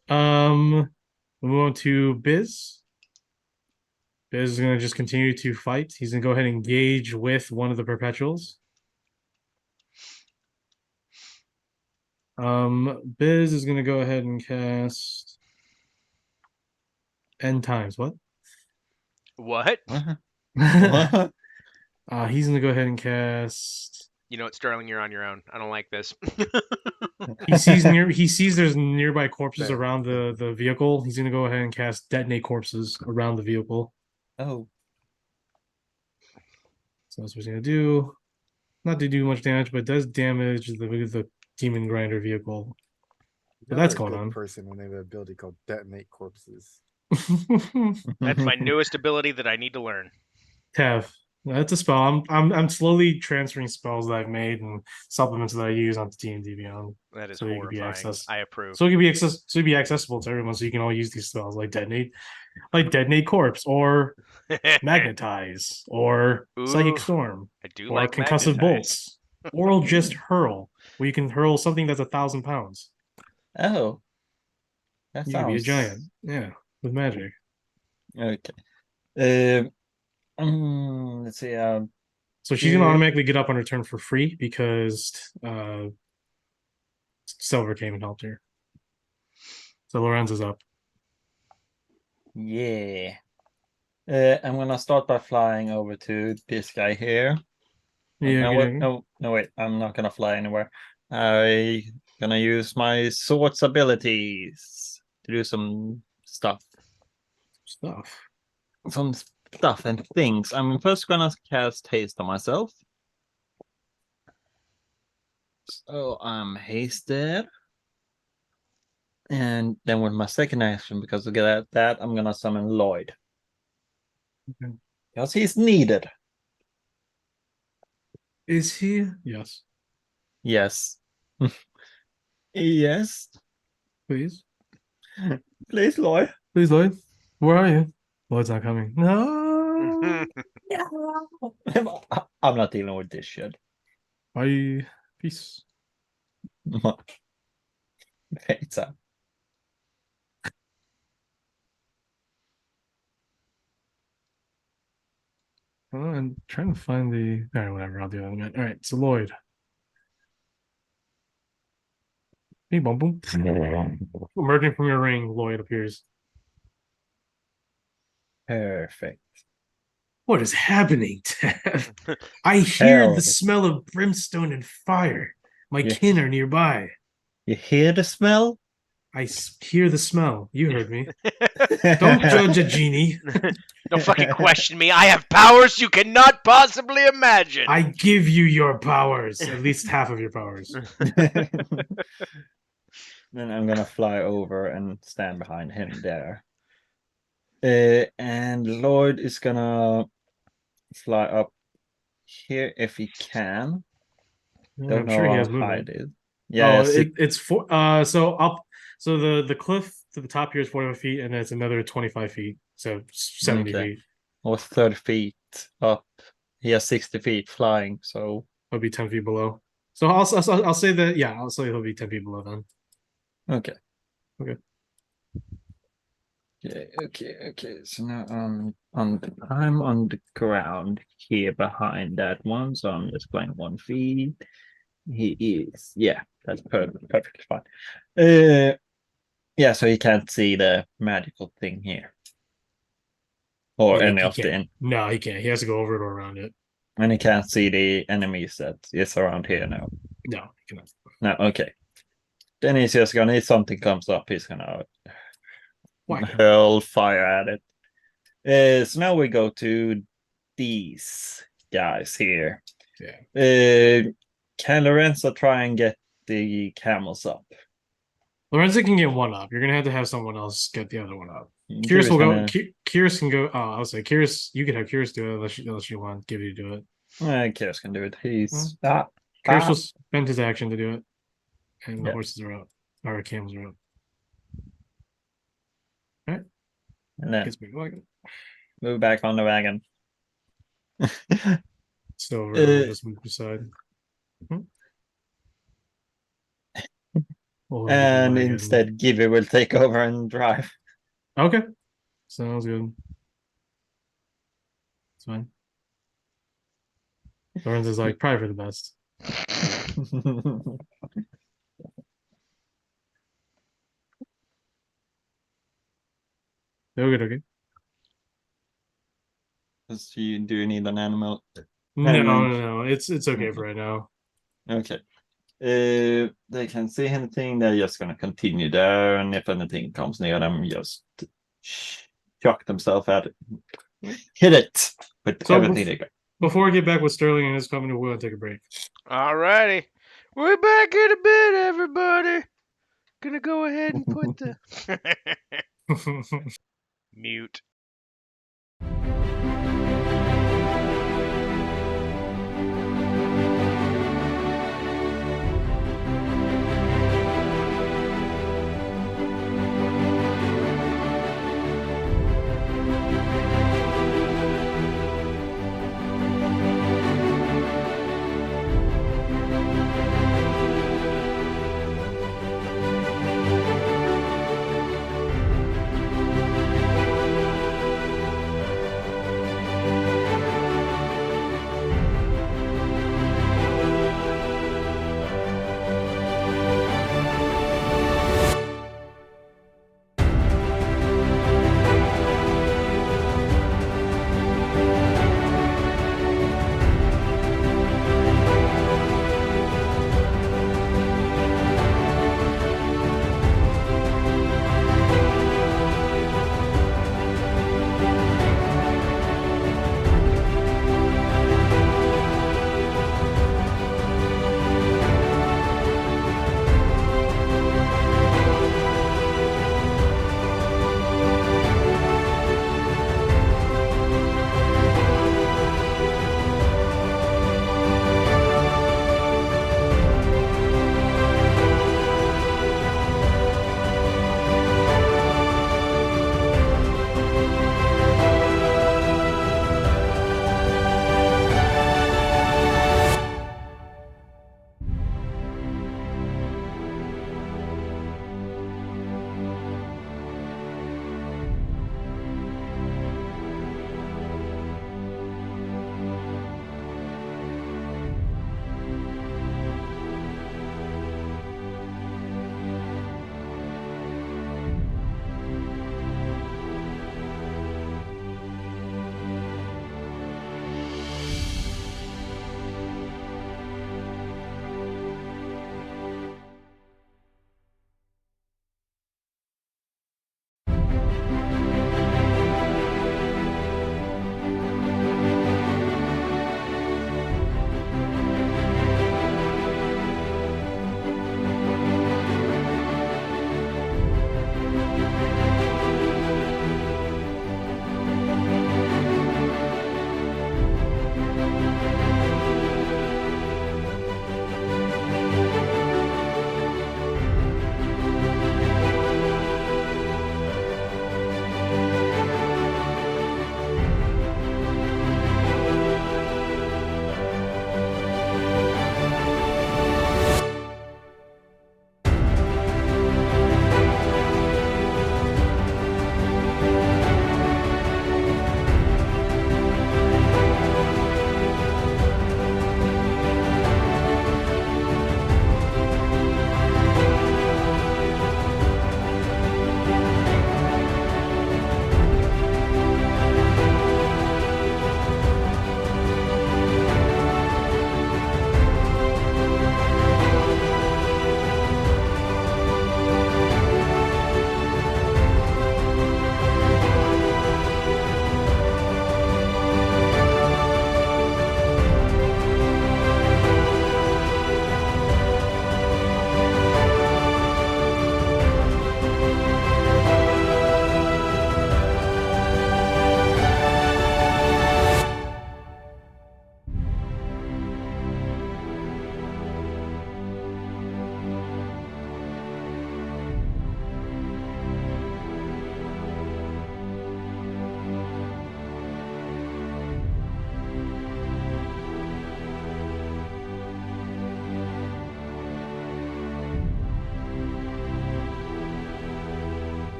S2: We move on to Biz. Biz is going to just continue to fight. He's going to go ahead and engage with one of the perpetuals. Biz is going to go ahead and cast End Times. What?
S1: What?
S2: He's going to go ahead and cast.
S1: You know what, Sterling, you're on your own. I don't like this.
S2: He sees there's nearby corpses
S4: Bam.
S2: around the vehicle. He's going to go ahead and cast Detonate Corpses around the vehicle.
S3: Oh,
S2: So that's what he's going to do. Not to do much damage, but it does damage the Demon Grinder vehicle. But
S4: You're
S2: that's
S4: a
S2: going
S4: good
S2: on.
S4: person when they have an ability called detonate corpses.
S1: That's my newest ability that I need to learn.
S2: Tev. That's a spell. I'm slowly transferring spells that I've made and supplements that I use onto D&D Beyond.
S1: That is
S2: So it could be
S1: horrifying.
S2: access.
S1: I approve.
S2: So it could be accessible to everyone, so you can all use these spells like detonate corpse or magnetize or psychic
S1: Ooh,
S2: storm
S1: I do
S2: or
S1: like
S2: concussive
S1: magnetize.
S2: bolts or just hurl, where you can hurl something that's 1,000 pounds.
S3: oh, that
S2: You could be a
S3: sounds
S2: giant, yeah, with magic.
S3: okay. Let's see.
S2: So she's gonna
S3: Yeah.
S2: automatically get up on her turn for free because Silver came and helped her. So Lorenz is up.
S3: Yeah. I'm gonna start by flying over to this guy here.
S2: Yeah,
S3: No,
S2: okay, okay.
S3: no, wait. I'm not gonna fly anywhere. I gonna use my sword's abilities to do some stuff.
S2: Stuff.
S3: Some stuff and things. I'm first gonna cast haste on myself. So I'm hasted. And then with my second action, because of that, I'm gonna summon Lloyd.
S2: Okay.
S3: Because he's needed.
S2: Is he? Yes.
S3: Yes. Yes.
S2: Please.
S3: Please, Lloyd.
S2: Please, Lloyd. Where are you? Lloyd's not coming. No.
S3: I'm not dealing with this shit.
S2: Bye. Peace.
S3: It's up.
S2: Oh, I'm trying to find the. All right, whatever. I'll do that in a minute. All right, so Lloyd. Hey, boom, boom. Emerging from your ring, Lloyd appears.
S3: Perfect.
S2: What is happening, Tev? I hear
S3: Hell.
S2: the smell of brimstone and fire. My
S3: Yeah.
S2: kin are nearby.
S3: You hear the smell?
S2: Hear the smell. You heard me. Don't judge a genie.
S1: Don't fucking question me. I have powers you cannot possibly imagine.
S2: I give you your powers. At least half of your powers.
S3: Then I'm gonna fly over and stand behind him there. And Lloyd is gonna fly up here if he can.
S2: Yeah,
S3: Don't
S2: I'm
S3: know
S2: sure he
S3: how
S2: has
S3: high
S2: movement.
S3: it is. Yeah,
S2: Oh, it's four. So up. So the cliff to the top here is 45 feet, and then it's another 25 feet. So 70
S3: Okay.
S2: feet.
S3: or 30 feet up. He has 60 feet flying, so
S2: It'll be 10 feet below. So I'll say that. Yeah, I'll say he'll be 10 feet below then.
S3: okay.
S2: Okay.
S3: Okay. So now I'm on the ground here behind that one, so I'm just playing 1 feet. He is, yeah, that's perfectly fine. Yeah, so you can't see the magical thing here, or
S2: Yeah,
S3: any
S2: he
S3: of the,
S2: can't. No, he can't. He has to go over it or around it.
S3: and he can't see the enemies that is around here now.
S2: No, he cannot.
S3: No, okay. Then he's just gonna, if something comes up, he's gonna
S2: Whack it.
S3: hurl fire at it. So now we go to these guys here.
S2: Yeah.
S3: Can Lorenzo try and get the camels up?
S2: Lorenzo can get one up. You're gonna have to have someone else get the other one up.
S3: Kyrus
S2: Curious will
S3: gonna-
S2: go. Curious can go. Oh, I'll say Curious. You could have Curious do it unless you want Gibby to do it.
S3: Kyrus can do it. He's
S2: Curious will spend his action to do it, and the
S3: Yeah.
S2: horses are up. Or camels are up.
S3: and then
S2: Gets me going.
S3: move back on the wagon.
S2: So just move aside. Oh,
S3: And
S2: wagon.
S3: instead, Gibby will take over and drive.
S2: Okay. Sounds good. It's fine. Lorenzo's like probably for the best. Okay.
S3: Do you need an animal?
S2: No. It's okay for right now.
S3: Okay. They can see anything, they're just gonna continue there, and if anything comes near them, just chuck themselves at it. Hit it with
S2: So
S3: everything they got.
S2: Before we get back with Sterling and his company, we're gonna take a break.
S1: Alrighty. We're back in a bit, everybody. Gonna go ahead and put the mute.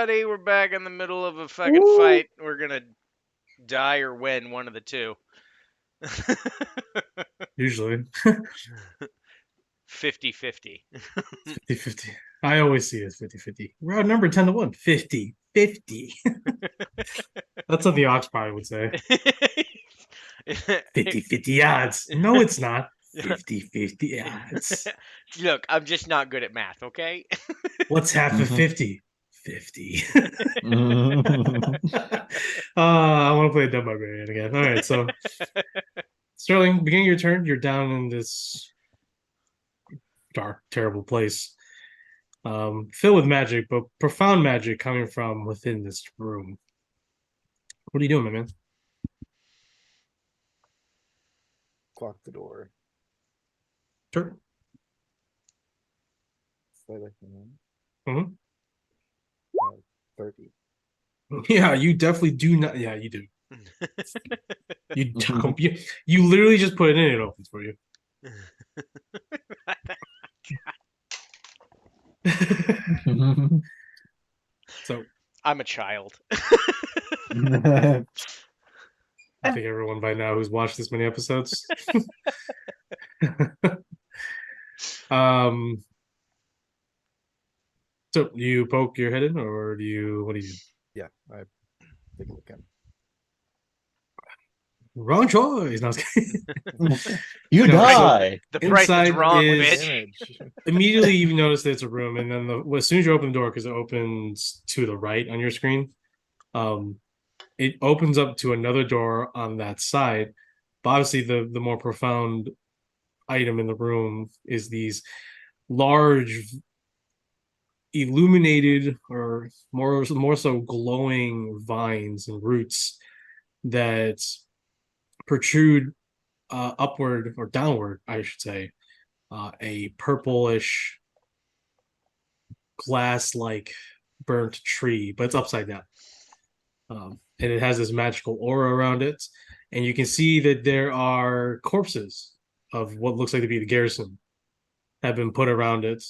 S1: everybody. We're back in the middle of a fucking
S2: Woo!
S1: fight. We're gonna die or win, one of the two.
S2: Usually
S1: 50-50.
S2: 50-50. I always see it as 50-50. We're outnumbered 10-1. 50-50. That's what the Ox probably would say. 50-50 odds. No, it's not. 50-50 odds.
S1: Look, I'm just not good at math, okay?
S2: What's half of
S3: Mhm.
S2: 50? 50.
S3: Mhm.
S2: I want to play a Dead Barbarian again. All right, so Sterling, beginning your turn, you're down in this dark, terrible place. Filled with magic, but profound magic coming from within this room. What are you doing, my man?
S4: Clock the door.
S2: Sure.
S4: Slide back in.
S2: Mhm.
S4: 30.
S2: Yeah, you definitely do not. Yeah, you do. You literally just put it in, it opens for you. So
S1: I'm a child.
S2: I think everyone by now who's watched this many episodes. um so you poke your head in, or do you what do you do?
S4: Yeah, I take a look at him.
S2: Wrong choice. No, I was kidding.
S3: You
S2: No, so-
S3: die.
S1: The price is
S2: Inside
S1: wrong,
S2: is-
S1: bitch.
S4: Damage.
S2: Immediately you notice that it's a room, and then as soon as you open the door, because it opens to the right on your screen, it opens up to another door on that side. But obviously the more profound item in the room is these large illuminated, or more so glowing vines and roots that protrude upward, or downward I should say, a purplish glass like burnt tree, but it's upside down. And it has this magical aura around it, and you can see that there are corpses of what looks like to be the garrison have been put around it.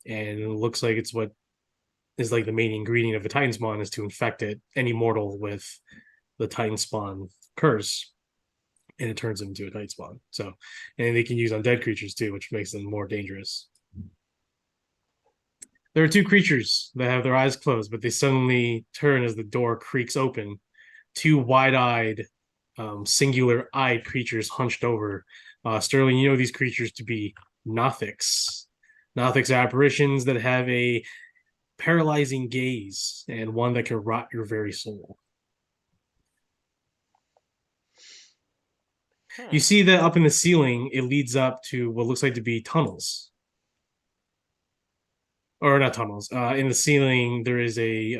S2: And it looks like it's what is like the main ingredient of a Titan spawn, is to infect any mortal with the Titan spawn curse, and it turns them into a Titan spawn. So, and they can use undead creatures too, which makes them more dangerous. There are two creatures that have their eyes closed, but they suddenly turn as the door creaks open. Two wide-eyed, singular-eyed creatures hunched over. Sterling, you know these creatures to be Nothics. Nothics are apparitions that have a paralyzing gaze, and one that can rot your very soul. You see that up in the ceiling, it leads up to what looks like to be tunnels. Or not tunnels. In the ceiling, there is a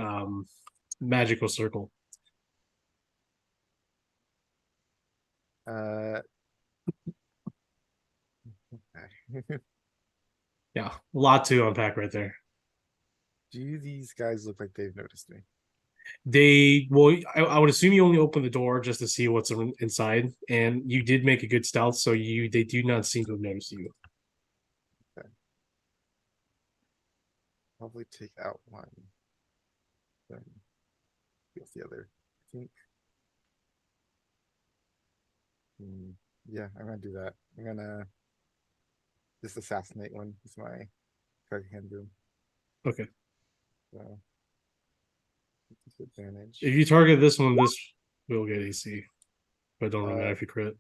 S2: magical circle.
S4: Okay.
S2: Yeah, a lot to unpack right there.
S4: Do these guys look like they've noticed me?
S2: I would assume you only open the door just to see what's inside, and you did make a good stealth, so they do not seem to have noticed you.
S4: Probably take out one. Then what's the other? I think. Yeah, I'm gonna do that. I'm gonna just assassinate one. It's my target hand boom.
S2: Okay.
S4: So disadvantage.
S2: If you target this one, this will get AC. But don't really matter if you crit.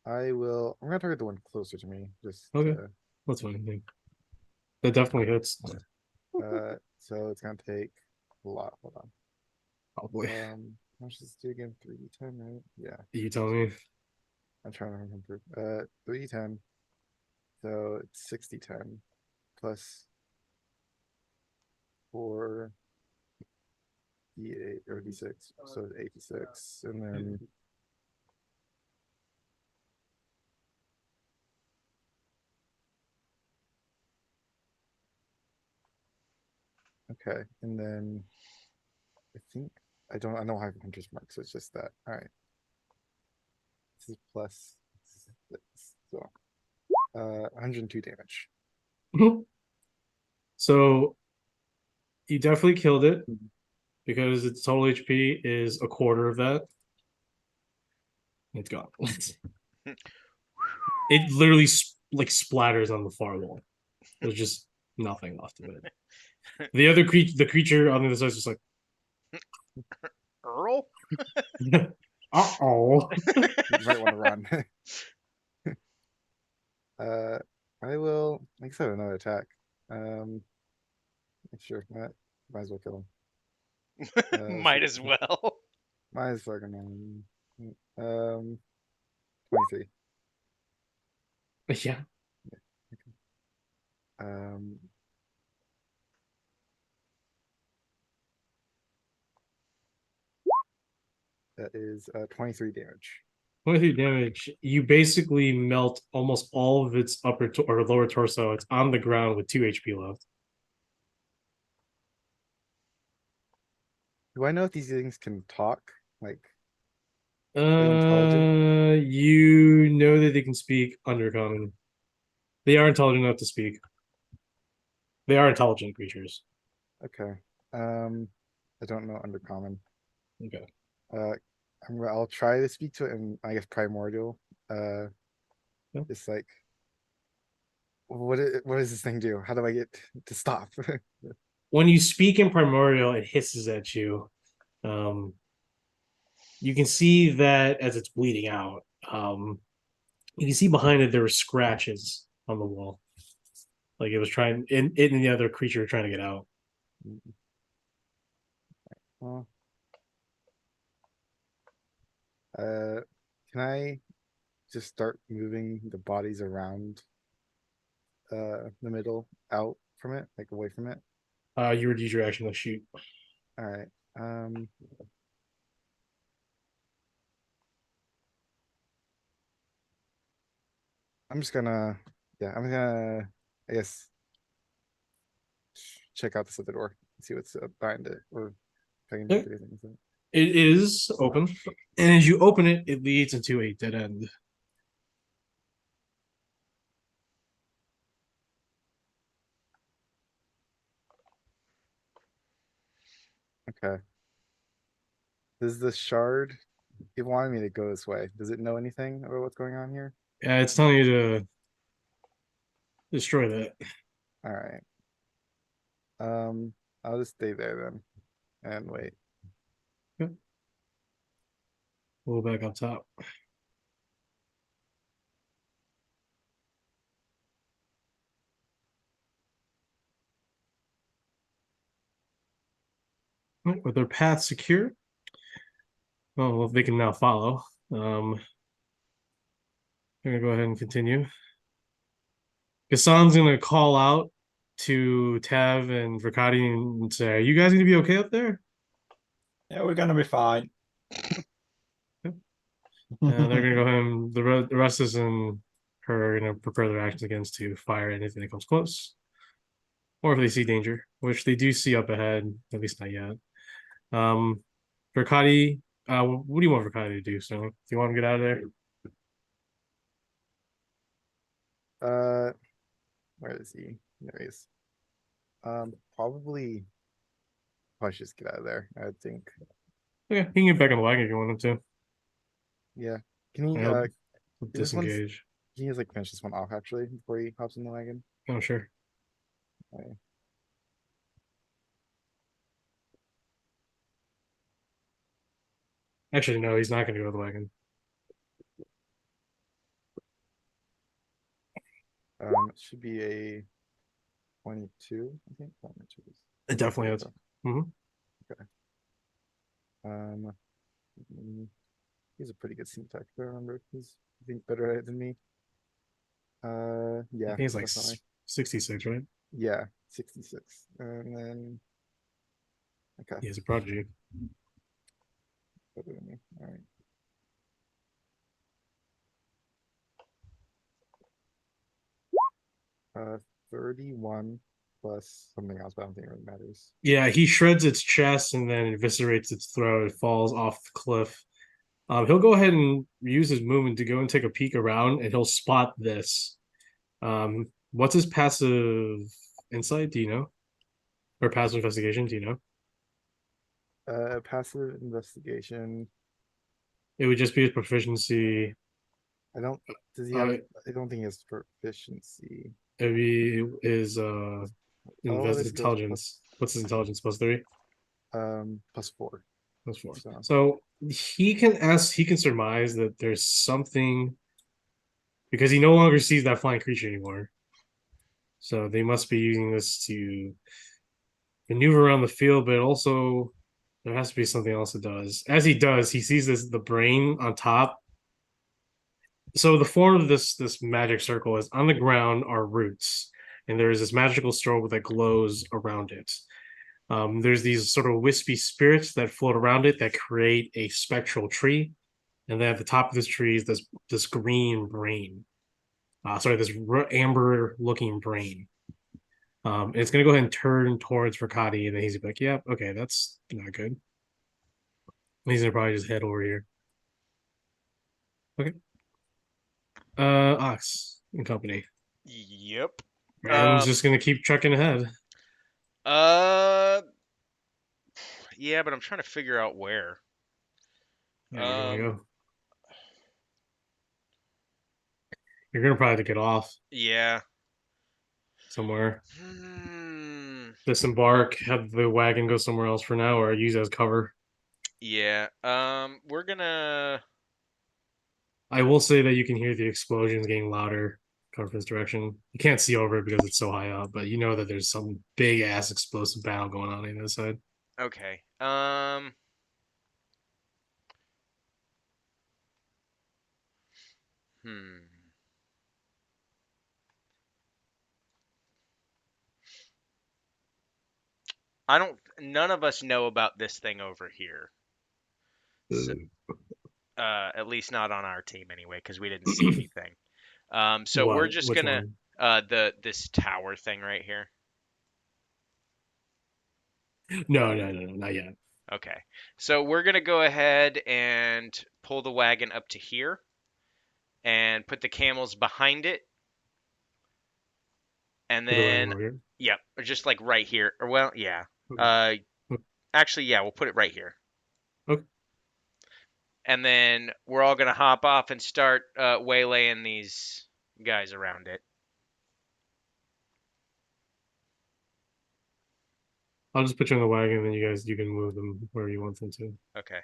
S4: I will. I'm gonna target the one closer to me. Just
S2: Okay. That's fine. Yeah. That definitely hits.
S4: so it's gonna take a lot. Hold on.
S2: Probably.
S4: How much does this do again? 3d10, right? Yeah.
S2: You tell me.
S4: I'm trying to remember. 3d10. So it's 60-10 plus 4 d8 or d6. So it's 86, and then okay, and then I think I don't have Hunter's Mark, so it's just that. All right. This is plus 6, so 102 damage.
S2: So You definitely killed it because its total HP is a quarter of that. It's gone. It literally like splatters on the far wall. There's just nothing left of it. The other creature on the other side is just like,
S1: Earl?
S2: uh-oh.
S4: You might want to run. I will. I guess I have another attack. Sure. Might as well kill him.
S1: Might as well.
S4: Might as well. 23.
S2: Yeah.
S4: Um, that is 23 damage.
S2: 23 damage. You basically melt almost all of its upper or lower torso. It's on the ground with 2 HP left.
S4: Do I know if these things can talk? Like, intelligent?
S2: You know that they can speak Undercommon. They are intelligent enough to speak. They are intelligent creatures.
S4: Okay. I don't know Undercommon.
S2: Okay.
S4: I'll try to speak to it in, I guess, Primordial.
S2: Yeah.
S4: It's like, what does this thing do? How do I get to stop?
S2: When you speak in Primordial, it hisses at you. You can see that as it's bleeding out. You can see behind it there were scratches on the wall, like it was trying. It and the other creature were trying to get out.
S4: Well, can I just start moving the bodies around the middle out from it, like away from it?
S2: You would use your action to shoot.
S4: All right. I'm just gonna, yeah, I'm gonna, I guess, check out this other door, see what's behind it, or if I can do
S2: Okay.
S4: anything with it.
S2: It is open, and as you open it, it leads into a dead end.
S4: Okay. Does the shard, it wanted me to go this way. Does it know anything about what's going on here?
S2: Yeah, it's telling you to destroy that.
S4: All right. I'll just stay there then and wait.
S2: We'll back up top. Right, with their path secure, well, they can now follow. I'm gonna go ahead and continue. Gassan's gonna call out to Tav and Verkati and say, "Are you guys gonna be okay up there?"
S5: Yeah, we're gonna be fine.
S2: They're gonna go ahead and the rest is in her gonna prepare their actions against to fire anything that comes close, or if they see danger, which they do see up ahead, at least not yet. Verkati, what do you want Verkati to do? So, do you want him to get out of there?
S4: Where is he? There he is. Probably just get out of there, I would think.
S2: Yeah, he can get back on the wagon if you want him to.
S4: Yeah. Can he
S2: Yeah,
S4: this one's-
S2: disengage.
S4: he has like finish this one off actually before he hops in the wagon?
S2: Oh, sure.
S4: Okay.
S2: Actually, no, he's not gonna go to the wagon.
S4: It should be a 22, I think.
S2: It definitely is.
S4: Okay. He's a pretty good sneak attack, if I remember. He's, I think, better at it than me. Yeah.
S2: I think it's like
S4: definitely.
S2: 66, right?
S4: Yeah, 66. And then okay.
S2: He has a prodigy.
S4: Better than me. All right. 31 plus something else, but I don't think it really matters.
S2: Yeah, he shreds its chest and then eviscerates its throat. It falls off the cliff. He'll go ahead and use his movement to go and take a peek around, and he'll spot this. What's his passive insight? Do you know? or passive investigation? Do you know?
S4: Passive investigation.
S2: It would just be his proficiency.
S4: I don't. Does he have?
S2: Uh,
S4: I don't think he has proficiency.
S2: it'd be his
S4: All of
S2: invest
S4: his skills
S2: intelligence. What's his intelligence? +3.
S4: +4.
S2: +4.
S4: So
S2: So he can surmise that there's something because he no longer sees that flying creature anymore. So they must be using this to maneuver around the field, but also there has to be something else it does. As he does, he sees the brain on top. So the form of this magic circle is on the ground are roots, and there is this magical strobe that glows around it. There's these sort of wispy spirits that float around it that create a spectral tree, and then at the top of this tree is this green brain. Sorry, this amber looking brain. And it's gonna go ahead and turn towards Rakati, and then he's like, "Yep, okay, that's not good." And he's gonna probably just head over here. Okay. Ox and company,
S1: Yep.
S2: and just gonna keep trucking ahead.
S1: Uh. Yeah, but I'm trying to figure out where.
S2: Yeah, where do you want to
S1: Um.
S2: go? You're gonna probably have to get off
S1: Yeah.
S2: somewhere.
S1: Hmm.
S2: Disembark, have the wagon go somewhere else for now, or use as cover.
S1: Yeah. We're gonna.
S2: I will say that you can hear the explosions getting louder coming from this direction. You can't see over it because it's so high up, but you know that there's some big ass explosive battle going on the other side.
S1: Okay. Hmm. I don't. None of us know about this thing over here. So, at least not on our team anyway, because we didn't see anything. So we're
S2: What?
S1: just
S2: Which
S1: gonna
S2: one?
S1: this tower thing right here.
S2: No, not yet.
S1: Okay. So we're gonna go ahead and pull the wagon up to here and put the camels behind it, and
S2: Put the wagon
S1: then
S2: over here.
S1: yep, or just like right here. Or well, yeah.
S2: Okay.
S1: Uh, actually, yeah, we'll put it right here.
S2: Okay.
S1: And then we're all gonna hop off and start waylaying these guys around it.
S2: I'll just put you on the wagon, and then you can move them wherever you want them to.
S1: Okay.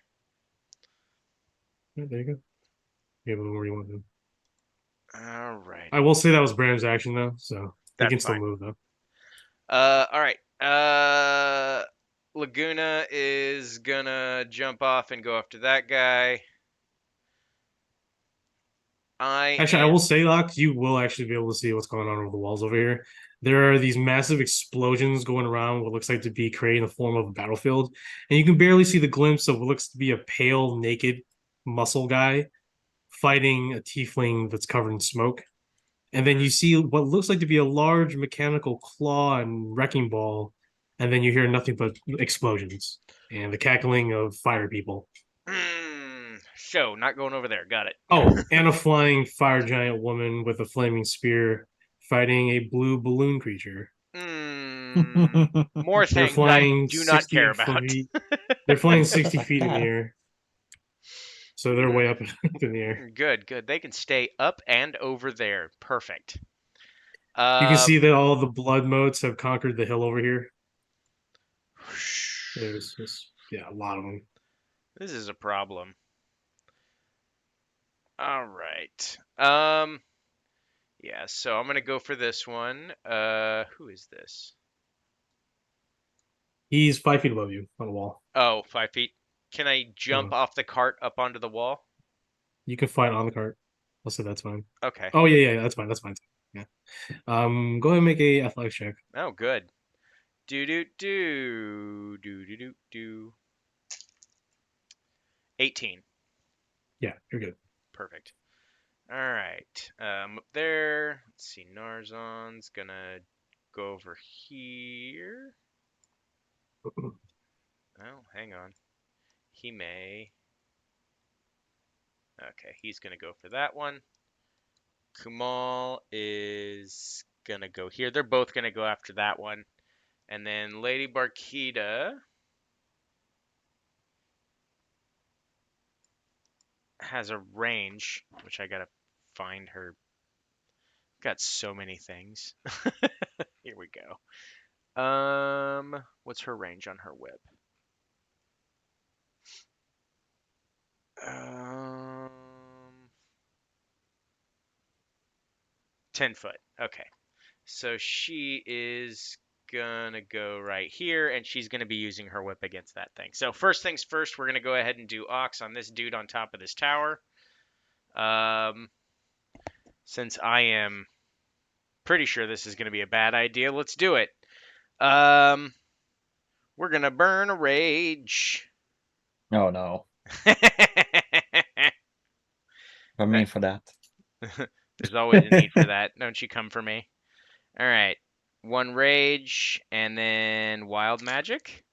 S2: Yeah, there you go. You have them where you want them.
S1: All
S2: I
S1: righty.
S2: will say that was Bram's action though, so he
S1: That's
S2: can still
S1: fine.
S2: move though.
S1: All right. Laguna is gonna jump off and go after that guy. I
S2: Actually, I
S1: am.
S2: will say, Locke, you will actually be able to see what's going on over the walls over here. There are these massive explosions going around what looks like to be creating the form of a battlefield, and you can barely see the glimpse of what looks to be a pale, naked muscle guy fighting a tiefling that's covered in smoke. And then you see what looks like to be a large mechanical claw and wrecking ball, and then you hear nothing but explosions and the cackling of fire people.
S1: So not going over there. Got it.
S2: Oh, and a flying fire giant woman with a flaming spear fighting a blue balloon creature.
S1: More
S2: They're
S1: things I
S2: flying
S1: do not care
S2: 60
S1: about.
S2: feet. They're flying 60 feet in the air. So they're way up in the air.
S1: Good, good. They can stay up and over there. Perfect.
S2: You can
S1: Um,
S2: see that all the blood motes have conquered the hill over here. There's just, yeah, a lot of them.
S1: this is a problem. All right. Yeah, so I'm gonna go for this one. Who is this?
S2: He's 5 feet above you on the wall.
S1: Oh, 5 feet. Can I jump
S2: Yeah.
S1: off the cart up onto the wall?
S2: You can fight on the cart. I'll say that's fine.
S1: Okay.
S2: Oh yeah, that's fine. That's fine. Yeah. Go ahead and make a athletics check.
S1: Oh, good. Do do do do do do do. 18.
S2: Yeah, you're good.
S1: Perfect. All right. Up there. Let's see. Narzon's gonna go over here. Oh, hang on. He may. Okay, he's gonna go for that one. Kumal is gonna go here. They're both gonna go after that one. And then Lady Barkita has a range, which I gotta find her. Got so many things. Here we go. What's her range on her whip? 10 foot. Okay. So she is gonna go right here, and she's gonna be using her whip against that thing. So first things first, we're gonna go ahead and do Ox on this dude on top of this tower. Since I am pretty sure this is gonna be a bad idea, let's do it. We're gonna burn a rage.
S3: Oh no. I mean for that.
S1: There's always a need for that. Don't you come for me? All right. One rage and then wild magic.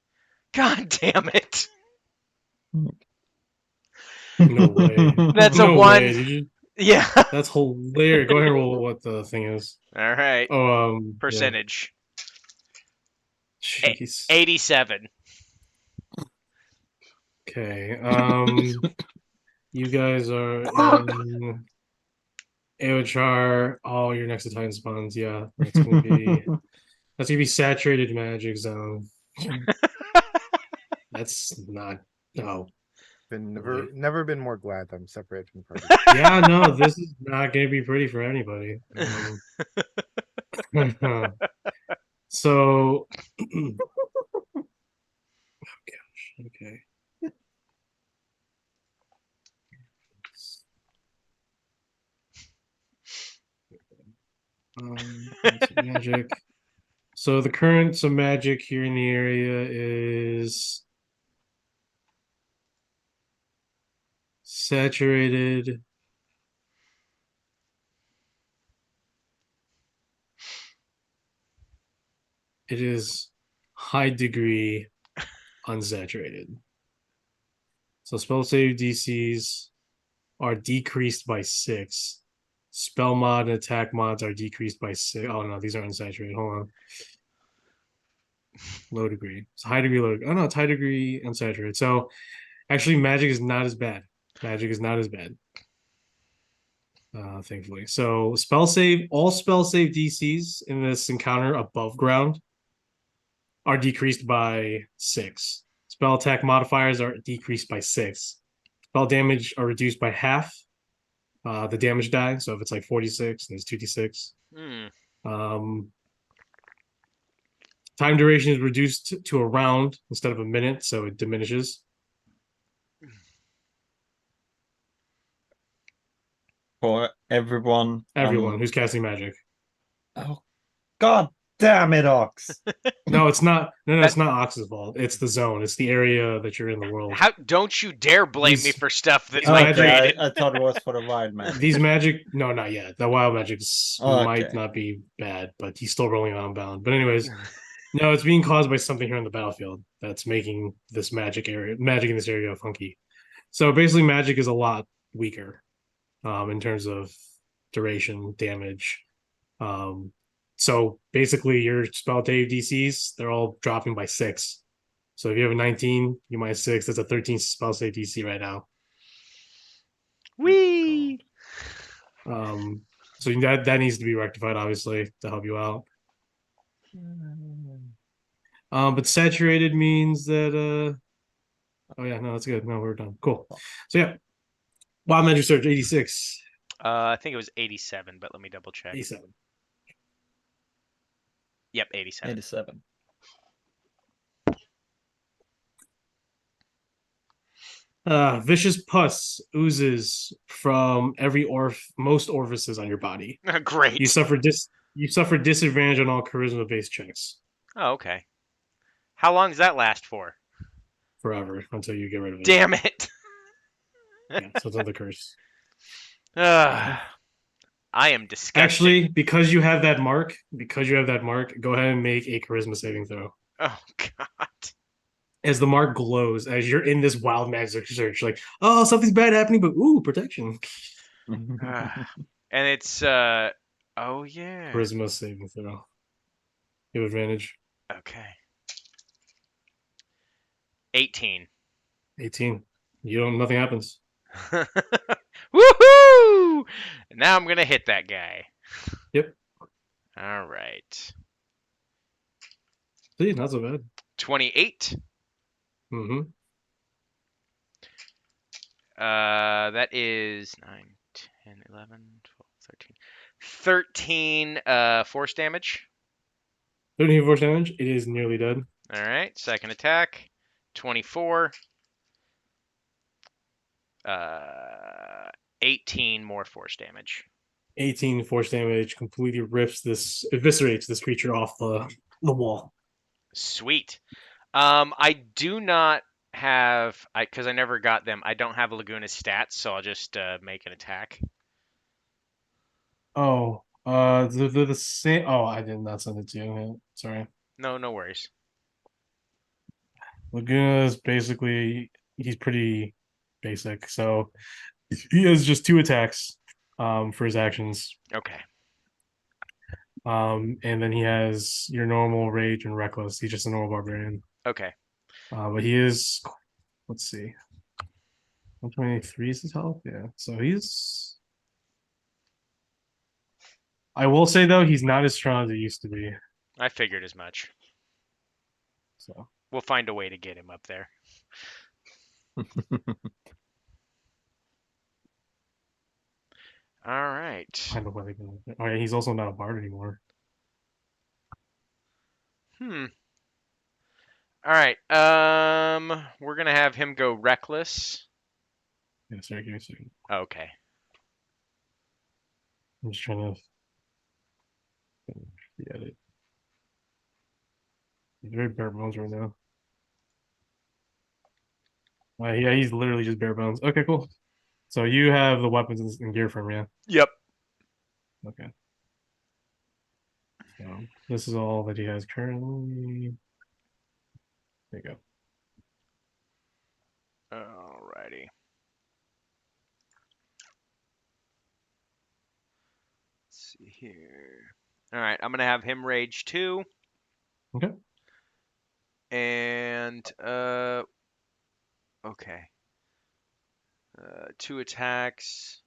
S1: God damn it.
S2: No way.
S1: That's a
S2: No
S1: one.
S2: way. Did you?
S1: Yeah.
S2: That's hilarious. Go ahead and roll what the thing is.
S1: All right.
S2: Oh, yeah.
S1: Percentage.
S2: Jeez.
S1: 87.
S2: Okay. You guys are in Aochar. Oh, you're next to Titan spawns. Yeah, that's gonna be saturated magic zone. That's not. No.
S4: Been
S2: Right.
S4: never been more glad that I'm separated from the party.
S2: Yeah, no, this is not gonna be pretty for anybody. So, oh gosh, okay. That's magic. So the currents of magic here in the area is saturated. It is high degree unsaturated. So spell save DCs are decreased by 6. Spell mod and attack mods are decreased by 6. Oh no, these are unsaturated. Hold on. Low degree. It's high degree, low degree. Oh no, it's high degree unsaturated. So actually magic is not as bad. Magic is not as bad. Thankfully. So all spell save DCs in this encounter above ground are decreased by 6. Spell attack modifiers are decreased by 6. Spell damage are reduced by half. The damage die. So if it's like 46, and it's 2d6. Time duration is reduced to a round instead of a minute, so it diminishes.
S3: For everyone.
S2: Everyone who's casting magic.
S3: Oh,
S5: God damn it, Ox.
S2: No, it's not. No, it's not Ox's fault. It's the zone. It's the area that you're in the world.
S1: How don't you dare blame me
S2: These-
S1: for stuff that
S2: these
S1: I
S2: magic-
S1: created.
S3: I thought it was for the wild man.
S2: These magic, no, not yet. The wild magic
S3: Okay.
S2: might not be bad, but he's still rolling on bound. But anyways, no, it's being caused by something here on the battlefield that's making this magic in this area funky. So basically, magic is a lot weaker, in terms of duration, damage. So basically, your spell save DCs they're all dropping by 6. So if you have a 19, you minus 6. That's a 13 spell save DC right now.
S1: Whee!
S2: So that needs to be rectified, obviously, to help you out. But saturated means that oh yeah, no, that's good. No, we're done. Cool. So yeah. Wild Magic Surge 86.
S1: I think it was 87, but let me double check.
S2: 87.
S1: Yep, 87.
S3: 87.
S2: Vicious pus oozes from most orifices on your body.
S1: Great.
S2: You suffer disadvantage on all charisma based checks
S1: Oh, okay. How long does that last for?
S2: forever until you get rid of it.
S1: Damn it.
S2: Yeah, so it's another curse.
S1: I am disgusted.
S2: Actually, because you have that mark, go ahead and make a charisma saving throw.
S1: Oh god.
S2: As the mark glows, as you're in this wild magic search, like, oh, something's bad happening, but ooh, protection.
S1: And it's oh yeah.
S2: Charisma saving throw. You have advantage.
S1: Okay. 18.
S2: 18. You don't. Nothing happens.
S1: Woohoo! Now I'm gonna hit that guy.
S2: Yep.
S1: All right.
S2: See, not so bad.
S1: 28.
S2: Mm-hmm.
S1: That is 9, 10, 11, 12, 13. 13 force damage.
S2: 13 force damage. It is nearly dead.
S1: All right. Second attack. 24. 18 more force damage.
S2: 18 force damage completely eviscerates this creature off the wall.
S1: Sweet. I do not have because I never got them. I don't have Laguna's stats, so I'll just make an attack.
S2: Oh, they're the same. Oh, I did not send it to you. Yeah, sorry.
S1: No worries.
S2: Laguna is basically he's pretty basic, so he has just 2 attacks for his actions.
S1: Okay.
S2: And then he has your normal rage and reckless. He's just a normal barbarian.
S1: Okay.
S2: But he is, let's see, 123 is his health. Yeah, so he's. I will say though, he's not as strong as he used to be.
S1: I figured as much.
S2: So
S1: We'll find a way to get him up there. All right.
S2: I don't know why they go. Oh yeah, he's also not a bard anymore.
S1: All right. We're gonna have him go reckless.
S2: Yeah, sorry, give me a second.
S1: Okay.
S2: I'm just trying to get it. He's very bare bones right now. Yeah, he's literally just bare bones. Okay, cool. So you have the weapons and gear from, yeah?
S1: Yep.
S2: Okay. So this is all that he has currently. There you go.
S1: Alrighty. Let's see here. All right, I'm gonna have him rage 2.
S2: Okay.
S1: And okay. 2 attacks.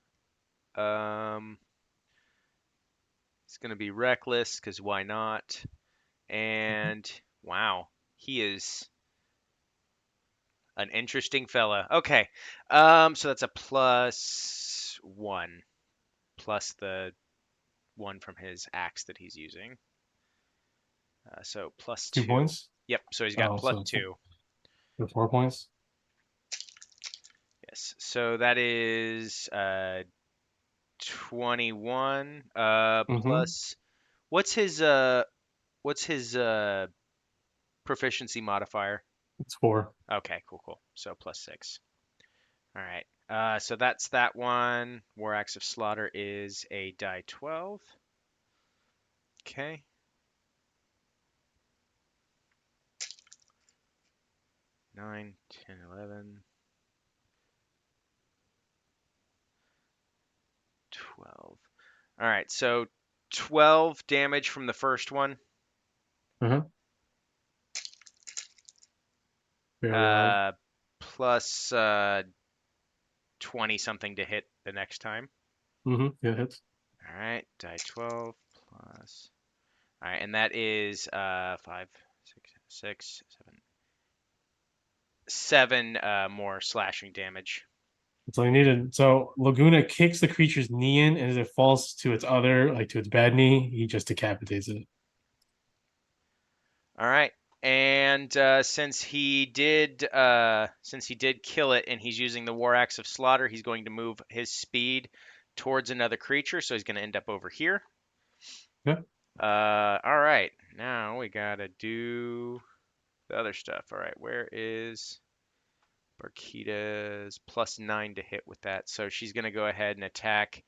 S1: It's gonna be reckless because why not? And wow, he is an interesting fella. Okay. So that's a +1 plus the 1 from his axe that he's using. So +2.
S2: 2 points.
S1: Yep. So he's got
S2: Oh, so
S1: +2.
S2: 4 points.
S1: Yes. So that is 21 plus what's his proficiency modifier?
S2: It's 4.
S1: Okay, cool. So +6. All right. So that's that one. War Axe of Slaughter is a die 12. Okay. Nine, 10, 11, 12. All right. So 12 damage from the first one.
S2: Uh-huh. Barely alive.
S1: Plus 20 something to hit the next time.
S2: Yeah, hits.
S1: All right, die 12 plus. All right, and that is 5, 6, 7 more slashing damage.
S2: That's all you needed. So Laguna kicks the creature's knee in, and as it falls to its to its bad knee, he just decapitates it.
S1: All right, and since he did kill it, and he's using the War Axe of Slaughter, he's going to move his speed towards another creature, so he's going to end up over here.
S2: Okay.
S1: All right, now we gotta do the other stuff. All right, where is Barkita's +9 to hit with that? So she's gonna go ahead and attack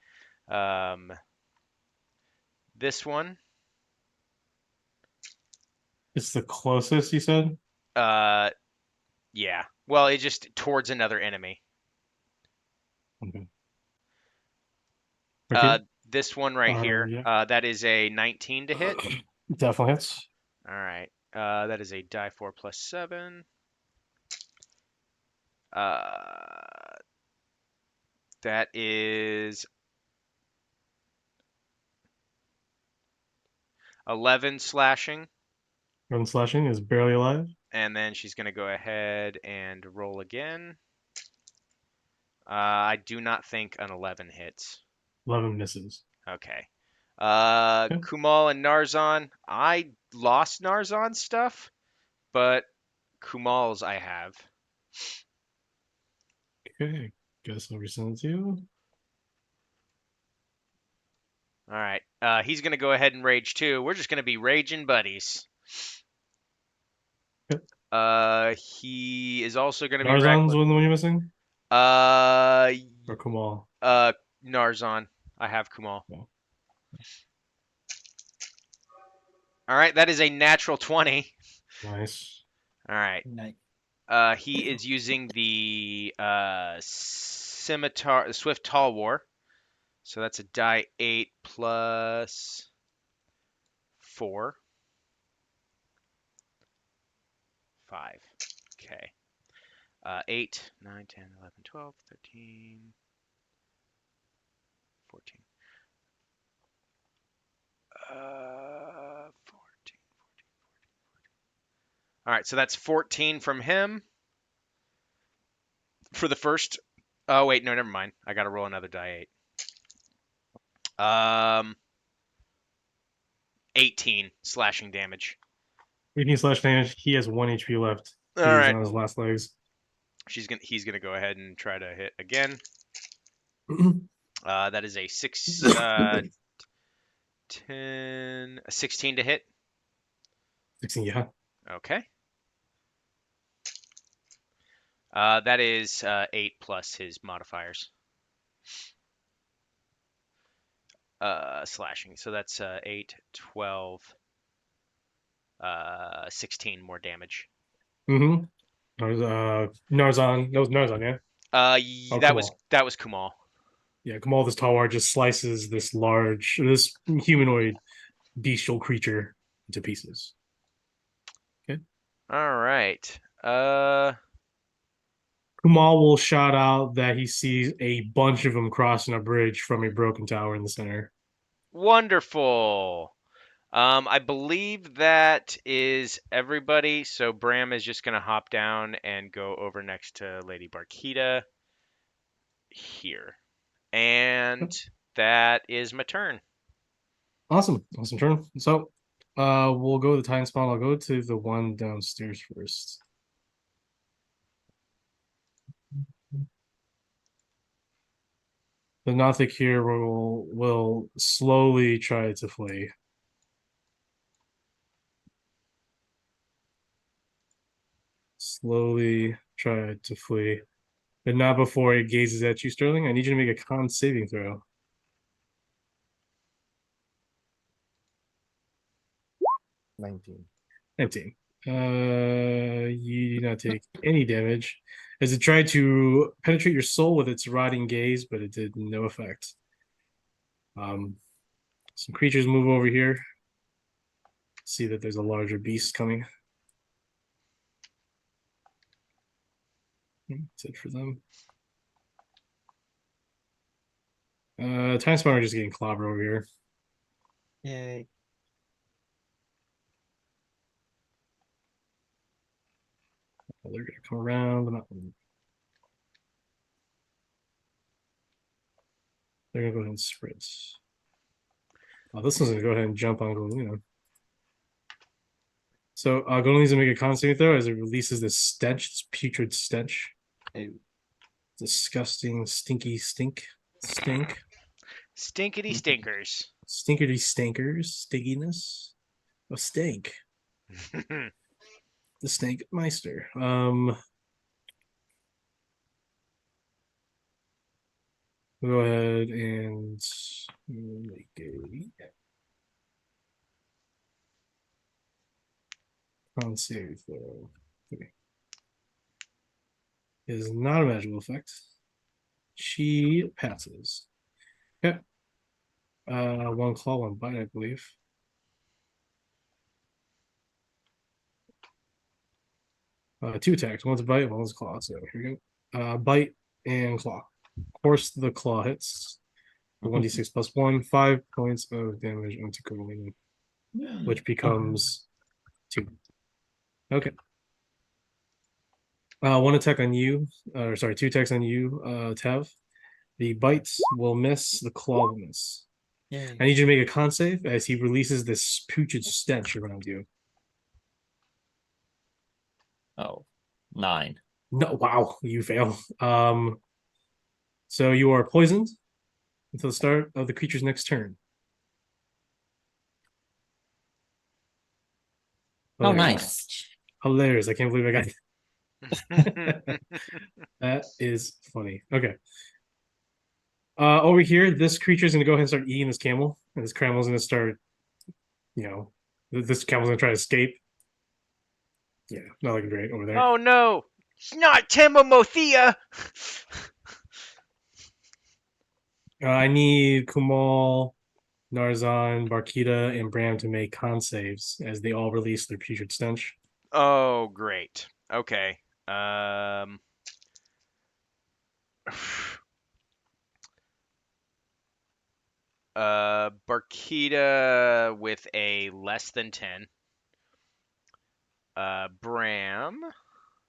S1: this one.
S2: It's the closest, you said?
S1: Yeah. Well, it just towards another enemy.
S2: Okay.
S1: This one right here.
S2: Yeah.
S1: That is a 19 to hit.
S2: Definitely hits.
S1: All right. That is a die 4 plus 7. That is 11 slashing.
S2: 11 slashing is barely alive.
S1: And then she's going to go ahead and roll again. I do not think an 11 hits.
S2: 11 misses.
S1: Okay.
S2: Okay.
S1: Kumal and Narzan. I lost Narzan's stuff, but Kumal's I have.
S2: Okay. Guess I'll resend it to you.
S1: All right. He's going to go ahead and rage too. We're just going to be raging buddies.
S2: Okay.
S1: He is also going to be
S2: Narzan's
S1: reckless.
S2: one the one you're missing?
S1: Uh,
S2: Or Kumal?
S1: Narzan. I have Kumal.
S2: No.
S1: All right, that is a natural 20.
S2: Nice.
S1: All right.
S3: Nice.
S1: He is using the scimitar, Swift Tall War. So that's a die 8 plus 4. 5. Okay. 8, 9, 10, 11, 12, 13, 14. 14. All right, so that's 14 from him for the first. Oh wait, no, never mind. I got to roll another die 8. 18 slashing damage.
S2: 18 slash damage. He has 1 HP left.
S1: All
S2: He's
S1: right,
S2: on his last legs.
S1: he's gonna go ahead and try to hit again. That is a 16 to hit.
S2: 16, yeah.
S1: Okay. That is 8 plus his modifiers. Slashing. So that's 8, 12, 16 more damage.
S2: Mm-hmm. Narzan. That was Narzan, yeah? Oh,
S1: That
S2: Kumal.
S1: was Kumal.
S2: Yeah, Kamal this Talwar just slices this humanoid bestial creature into pieces.
S1: All right.
S2: Kumal will shout out that he sees a bunch of them crossing a bridge from a broken tower in the center.
S1: Wonderful. I believe that is everybody. So Bram is just gonna hop down and go over next to Lady Barkita here, and that is my turn.
S2: Awesome turn. So, we'll go to the time spawn. I'll go to the one downstairs first. The Nothic here will slowly try to flee. Slowly try to flee. But not before it gazes at you, Sterling. I need you to make a con saving throw.
S4: 19.
S2: 19. You do not take any damage as it tried to penetrate your soul with its rotting gaze, but it did no effect. Some creatures move over here. See that there's a larger beast coming. That's it for them. Time Spawner just getting clobbered over here.
S3: Yay.
S2: They're gonna come around the mountain. They're gonna go ahead and sprint. Oh, this one's gonna go ahead and jump on Golina. So Golina's gonna make a con saving throw as it releases this stench, this putrid stench.
S3: Ew.
S2: Disgusting, stinky stink.
S1: Stinkity stinkers.
S2: Stinkity stinkers, stinkiness. A stink. The Snake Meister. Go ahead and make a con save throw. Okay. It is not a magical effect. She passes. Okay. One claw, one bite, I believe. Two attacks. One's a bite, one's a claw. So here we go. Bite and claw. Of course, the claw hits. 1d6 plus 1, 5 points of damage onto Karolina, which becomes 2. Okay. One attack on you, or sorry, 2 attacks on you, Tev. The bites will miss, the claw will miss.
S3: Yay.
S2: I need you to make a con save as he releases this putrid stench around you.
S3: Oh, 9.
S2: No, wow, you fail. So you are poisoned until the start of the creature's next turn.
S3: Oh,
S2: Hilarious.
S3: nice.
S2: Hilarious. I can't believe I got that is funny. Okay. Over here, this creature is gonna go ahead and start eating this camel, and this camel's gonna start, this camel's gonna try to escape. Yeah, not looking great over there.
S1: Oh no, it's not Timothea.
S2: I need Kumal, Narzan, Barkita, and Bram to make con saves as they all release their putrid stench.
S1: Oh great. Okay. Barkita with a less than 10. Bram.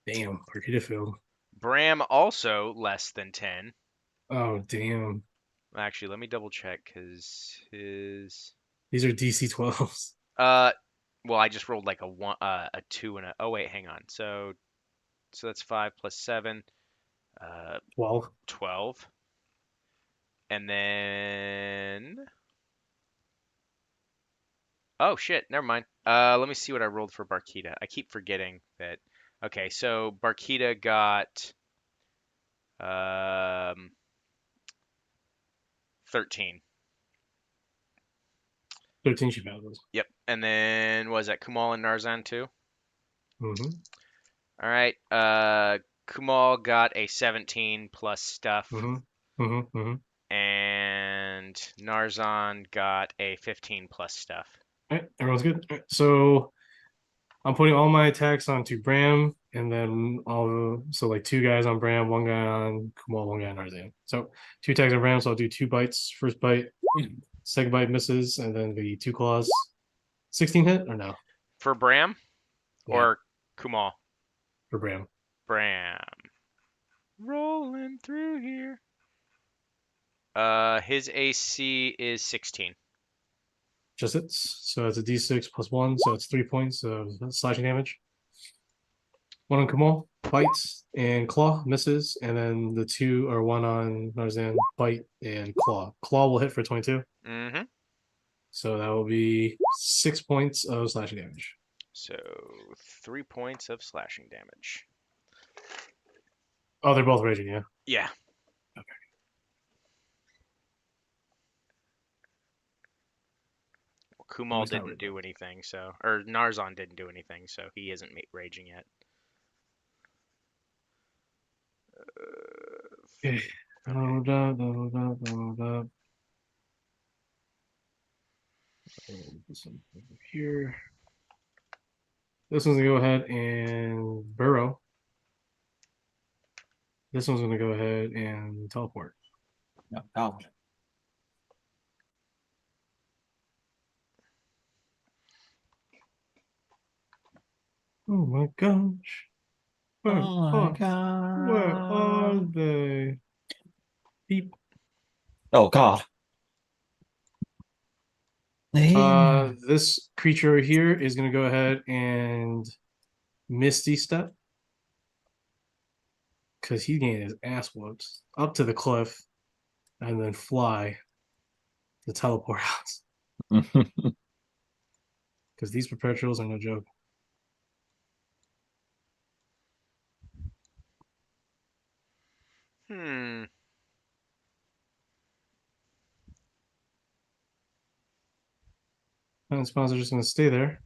S2: Damn, Barkita failed.
S1: Bram also less than 10.
S2: Oh, damn.
S1: Actually, let me double check because his.
S2: These are DC 12s.
S1: Well, I just rolled like a 2 and a. Oh wait, hang on. So that's 5 plus 7.
S2: 12.
S1: 12. And then. Oh shit, never mind. Let me see what I rolled for Barkita. I keep forgetting that. Okay, so Barkita got 13.
S2: 13 she failed.
S1: Yep. And then was that Kumal and Narzan too?
S2: Mm-hmm.
S1: All right. Kumal got a 17 plus stuff.
S2: Mm-hmm. Mm-hmm. Mm-hmm.
S1: And Narzan got a 15 plus stuff.
S2: All right, everyone's good. All right, so I'm putting all my attacks onto Bram, and then so like 2 guys on Bram, 1 guy on Kumal, 1 guy on Narzan. So 2 attacks on Bram, so I'll do 2 bites. First bite, second bite misses, and then the 2 claws. 16 hit or no?
S1: For Bram
S2: Yeah.
S1: or Kumal?
S2: For Bram.
S1: Bram. Rolling through here. His AC is 16.
S2: Just hits. So it's a d6 plus 1, so it's 3 points of slashing damage. 1 on Kamal, bites and claw, misses, and then the 2 or 1 on Narzan, bite and claw. Claw will hit for 22.
S1: Mm-hmm.
S2: So that will be 6 points of slashing damage.
S1: So 3 points of slashing damage.
S2: Oh, they're both raging, yeah.
S1: Yeah.
S2: Okay.
S1: Well, Kumal
S2: Who's not
S1: didn't do anything, or Narzan didn't do anything, so he isn't raging yet.
S2: Okay. Load up, load up, load up. This one over here. This one's gonna go ahead and burrow. This one's gonna go ahead and teleport.
S3: No, no.
S2: Oh my gosh. Where
S3: Oh my
S2: where are
S3: god.
S2: they? Beep.
S3: Oh god.
S2: This creature here is gonna go ahead and Misty Step. Because he's getting his ass whooped up to the cliff and then fly to teleport out. Because these perpetuals are no joke.
S1: Hmm.
S2: And spawns are just gonna stay there.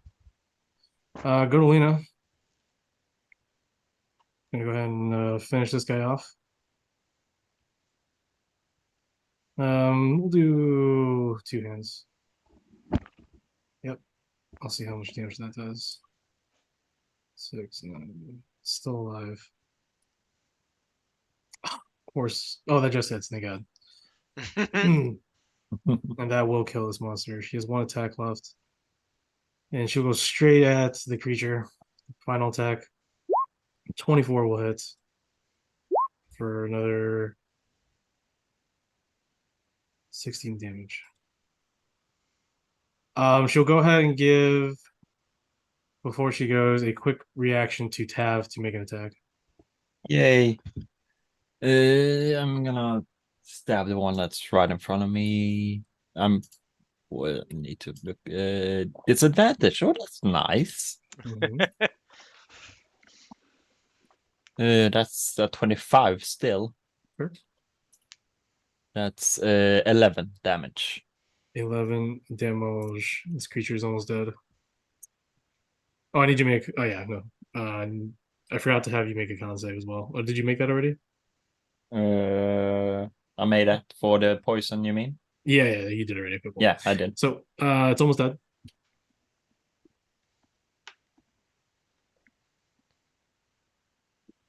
S2: Go to Lena. Gonna go ahead and finish this guy off. We'll do 2 hands. Yep. I'll see how much damage that does. 6, 9, Still alive. Of course. Oh, that just hits. Thank God. And that will kill this monster. She has 1 attack left. And she'll go straight at the creature. Final attack. 24 will hit. For another 16 damage. She'll go ahead and give, before she goes, a quick reaction to Tav to make an attack.
S3: Yay. I'm gonna stab the one that's right in front of me. Well, I need to look. It's advantage. Oh, that's nice.
S2: Mhm.
S3: That's 25 still.
S2: Sure.
S3: That's 11 damage.
S2: 11 damage. This creature is almost dead. Oh, I need you to make. Oh, yeah, no. I forgot to have you make a con save as well. Oh, did you make that already?
S3: I made it for the poison, you mean?
S2: Yeah, you did already. Okay, cool.
S3: Yeah, I did.
S2: So, it's almost dead.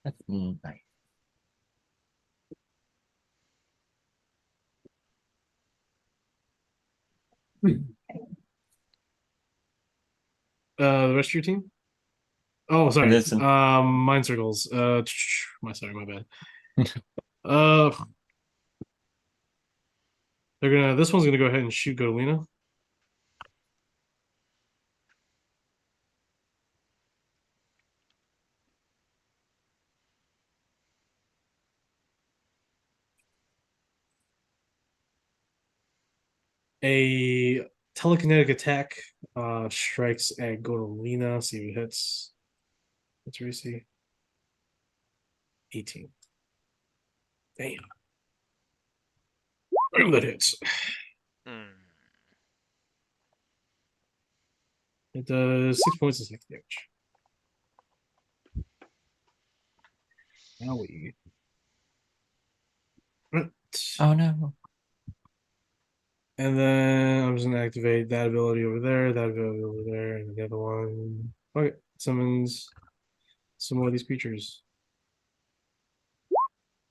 S3: That's nice.
S2: The rest of your team? Oh, sorry.
S3: Listen.
S2: Mind circles. My bad. uh, This one's gonna go ahead and shoot Godolina. A telekinetic attack strikes at Godolina. See if it hits. What's your AC? 18. Damn. That hits. It does 6 points of sneak damage. Now we. Right.
S3: Oh no.
S2: And then I'm just gonna activate that ability over there, that ability over there, and the other one. Okay, summons some more of these creatures.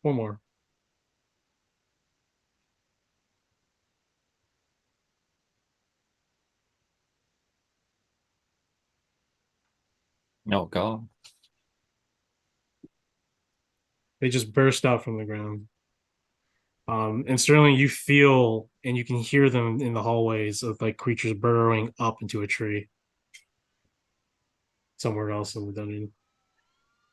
S2: 4 more.
S3: Oh god.
S2: They just burst out from the ground. And Sterling, you feel and you can hear them in the hallways of like creatures burrowing up into a tree somewhere else in the dungeon.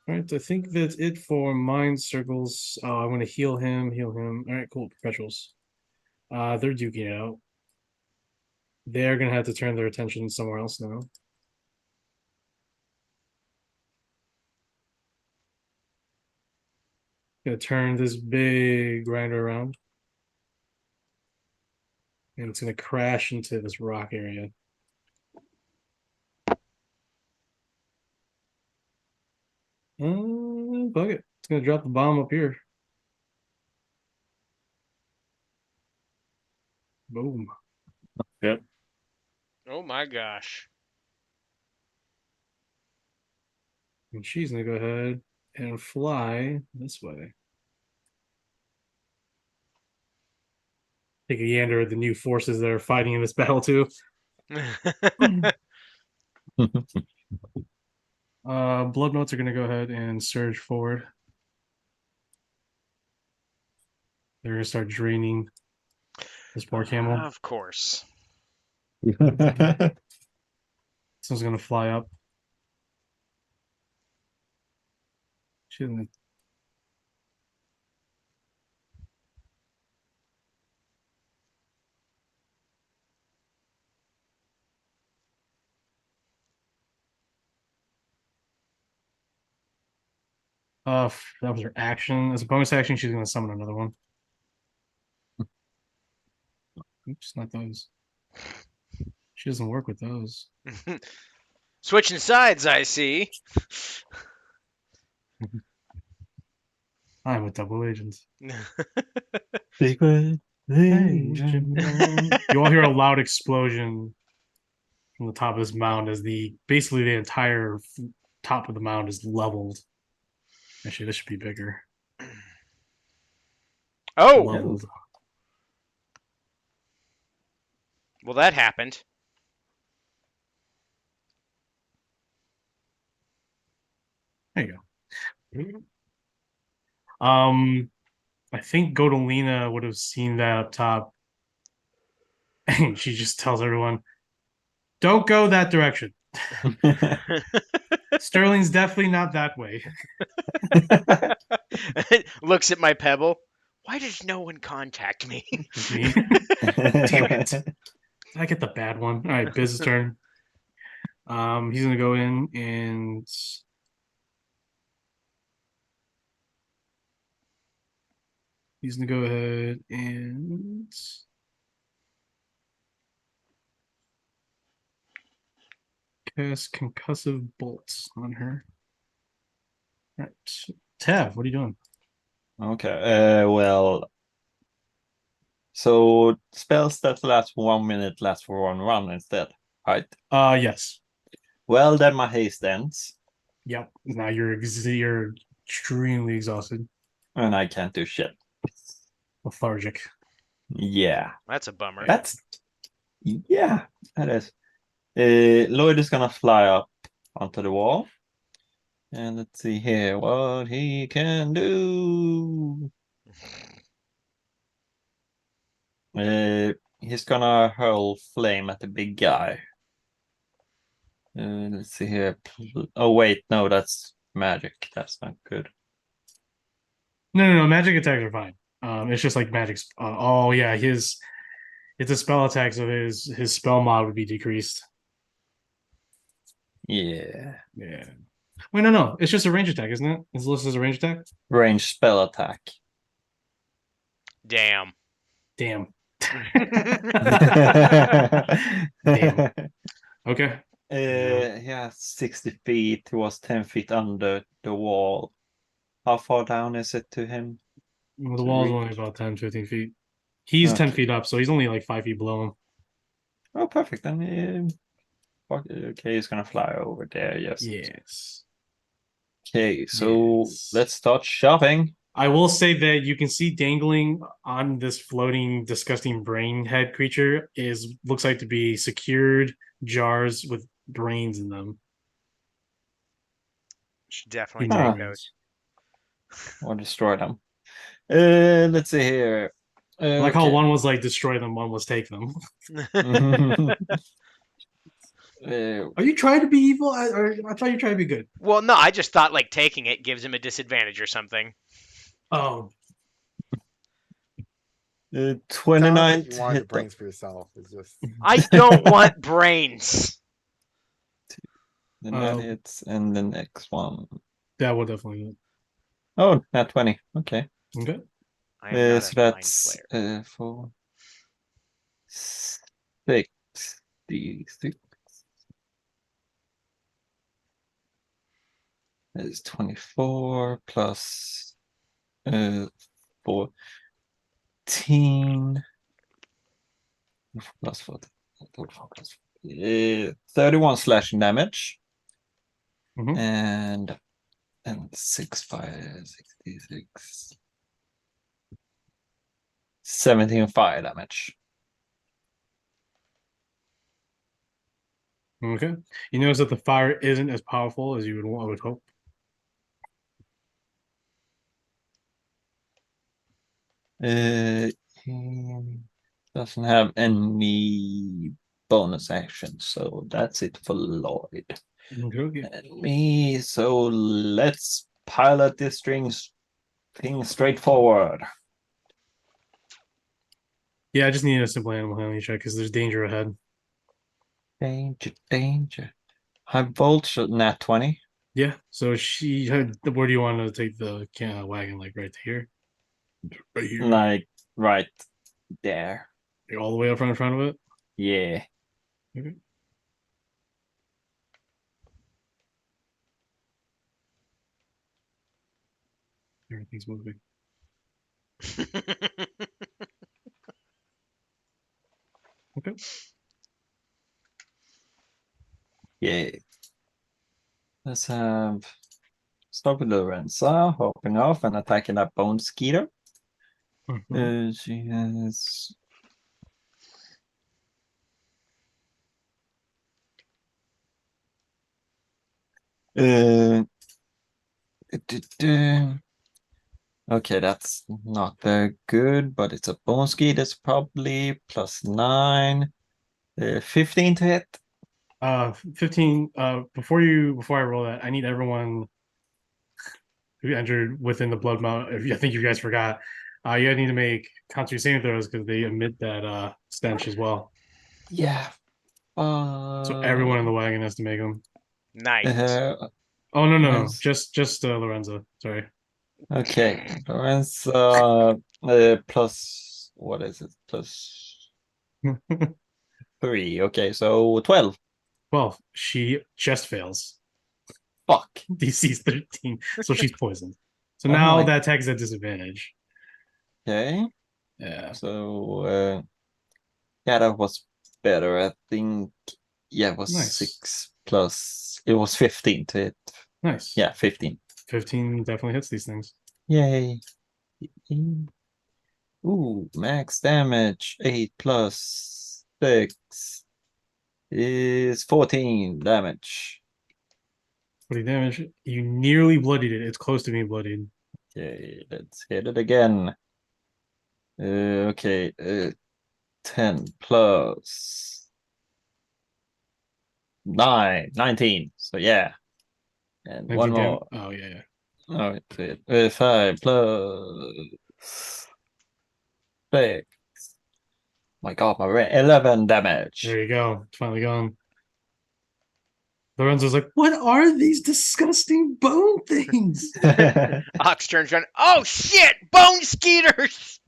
S2: All right, I think that's it for mind circles. I'm going to heal him. All right, cool. Perpetuals. They're duking it out. They're going to have to turn their attention somewhere else now. Gonna turn this big grinder around. And it's gonna crash into this rock area. Bug it. It's gonna drop the bomb up here. Boom.
S3: Yep.
S1: Oh my gosh.
S2: And she's gonna go ahead and fly this way. Take a gander at the new forces that are fighting in this battle too. Blood Notes are gonna go ahead and surge forward. They're gonna start draining this poor camel.
S1: Of course.
S2: This one's gonna fly up. She's gonna. That was her action. As a bonus action, she's gonna summon another one. Oops, not those. She doesn't work with those.
S1: Switching sides, I see.
S2: I'm a double agent.
S3: Secret
S2: You all hear a loud explosion from the top of this mound as basically the entire top of the mound is leveled Actually, this should be bigger.
S1: Oh,
S2: Leveled.
S1: well, that happened.
S2: There you go. I think Godolina would have seen that up top, and she just tells everyone, "Don't go that direction. Sterling's definitely not that way."
S1: Looks at my pebble. Why does no one contact me?
S2: Me. Damn it. I get the bad one. All right, Biz's turn. He's gonna go in and he's gonna go ahead and cast concussive bolts on her. All right, Tav, what are you doing?
S3: Okay, well, so spells that last 1 minute last for 1 run instead, right?
S2: Yes.
S3: Well, then my haste ends,
S2: Yep. Now you're extremely exhausted,
S3: and I can't do shit.
S2: lethargic.
S3: Yeah,
S1: That's a bummer.
S3: yeah, that is. Lloyd is gonna fly up onto the wall. And let's see here what he can do. He's gonna hurl flame at the big guy. Let's see here. Oh wait, no, that's magic. That's not good.
S2: No. Magic attacks are fine. It's just like magic's. Oh yeah, it's a spell attack, so his spell mod would be decreased.
S3: Yeah,
S2: Yeah. Wait, no. It's just a range attack, isn't it? It's listed as a range attack.
S3: range spell attack.
S1: Damn.
S2: Damn.
S3: Damn.
S2: Okay.
S3: Yeah, 60 feet. He was 10 feet under the wall. How far down is it to him?
S2: Well, the
S3: To
S2: wall's
S3: reach?
S2: only about 10, 15 feet. He's 10
S3: Okay.
S2: feet up, so he's only like 5 feet below him.
S3: Oh, perfect. Then, okay, he's gonna fly over there. Yes.
S2: Yes.
S3: Okay, so
S2: Yes.
S3: let's start shopping.
S2: I will say that you can see dangling on this floating, disgusting brain head creature looks like to be secured jars with brains in them.
S1: Should definitely
S2: He
S1: take
S2: dangles.
S3: Or destroy them. Let's see here.
S2: Like how
S3: Okay.
S2: one was like destroy them, one was take them.
S1: those.
S3: Uh,
S2: Are you trying to be evil? I thought you were trying to be good.
S1: Well, no, I just thought like taking it gives him a disadvantage or something.
S2: Oh,
S3: 29
S4: you
S3: to
S4: wanted the
S3: hit them.
S4: brains for yourself. It's just
S1: I don't want brains.
S3: Then that hits, and the next one.
S2: that would definitely.
S3: Oh, not 20. Okay.
S2: Okay.
S1: I am not
S3: So
S1: a mind
S3: that's
S1: flayer.
S3: 4, 66. That is 24 plus 14 plus 14. 31 slashing damage.
S2: Mhm.
S3: And 6, 5, 66. 17 fire damage.
S2: Okay. You notice that the fire isn't as powerful as you would hope.
S3: He doesn't have any bonus action, so that's it for Lloyd.
S2: Okay.
S3: And me, so let's pilot this thing straight forward.
S2: Yeah, I just need a simple animal handling check because there's danger ahead.
S3: Danger, danger. High voltage, nat 20.
S2: Yeah. So she had. Where do you want to take the wagon? Like right here. Right here.
S3: Like right there.
S2: Like, all the way up front in front of it.
S3: Yeah.
S2: Okay. Everything's moving. Okay.
S3: Yeah. Let's have start with Lorenza, hopping off and attacking that bone skeeter.
S2: Mhm.
S3: She has. Du-du-du. Okay, that's not very good, but it's a bone ski. That's probably +9. 15 to hit.
S2: 15. Before I roll that, I need everyone who entered within the blood mount. If I think you guys forgot, you guys need to make Constitution saving throws because they emit that stench as well.
S3: Yeah.
S2: So everyone in the wagon has to make them.
S1: Nice.
S2: Oh no,
S3: Nice.
S2: just Lorenzo. Sorry.
S3: Okay, Lorenza, plus what is it? +3. Okay, so 12.
S2: Well, she just fails.
S3: Fuck.
S2: DC's 13, so she's poisoned. So
S3: Oh
S2: now
S3: my.
S2: that attack is at disadvantage.
S3: Okay,
S2: Yeah.
S3: so yeah, that was better. I think. Yeah, it was
S2: Nice.
S3: 6 plus. It was 15 to hit.
S2: Nice.
S3: Yeah, 15.
S2: 15 definitely hits these things.
S3: Yay. Ooh, max damage 8 plus 6 is 14 damage.
S2: 40 damage. You nearly bloodied it. It's close to being bloodied.
S3: Okay, let's hit it again. Okay, 10 plus 9, 19. So yeah. And
S2: 19
S3: one more.
S2: Oh yeah.
S3: Oh, it's it. 5 plus 6. My God, 11 damage.
S2: There you go. It's finally gone. Lorenzo's like, what are these disgusting bone things?
S1: Ox turns around. Oh shit! Bone skeeters.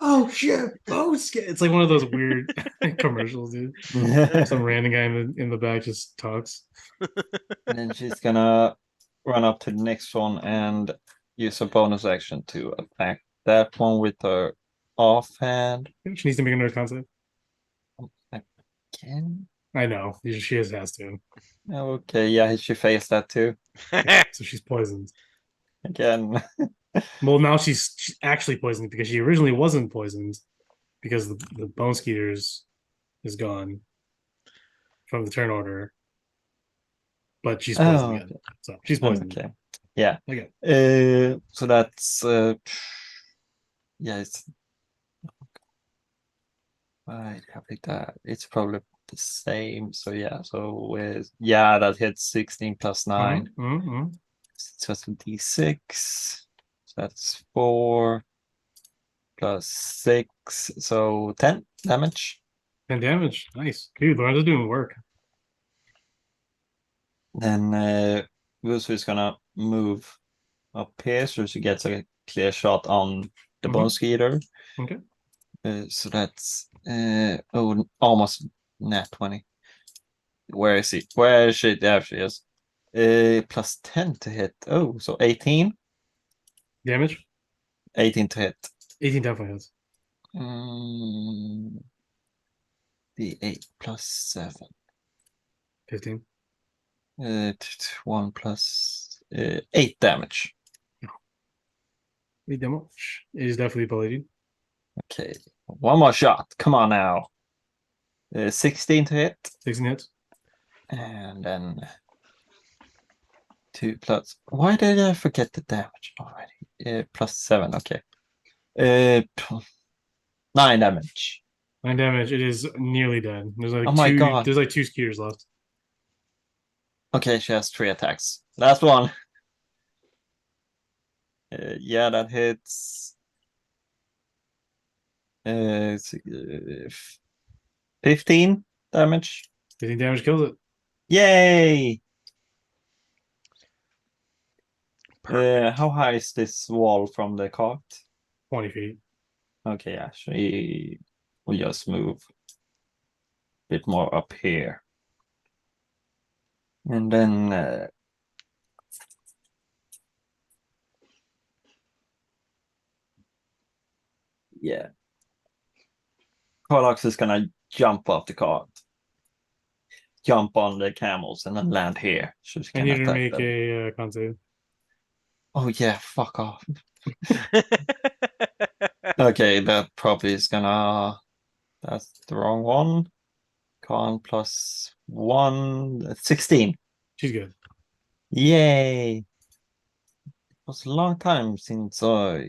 S2: Oh shit, bone skin. It's like one of those weird commercials, dude. Some random guy in the back just talks.
S3: And then she's gonna run up to the next one and use a bonus action to attack that one with her offhand.
S2: She needs to make another concept.
S3: Again?
S2: I know. She has to.
S3: Okay, yeah, she faced that too.
S2: So she's poisoned.
S3: Again.
S2: Well, now she's actually poisoned because she originally wasn't poisoned because the bone skeeters is gone from the turn order. But she's poisoned again. So she's poisoned.
S3: Okay. Yeah.
S2: Okay.
S3: So that's yeah, it's I copy that. It's probably the same. So yeah, so yeah, that hits 16 plus 9.
S2: Mhm.
S3: It's just a d6. So that's 4 plus 6. So 10 damage.
S2: 10 damage. Nice. Dude, Lorenzo's doing work.
S3: Then Wusu is gonna move up here so she gets a clear shot on the
S2: Mhm.
S3: bone skeeter.
S2: Okay.
S3: So that's almost nat 20. Where is he? Where is she? There she is. Plus 10 to hit. Oh, so 18.
S2: Damage?
S3: 18 to hit.
S2: 18 definitely hits.
S3: D8 plus 7.
S2: 15.
S3: 1 plus 8 damage.
S2: 8 damage. It is definitely bloodied.
S3: Okay, one more shot. Come on now. 16 to hit.
S2: 16 hits.
S3: And then 2 plus. Why did I forget the damage already? Plus 7. Okay. 9 damage.
S2: 9 damage. It is nearly dead. There's like
S3: Oh my God.
S2: There's like 2 skeeters left.
S3: Okay, she has 3 attacks. Last one. Yeah, that hits. 15 damage.
S2: 15 damage kills it.
S3: Yay!
S1: Perfect.
S3: How high is this wall from the cart?
S2: 20 feet.
S3: Okay, yeah, she will just move a bit more up here. And then yeah. Carlox is gonna jump off the cart. Jump on the camels and then land here. So she
S2: I
S3: can
S2: need her to
S3: attack
S2: make
S3: them.
S2: a con save.
S3: Oh yeah, fuck off. Okay, that probably is gonna. That's the wrong one. Con plus 1, that's 16.
S2: She's good.
S3: Yay! It was a long time since I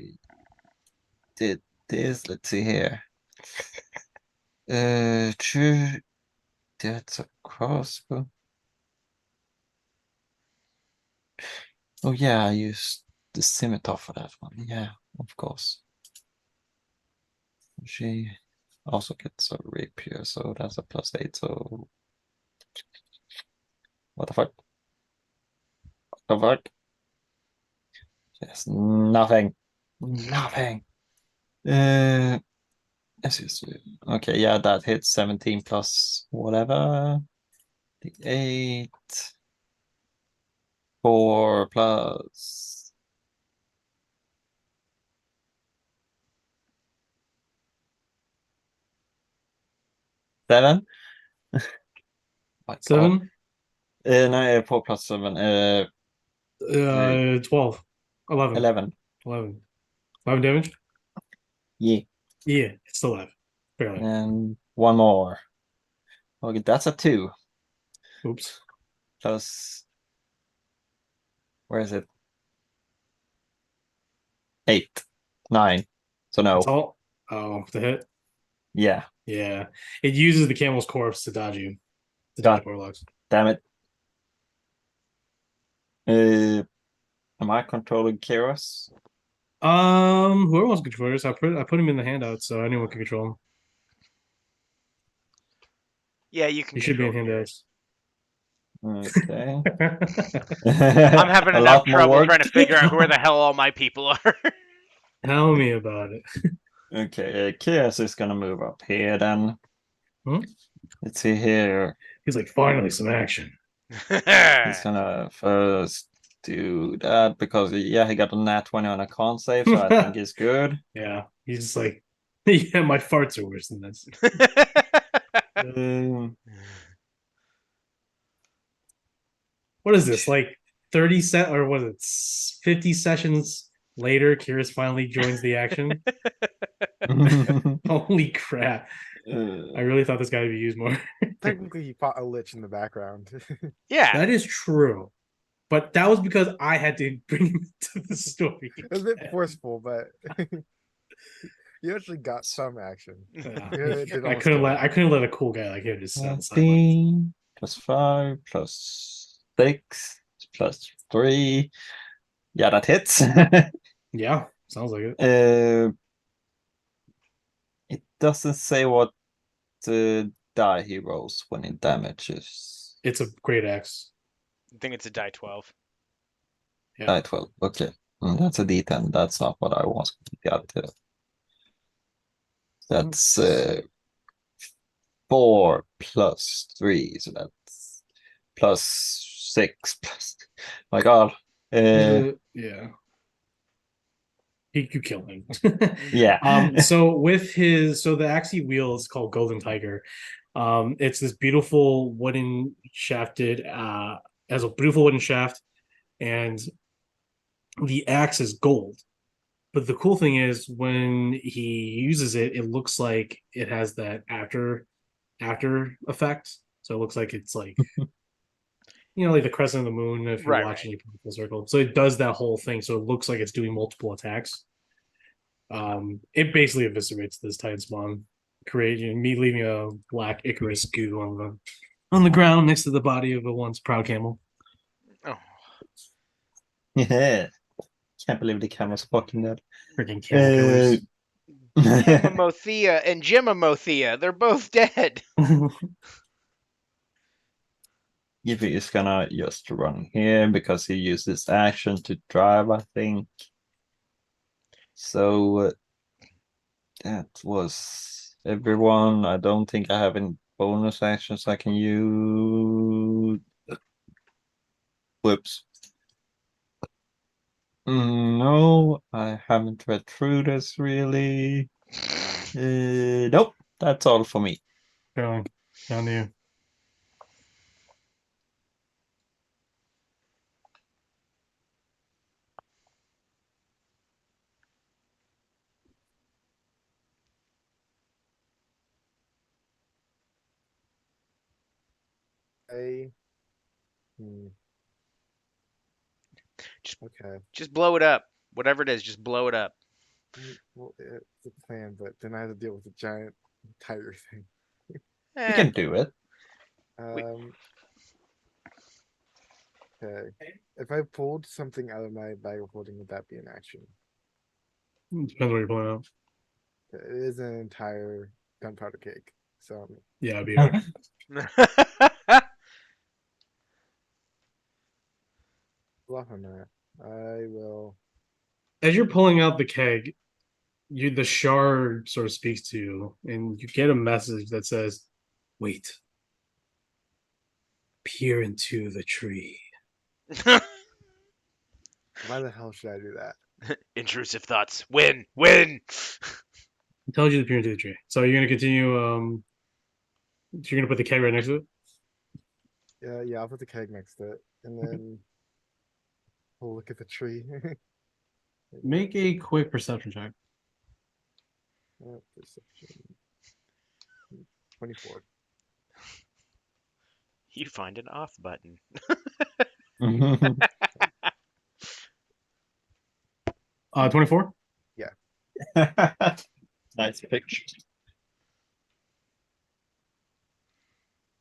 S3: did this. Let's see here. True. That's a crossbow. Oh yeah, I used the scimitar for that one. Yeah, of course. She also gets a rapier, so that's a +8. So what the fuck? What the fuck? Yes, nothing. Nothing. Uh, yes, yes. Okay, yeah, that hits 17 plus whatever. The 8. 4 plus. Seven? My God.
S2: 7,
S3: No, 4 plus 7.
S2: 12, 11,
S3: 11.
S2: 11. 11 damage?
S3: Yeah.
S2: Yeah, it's still alive. Barely.
S3: And one more. Okay, that's a 2.
S2: Oops.
S3: Plus. Where is it? 8. 9. So
S2: That's
S3: no.
S2: all? Oh, the hit?
S3: Yeah.
S2: Yeah. It uses the camel's corpse to dodge you. To
S3: God
S2: dodge warlocks.
S3: damn it. Am I controlling Kairos?
S2: Whoever wants to control this, I put him in the handout so anyone can control him.
S1: Yeah, you can
S2: He should be
S1: control
S2: in
S1: Gears.
S3: Okay.
S1: I'm having
S3: A
S1: enough
S3: lot more
S1: trouble
S3: work.
S1: trying to figure out where the hell all my people are.
S2: Tell me about it.
S3: Okay, Kairos is gonna move up here then.
S2: Hmm?
S3: Let's see here.
S2: He's like, finally some action.
S3: He's gonna first do that because yeah, he got a nat 20 on a con save, so I think he's good.
S2: Yeah, he's just like, yeah, my farts are worse than this.
S3: Um,
S2: What is this? Like 30 set or was it 50 sessions later? Kyrus finally joins the action. Holy crap! I really thought this guy would be used more.
S4: Technically, he fought a lich in the background.
S1: Yeah.
S2: That is true, but that was because I had to bring him into the story.
S4: It was a bit forceful, but you actually got some action.
S2: Yeah,
S4: It did
S2: I
S4: almost
S2: couldn't
S4: kill
S2: let
S4: him.
S2: I couldn't let a cool guy like him just sit on the sidelines.
S3: 13 plus 5 plus 6 plus 3. Yeah, that hits.
S2: Yeah, sounds like it.
S3: It doesn't say what die he rolls when it damages.
S2: It's a great axe.
S1: I think it's a die 12.
S2: Yeah.
S3: Die 12. Okay. That's a D10. That's not what I was got to. That's 4 plus 3. So that's plus 6 plus. My God.
S2: Yeah. You kill him.
S3: Yeah.
S2: So with the axe he wields is called Golden Tiger. It's this beautiful wooden shafted has a beautiful wooden shaft, and the axe is gold. But the cool thing is when he uses it, it looks like it has that after effect. So it looks like it's like like the crescent of the moon if you're
S1: Right,
S2: watching you full circle. So it does that whole thing. So it looks like it's doing multiple attacks. It basically eviscerates this Titan spawn, creating me leaving a black Icarus goo on the ground next to the body of a once proud camel.
S1: Oh.
S3: Yeah. Can't believe the camera's fucking dead.
S2: Freaking camel killers.
S1: Yamamothea and Jimamothea, they're both dead.
S3: Yiffy is gonna just run here because he used this action to drive, I think. So that was everyone. I don't think I have any bonus actions I can use. Whoops. No, I haven't read through this really. Nope, that's all for me.
S2: Down to you.
S4: Hmm,
S1: Just
S4: okay.
S1: just blow it up. Whatever it is, just blow it up.
S4: Well, it's a plan, but then I have to deal with the giant tiger thing.
S3: You
S1: Eh,
S3: can do it.
S1: we,
S4: Um, okay. If I pulled something out of my bag of holding, would that be an action?
S2: Depends what you're pulling out.
S4: It is an entire gunpowder cake. So
S2: Yeah, it'd be alright.
S4: bluff on that. I will.
S2: As you're pulling out the keg, the shard sort of speaks to you, and you get a message that says, "Wait, peer into the tree."
S4: Why the hell should I do that?
S1: Intrusive thoughts. Win, win.
S2: It tells you to peer into the tree. So you're gonna continue. You're gonna put the keg right next to it.
S4: Yeah, I'll put the keg next to it, and then we'll look at the tree.
S2: Make a quick perception check.
S4: Perception. 24.
S1: You find an off button.
S2: 24.
S3: Nice picture.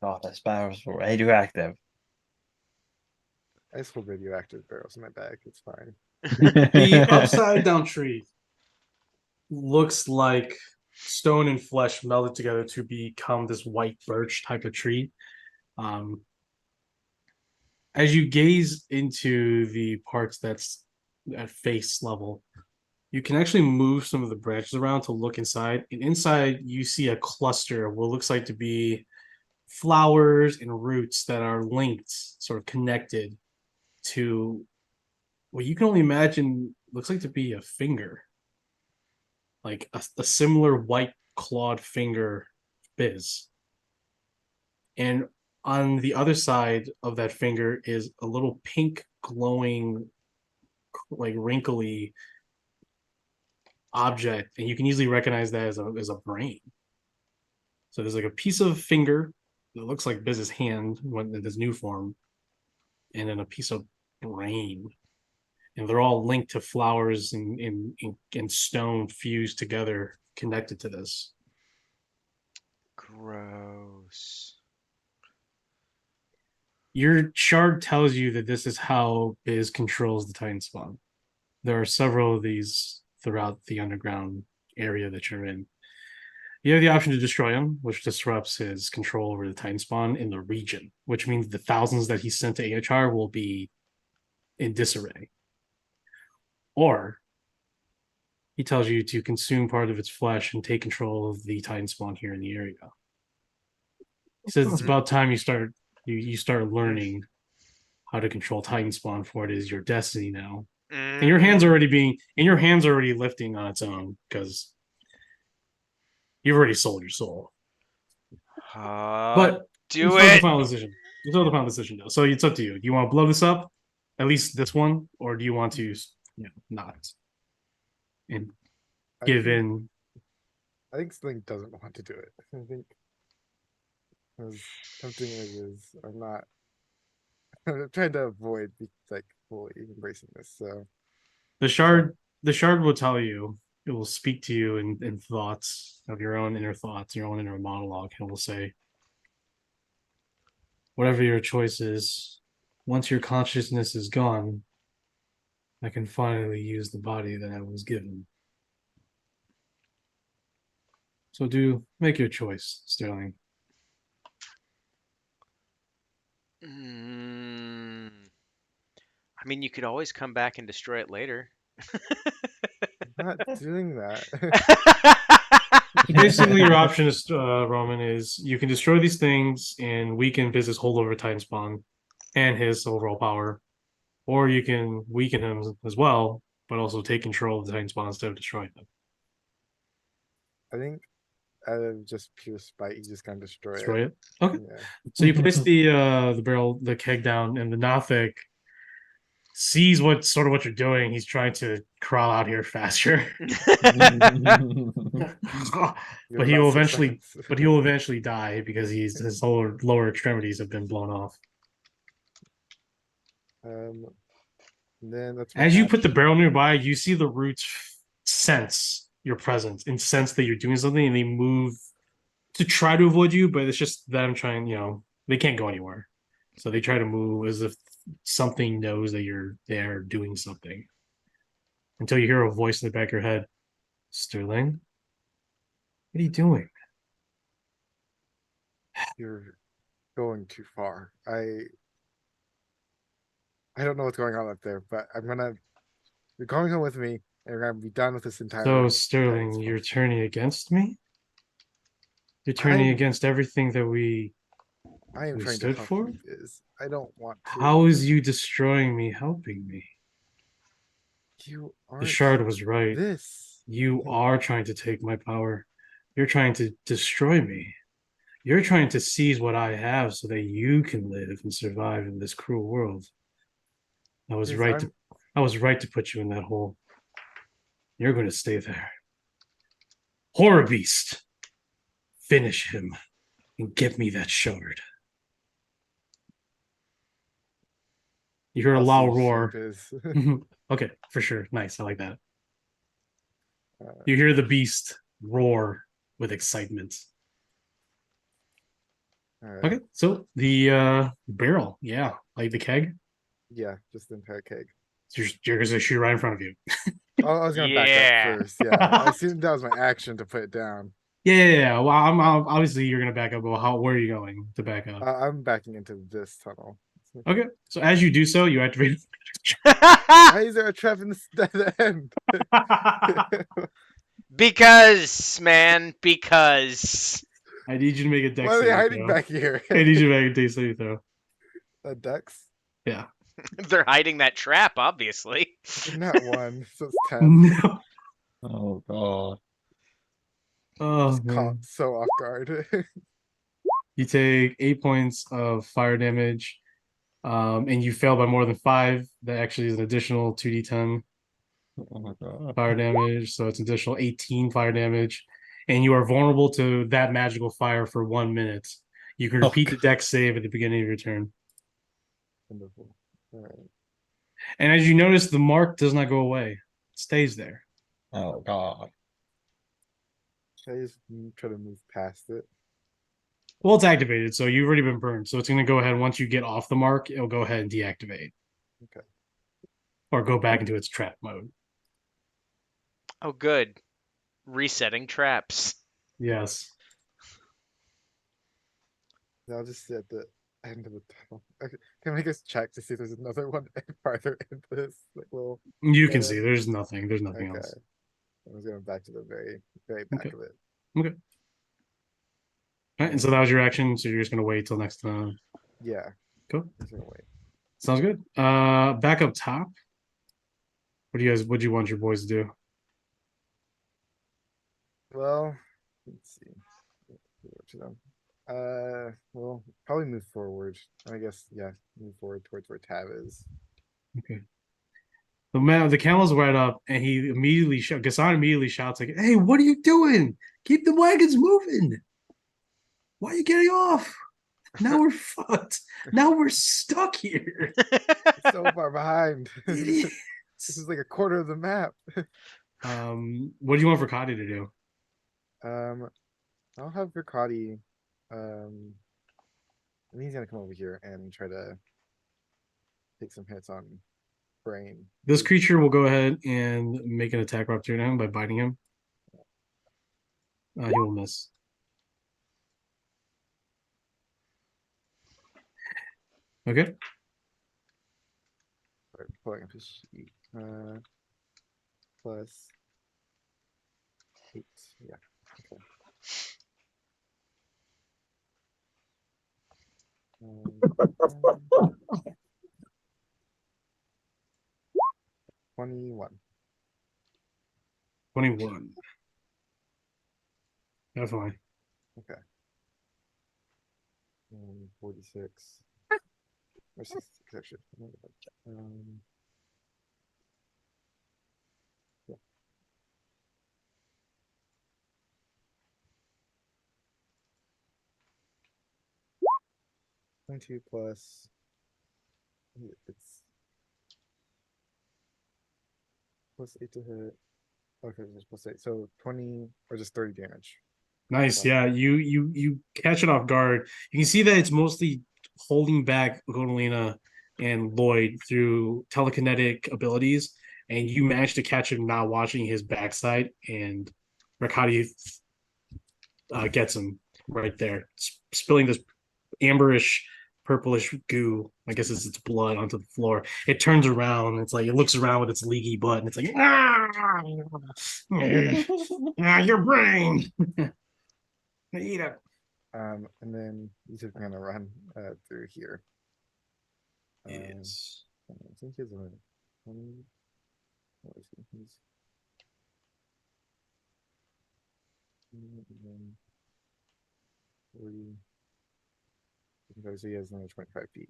S3: Oh, the sparrows were radioactive.
S4: I just hold radioactive barrels in my bag. It's fine.
S2: The upside down tree looks like stone and flesh melded together to become this white birch type of tree. As you gaze into the parts that's at face level, you can actually move some of the branches around to look inside. And inside, you see a cluster of what looks like to be flowers and roots that are linked, sort of connected to what you can only imagine looks like to be a finger, like a similar white clawed finger biz. And on the other side of that finger is a little pink glowing, like wrinkly object, and you can easily recognize that as a brain. So there's like a piece of finger that looks like Biz's hand when in this new form, and then a piece of brain. And they're all linked to flowers and stone fused together, connected to this.
S1: Gross.
S2: Your shard tells you that this is how Biz controls the Titan spawn. There are several of these throughout the underground area that you're in. You have the option to destroy him, which disrupts his control over the Titan spawn in the region, which means the thousands that he sent to AHR will be in disarray. Or he tells you to consume part of its flesh and take control of the Titan spawn here in the area. He says it's about time you start learning how to control Titan spawn, for it is your destiny now. And your hands already lifting on its own because you've already sold your soul. But
S1: do
S2: the
S1: it.
S2: final decision. You still have the final decision though. So it's up to you. Do you want to blow this up, at least this one, or do you want to, not and give in?
S4: I think Slink doesn't want to do it. I think as tempting as it is, I'm not. I'm trying to avoid like fully embracing this. So
S2: The shard will tell you. It will speak to you in thoughts of your own inner thoughts, your own inner monologue, and will say, whatever your choice is, once your consciousness is gone, I can finally use the body that I was given. So make your choice, Sterling.
S1: I mean, you could always come back and destroy it later.
S4: I'm not doing that.
S2: Basically, your option is, Roman, is you can destroy these things and weaken Biz's holdover Titan spawn and his overall power, or you can weaken him as well, but also take control of the Titan spawn instead of destroying them.
S4: I think out of just pure spite, he's just gonna destroy
S2: Destroy
S4: it.
S2: it. Okay.
S4: Yeah.
S2: So you place the keg down, and the Nothic sees what you're doing. He's trying to crawl out here faster.
S4: You're
S2: but he
S4: about
S2: will
S4: 6
S2: eventually,
S4: seconds.
S2: but he will eventually die because his lower extremities have been blown off.
S4: Um, and then that's my
S2: As you put the
S4: action.
S2: barrel nearby, you see the roots sense your presence and sense that you're doing something, and they move to try to avoid you, but it's just them trying, they can't go anywhere. So they try to move as if something knows that you're there doing something. Until you hear a voice in the back of your head, Sterling, what are you doing?
S4: You're going too far. I don't know what's going on up there, but you're going home with me, and we're gonna be done with this
S2: So
S4: entire
S2: Sterling, you're
S4: explosion.
S2: turning against me? You're turning
S4: I'm
S2: against everything that we
S4: I am
S2: we
S4: trying to
S2: stood
S4: help
S2: for?
S4: you, Biz. I don't want
S2: How
S4: to.
S2: is you destroying me helping me?
S4: You
S2: The
S4: aren't
S2: shard was right.
S4: this.
S2: You are trying to take my power. You're trying to destroy me. You're trying to seize what I have so that you can live and survive in this cruel world. I was
S4: Biz,
S2: right to I was right to put you in that hole. You're going to stay there. Horror Beast, finish him and get me that shard. You hear a
S4: I'll see
S2: loud
S4: you soon,
S2: roar.
S4: Biz.
S2: Okay, for sure. Nice. I like that.
S4: Uh,
S2: You hear the beast roar with excitement.
S4: all right.
S2: Okay, so the barrel, yeah, like the keg,
S4: Yeah, just the entire keg.
S2: you're gonna shoot right in front of you.
S4: Oh, I was gonna back up
S1: Yeah.
S4: first. Yeah, I assumed that was my action to put it down.
S2: Yeah. Well, obviously you're gonna back up. Well, where are you going to back up?
S4: I'm backing into this tunnel.
S2: Okay, so as you do so, you activate.
S4: Why is there a trap in the end?
S1: Because, man, because.
S2: I need you to make a dex
S4: Why are they
S2: saving
S4: hiding
S2: throw.
S4: back here?
S2: I need you to make a dex saving throw.
S4: Ducks?
S2: Yeah.
S1: They're hiding that trap, obviously.
S4: Not one, so it's 10.
S2: No.
S3: Oh god.
S2: Oh
S4: Just caught
S2: man.
S4: so off guard.
S2: You take 8 points of fire damage, and you fail by more than 5. That actually is an additional 2d10
S3: Oh my god.
S2: fire damage, so it's an additional 18 fire damage, and you are vulnerable to that magical fire for 1 minute. You can repeat the dex save at the beginning of your turn.
S4: Wonderful. Alright.
S2: And as you notice, the mark does not go away; it stays there.
S3: Oh god.
S4: I just try to move past it.
S2: Well, it's activated, so you've already been burned. So it's going to go ahead once you get off the mark. It'll go ahead and deactivate.
S4: Okay.
S2: Or go back into its trap mode.
S1: Oh, good. Resetting traps.
S2: Yes.
S4: I'll just sit at the end of the tunnel. Okay. Can I make us check to see if there's another one farther into this like little
S2: You can
S4: dead
S2: see
S4: end?
S2: there's nothing. There's nothing
S4: Okay.
S2: else.
S4: I was going back to the very back
S2: Okay.
S4: of it.
S2: Okay. All right, and so that was your action. So you're just gonna wait till next time.
S4: Yeah.
S2: Cool.
S4: I'm just gonna wait.
S2: Sounds good. Back up top. What do you want your boys to do?
S4: Well, let's see. What to them. Well, probably move forward. I guess, yeah, move forward towards where Tav is.
S2: Okay. The camel's right up, and he immediately Gassan immediately shouts like, "Hey, what are you doing? Keep the wagons moving! Why are you getting off? Now we're fucked. Now we're stuck here."
S4: So far behind. This
S2: Idiots.
S4: is like a quarter of the map.
S2: What do you want for Cotty to do?
S4: I'll have Riccati. I think he's gonna come over here and try to take some hits on Brain.
S2: This creature will go ahead and make an attack opportunity on him by biting him. He will miss. Okay.
S4: Right, pulling up his sheet. Plus 8. Yeah. Okay. 21.
S2: 21. Definitely.
S4: Okay. 46. Or 66 actually. Yeah. 22 plus. It's plus 8 to hit. Okay, just plus 8. So 20 or just 30 damage.
S2: Nice. Yeah, you catch it off guard. You can see that it's mostly holding back Godolina and Lloyd through telekinetic abilities, and you manage to catch him not watching his backside, and Rakati gets him right there, spilling this amberish, purplish goo. I guess it's its blood onto the floor. It turns around. It's like it looks around with its leaky butt, and it's like, your brain. Eat it.
S4: And then he's just gonna run through here.
S2: Yes.
S4: I think he's a 20. What is he? He's 40. So he has another 25 feet.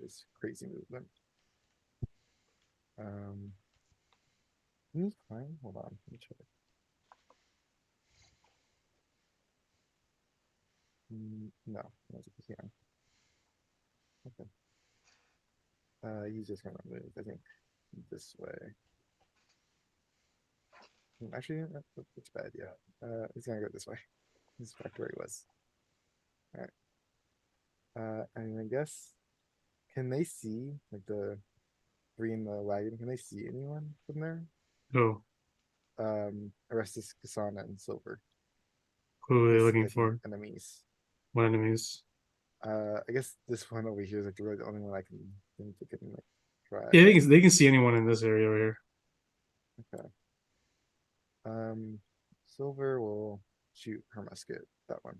S4: This crazy movement. Can he climb? Hold on, let me check. No, I don't think he can. Okay. He's just gonna move, I think, this way. Actually, that's bad. Yeah. He's gonna go this way. He's back to where he was. All right. And I guess, can they see like the three in the wagon? Can they see anyone from there?
S2: Who?
S4: Orestes, Kasana, and Silver.
S2: Who are they
S4: Just,
S2: looking
S4: I think,
S2: for?
S4: enemies.
S2: What enemies?
S4: I guess this one over here is like really the only one I can think they can like try.
S2: Yeah, they can see anyone in this area over here.
S4: Okay. Silver will shoot her musket. That one.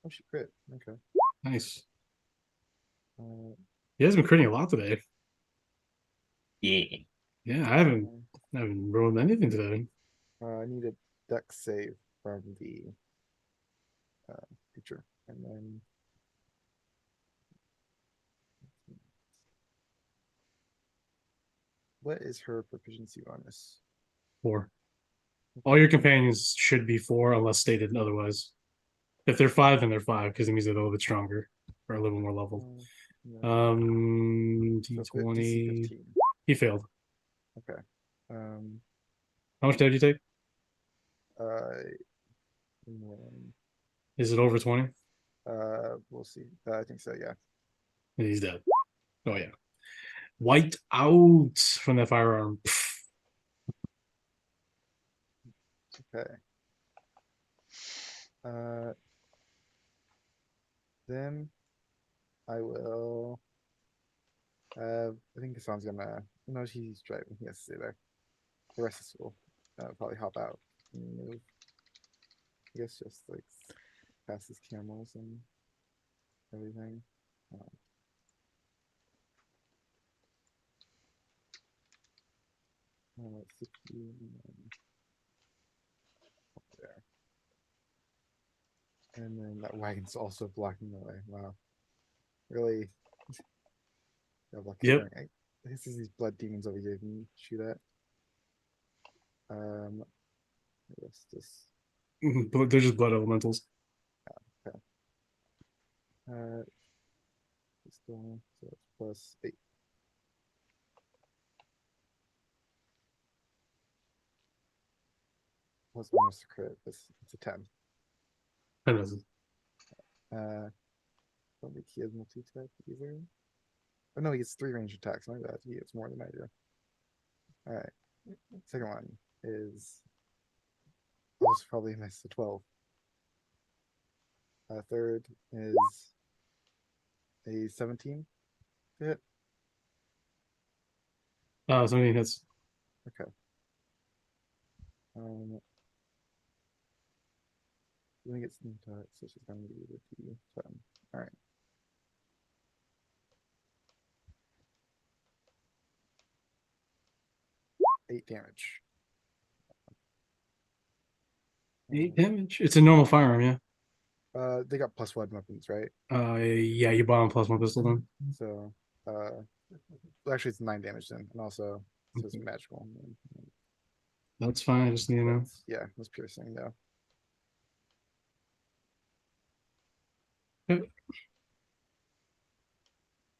S4: Oh, she crit. Okay.
S2: Nice.
S4: Uh,
S2: He has been critting a lot today.
S3: Yeah.
S2: Yeah, I haven't rolled anything today.
S4: I need a dex save from the creature, and then what is her proficiency bonus?
S2: 4. All your companions should be 4 unless stated otherwise. If they're 5, then they're 5 because it means they're a little bit stronger or a little more leveled.
S4: No. So DC
S2: D20.
S4: 15.
S2: He failed.
S4: Okay.
S2: How much damage did you take?
S4: And
S2: Is it over 20?
S4: we'll see. I think so. Yeah.
S2: And he's dead. Oh yeah. Wiped out from that firearm.
S4: Okay. Then I will. I think Hassan's gonna. No, he's driving. He has to stay there. The rest of us will probably hop out and move. I guess just like past his camels and everything. Uh, 60 and then up there. And then that wagon's also blocking the way. Wow. Really. Yeah, lucky
S2: Yep.
S4: thing. This is these blood demons over here. Can you shoot at? What's this?
S2: But they're just blood elementals.
S4: Pistol, so it's plus 8. Plus bonus to crit. It's a 10.
S2: That doesn't.
S4: Don't think he has multi-attack either. Oh no, he gets 3 range attacks. My bad. He gets more than I do. Alright. Second one is also probably miss the 12. Third is a 17 to hit.
S2: Something hits.
S4: Okay. Let me get some attacks, so she's going to be with the 10. Alright. Eight damage.
S2: 8 damage. It's a normal firearm, yeah.
S4: They got +1 weapons, right?
S2: Yeah, you bought on plus 1 pistol then.
S4: So Actually, it's 9 damage then, and also so it's
S2: Okay.
S4: magical.
S2: That's fine. I just need to know.
S4: Yeah, that's piercing though.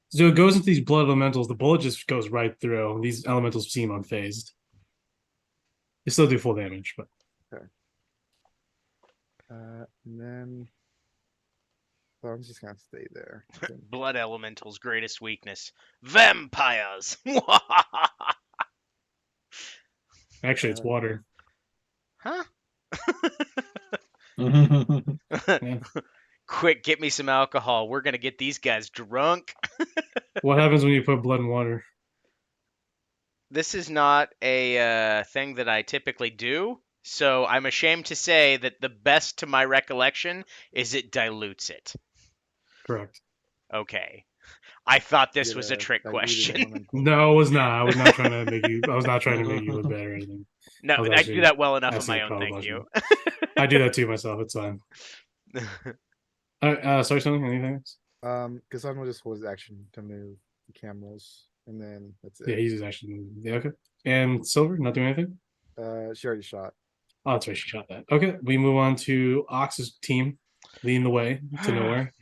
S2: So it goes into these blood elementals. The bullet just goes right through. These elementals seem unfazed. They still do full damage, but
S4: And then so I'm just gonna stay there.
S1: Blood Elemental's greatest weakness: vampires.
S2: actually, it's water.
S1: Huh?
S2: Yeah.
S1: Quick, get me some alcohol. We're gonna get these guys drunk.
S2: What happens when you put blood in water?
S1: This is not a thing that I typically do, so I'm ashamed to say that the best to my recollection is it dilutes it.
S2: Correct.
S1: Okay. I thought this
S4: Get
S1: was a trick
S4: diluted
S1: question.
S4: elemental.
S2: No, it was not. I was not trying to make you. I was not trying to make you look bad or anything.
S1: No,
S2: I was
S1: I do
S2: actually
S1: that well enough on
S2: asking
S1: my
S2: a
S1: own,
S2: proper
S1: thank you.
S2: question. I do that to myself. It's fine. Sorry, something? Anything else?
S4: Kassan will just hold his action to move the cameras, and then that's
S2: Yeah,
S4: it.
S2: he's actually. Yeah, okay. And Silver, not doing anything?
S4: She already shot.
S2: Oh, that's right. She shot that. Okay, we move on to Ox's team, leading the way to nowhere.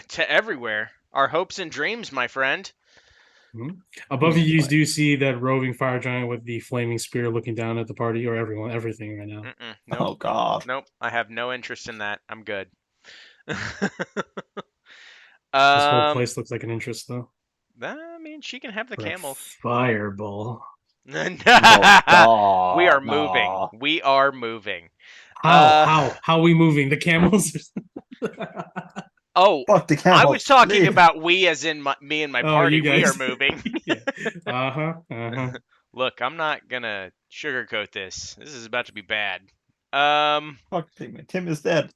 S1: To everywhere. Our hopes and dreams, my friend.
S2: Mhm. Above you, you do see that roving fire giant with the flaming spear looking down at the party or everyone, everything right now.
S1: Nope.
S3: Oh God.
S1: Nope. I have no interest in that. I'm good.
S2: This whole place looks like an interest, though.
S1: I mean, she can have the
S2: What a
S1: camels.
S2: fireball!
S1: We
S3: Oh
S1: are
S3: God.
S1: moving.
S3: No.
S1: We are moving.
S2: How are we moving? The camels?
S1: Oh,
S5: Fuck the
S1: I
S5: camels.
S1: was talking
S5: leave.
S1: about we as in me and my
S2: Oh,
S1: party.
S2: you
S1: We are
S2: guys.
S1: moving.
S2: Yeah. Uh-huh.
S1: Look, I'm not gonna sugarcoat this. This is about to be bad.
S5: Fuck Tim. Tim is dead.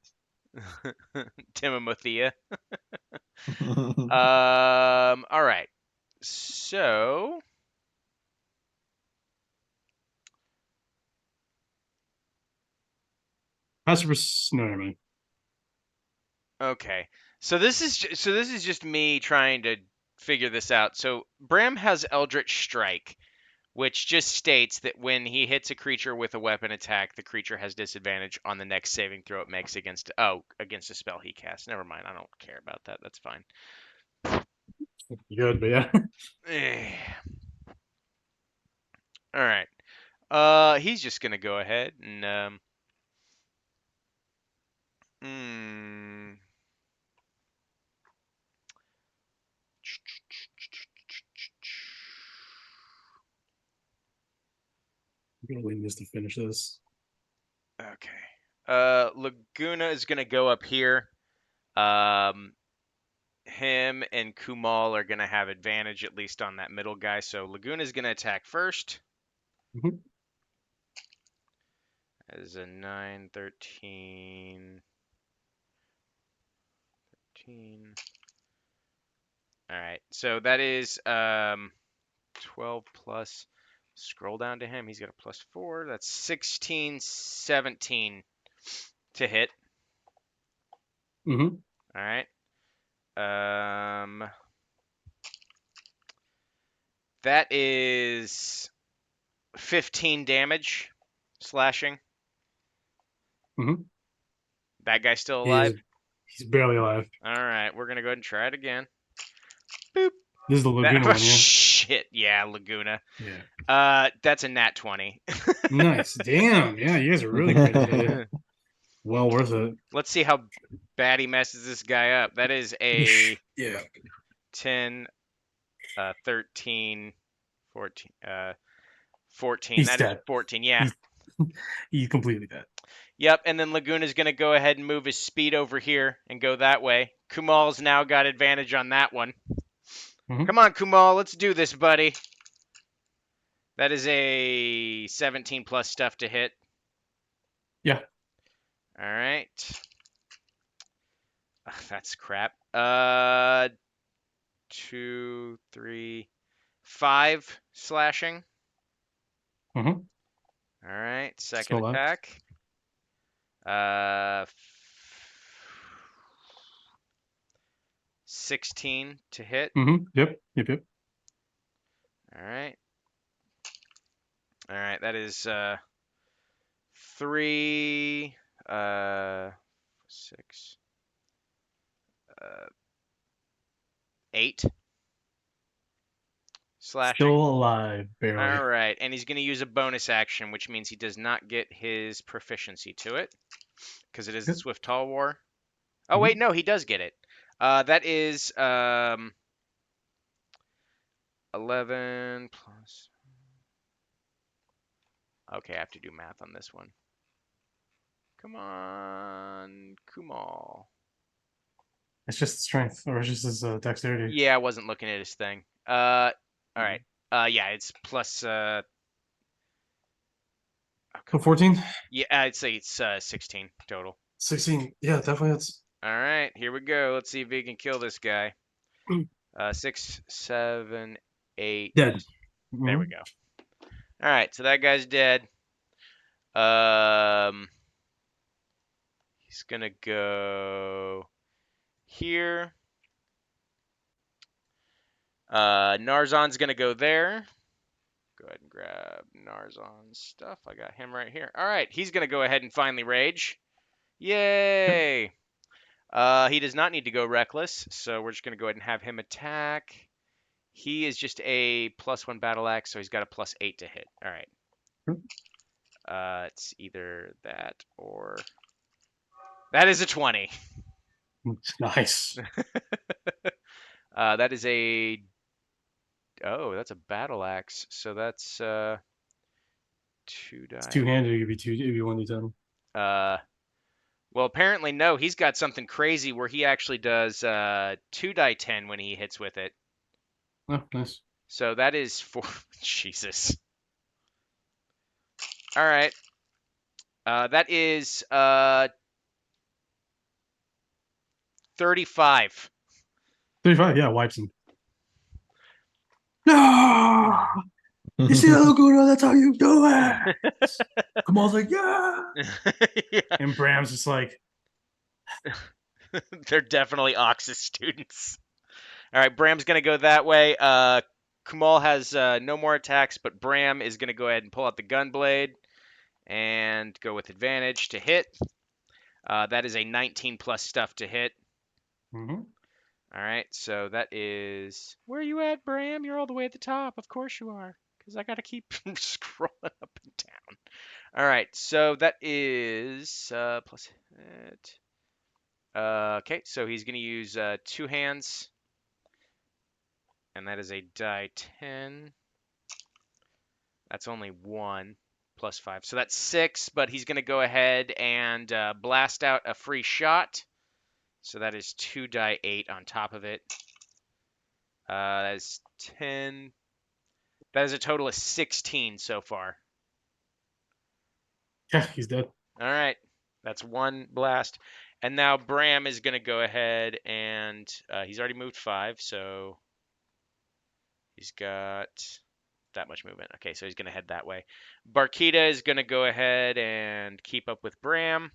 S1: Timothea. All right. So,
S2: No, never mind.
S1: okay. So this is just me trying to figure this out. So Bram has Eldritch Strike, which just states that when he hits a creature with a weapon attack, the creature has disadvantage on the next saving throw it makes against a spell he casts. Never mind, I don't care about that. That's fine.
S2: Good, but yeah.
S1: All right. He's just gonna go ahead and hmm.
S2: Really needs to finish this.
S1: Okay. Laguna is gonna go up here. Him and Kumal are gonna have advantage at least on that middle guy. So Laguna is gonna attack first.
S2: Mhm.
S1: As a 9, 13, 13. All right. So that is 12 plus. Scroll down to him. He's got a +4. That's 16, 17 to hit.
S2: Mm-hmm.
S1: All right. That is 15 damage slashing.
S2: Mm-hmm.
S1: That guy's still alive?
S2: He's barely alive.
S1: All right, we're going to go ahead and try it again.
S2: This is the Laguna one, yeah?
S1: Shit, yeah, Laguna.
S2: Yeah.
S1: That's a nat 20.
S2: Nice. Damn. Yeah, you guys are really crazy. Well worth it.
S1: Let's see how bad he messes this guy up. That is a
S2: Yeah.
S1: 10, 13, 14. 14.
S2: He's
S1: That is
S2: dead.
S1: 14, yeah.
S2: He's completely dead.
S1: Yep, and then Laguna's going to go ahead and move his speed over here and go that way. Kumal's now got advantage on that one.
S2: Mhm.
S1: Come on, Kumal, let's do this, buddy. That is a 17 plus stuff to hit.
S2: Yeah.
S1: All right. Ugh, that's crap. 2, 3, 5 slashing.
S2: Mm-hmm.
S1: All right, second
S2: Still alive.
S1: attack. 16 to hit.
S2: Mm-hmm. Yep.
S1: All right. All right. That is 3, 6, 8 slashing.
S2: Still alive, barely.
S1: All right, and he's going to use a bonus action, which means he does not get his proficiency to it because it is the
S2: Yep.
S1: Swift Tall War. Oh wait, no, he does get it. That is 11 plus. Okay, I have to do math on this one. Come on, Kumal.
S2: It's just strength, or it's just his dexterity.
S1: Yeah, I wasn't looking at his thing. All right. Yeah, it's plus. Oh, come on.
S2: 14?
S1: Yeah, I'd say it's 16 total.
S2: 16. Yeah, definitely. That's
S1: All right, here we go. Let's see if he can kill this guy.
S2: Mm.
S1: 6, 7, 8.
S2: dead.
S1: There we go. All right, so that guy's dead. He's gonna go here. Narzon's gonna go there. Go ahead and grab Narzon's stuff. I got him right here. All right, he's gonna go ahead and finally rage. Yay! He does not need to go reckless, so we're just gonna go ahead and have him attack. He is just a +1 battle axe, so he's got a +8 to hit. All right. It's either that or that is a 20.
S2: Nice.
S1: That is a that's a battle axe. So that's 2 die.
S2: It's two-handed. It'd be 1d10.
S1: Well, apparently no. He's got something crazy where he actually does 2 die 10 when he hits with it.
S2: Oh, nice.
S1: So that is 4. Jesus. All right. That is 35.
S2: 35. Yeah, wipes him. No! You see that look good? That's how you do it. Kamal's like, yeah.
S1: Yeah.
S2: And Bram's just like,
S1: They're definitely Oxus students. All right, Bram's going to go that way. Kumal has no more attacks, but Bram is going to go ahead and pull out the Gunblade and go with advantage to hit. That is a 19 plus stuff to hit.
S2: mm-hmm.
S1: All right, so that is... Where are you at, Bram? You're all the way at the top. Of course you are, because I got to keep scrolling up and down. All right, so that is plus hit. Okay, so he's going to use 2 hands, and that is a die 10. That's only 1 plus 5, so that's 6, but he's going to go ahead and blast out a free shot. So that is 2 die 8 on top of it. That is 10. That is a total of 16 so far.
S2: Yeah, he's dead.
S1: All right, that's 1 blast. And now Bram is going to go ahead and he's already moved 5, so he's got that much movement. Okay, so he's going to head that way. Barkita is going to go ahead and keep up with Bram.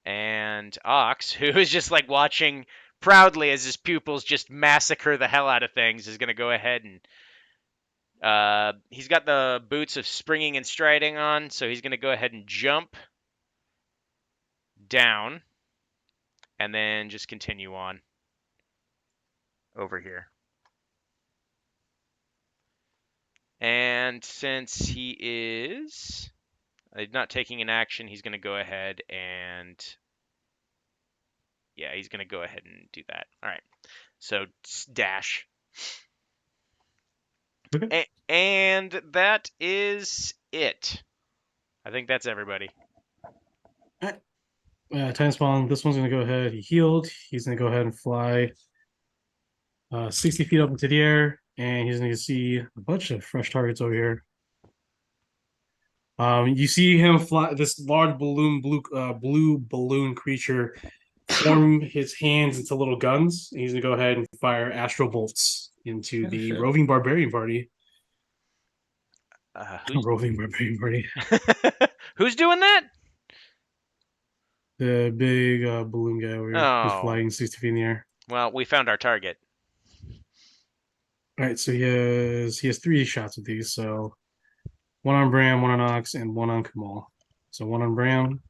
S1: And Ox, who is just like watching proudly as his pupils just massacre the hell out of things, is going to go ahead and he's got the boots of springing and striding on, so he's going to go ahead and jump down and then just continue on over here. And since he is not taking an action, he's going to go ahead and yeah, he's going to go ahead and do that. All right. So dash.
S2: Okay.
S1: And that is it. I think that's everybody.
S2: Time spawn. This one's gonna go ahead. He healed. He's gonna go ahead and fly 60 feet up into the air, and he's gonna see a bunch of fresh targets over here. You see him fly. This large blue balloon creature form his hands into little guns. And he's gonna go ahead and fire astral bolts into the
S3: shit.
S2: roving barbarian party.
S1: Who's...
S2: Roving barbarian party.
S1: Who's doing that?
S2: The big balloon guy over here who's
S1: Oh.
S2: flying 60 feet in the air.
S1: Well, we found our target.
S2: All right, so he has 3 shots with these. So one on Bram, one on Ox, and one on Kamal. So one on Bram.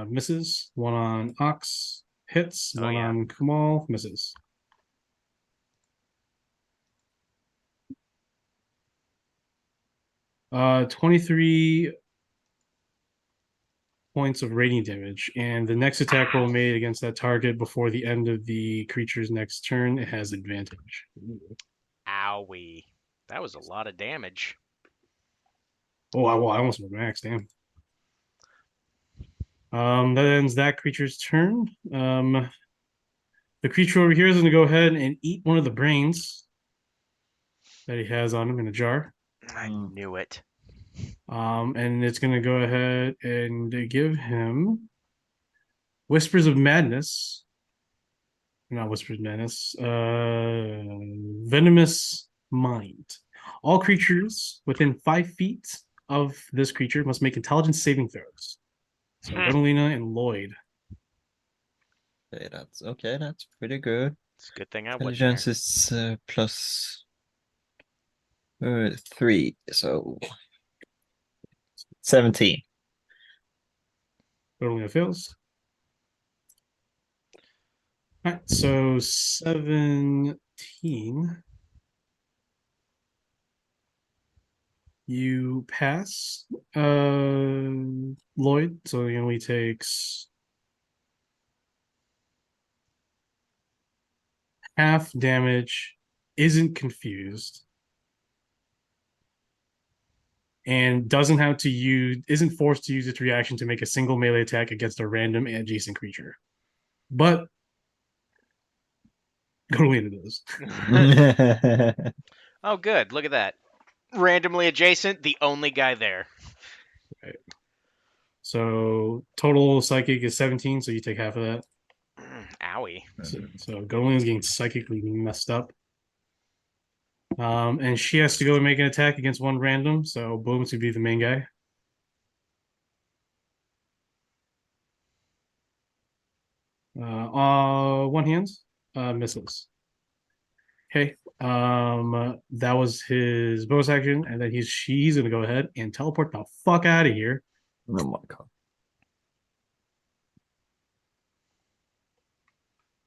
S2: Misses. One on Ox hits.
S1: Oh,
S2: One
S1: yeah.
S2: on Kamal misses. Uh, 23 points of radiant damage, and the next attack roll made against that target before the end of the creature's next turn, it has advantage. Ooh.
S1: Owie. That was a lot of damage.
S2: Oh, I almost went max. Damn. That ends that creature's turn. The creature over here is going to go ahead and eat one of the brains that he has on him in a jar.
S1: I knew it.
S2: And it's going to go ahead and give him Whispers of Madness. Not Whispers of Madness. Venomous Mind. All creatures within 5 feet of this creature must make intelligence saving throws. So Gondolina and Lloyd.
S3: Okay, that's pretty good.
S1: It's a good thing I wasn't
S3: Intelligence
S1: there.
S3: is plus 3, so 17.
S2: Gondolina fails. All right, so 17. You pass, Lloyd. So he only takes half damage, isn't confused, and isn't forced to use its reaction to make a single melee attack against a random adjacent creature. But Gondolina does.
S1: Oh, good. Look at that. Randomly adjacent, the only guy there.
S2: So total psychic is 17, so you take half of that.
S1: Owie.
S2: So Gondolina's getting psychically messed up. And she has to go and make an attack against one random, so Booms would be the main guy. One hand, misses. Okay. That was his bonus action, and then she's gonna go ahead and teleport the fuck out of here.
S3: Oh my god.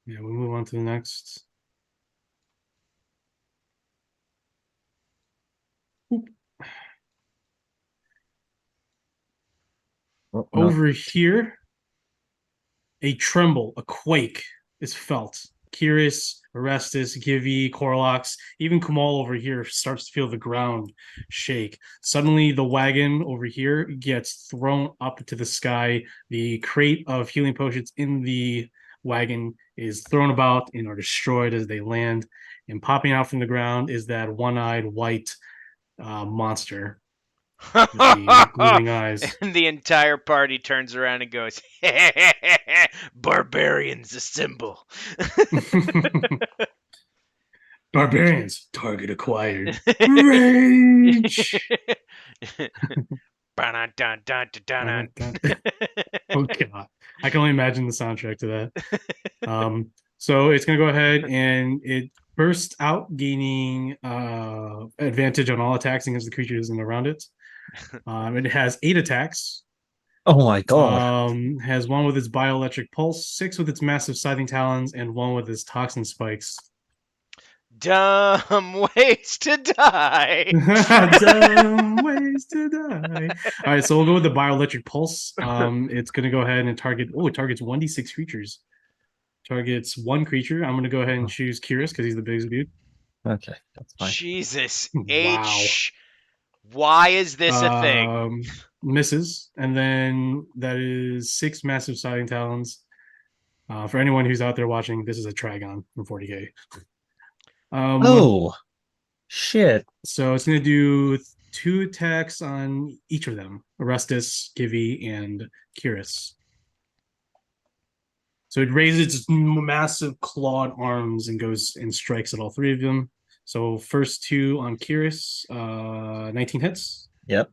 S2: Yeah, we move on to the next. Oop.
S3: Oh, no.
S2: Over here, a tremble, a quake is felt. Curious, Orestes, Givi, Corlox, even Kamal over here starts to feel the ground shake. Suddenly, the wagon over here gets thrown up to the sky. The crate of healing potions in the wagon is thrown about and are destroyed as they land. And popping out from the ground is that one-eyed white monster with the gleaming eyes.
S1: And the entire party turns around and goes, "Barbarians assemble."
S2: Barbarians, target acquired. Rage!
S1: Ba-dun-dun-dun-dun-dun.
S2: Oh god, I can only imagine the soundtrack to that. So it's gonna go ahead and it bursts out, gaining advantage on all attacks against the creatures in around it. It has 8 attacks.
S3: Oh my god.
S2: Has 1 with its bioelectric pulse, 6 with its massive scything talons, and 1 with its toxin spikes.
S1: Dumb ways to die.
S2: Dumb ways to die. All right, so we'll go with the bioelectric pulse. It's gonna go ahead and target. Oh, it targets 1d6 creatures. Targets 1 creature. I'm gonna go ahead and choose Curious because he's the biggest dude.
S3: Okay, that's fine.
S1: Jesus
S2: Wow.
S1: H. Why is this a thing?
S2: Misses, and then that is 6 massive scything talons. For anyone who's out there watching, this is a Trigon from 40k.
S3: Oh shit.
S2: So it's going to do 2 attacks on each of them. Orestes, Givi, and Curious. So it raises its massive clawed arms and goes and strikes at all 3 of them. So first 2 on Curious, 19 hits.
S3: Yep.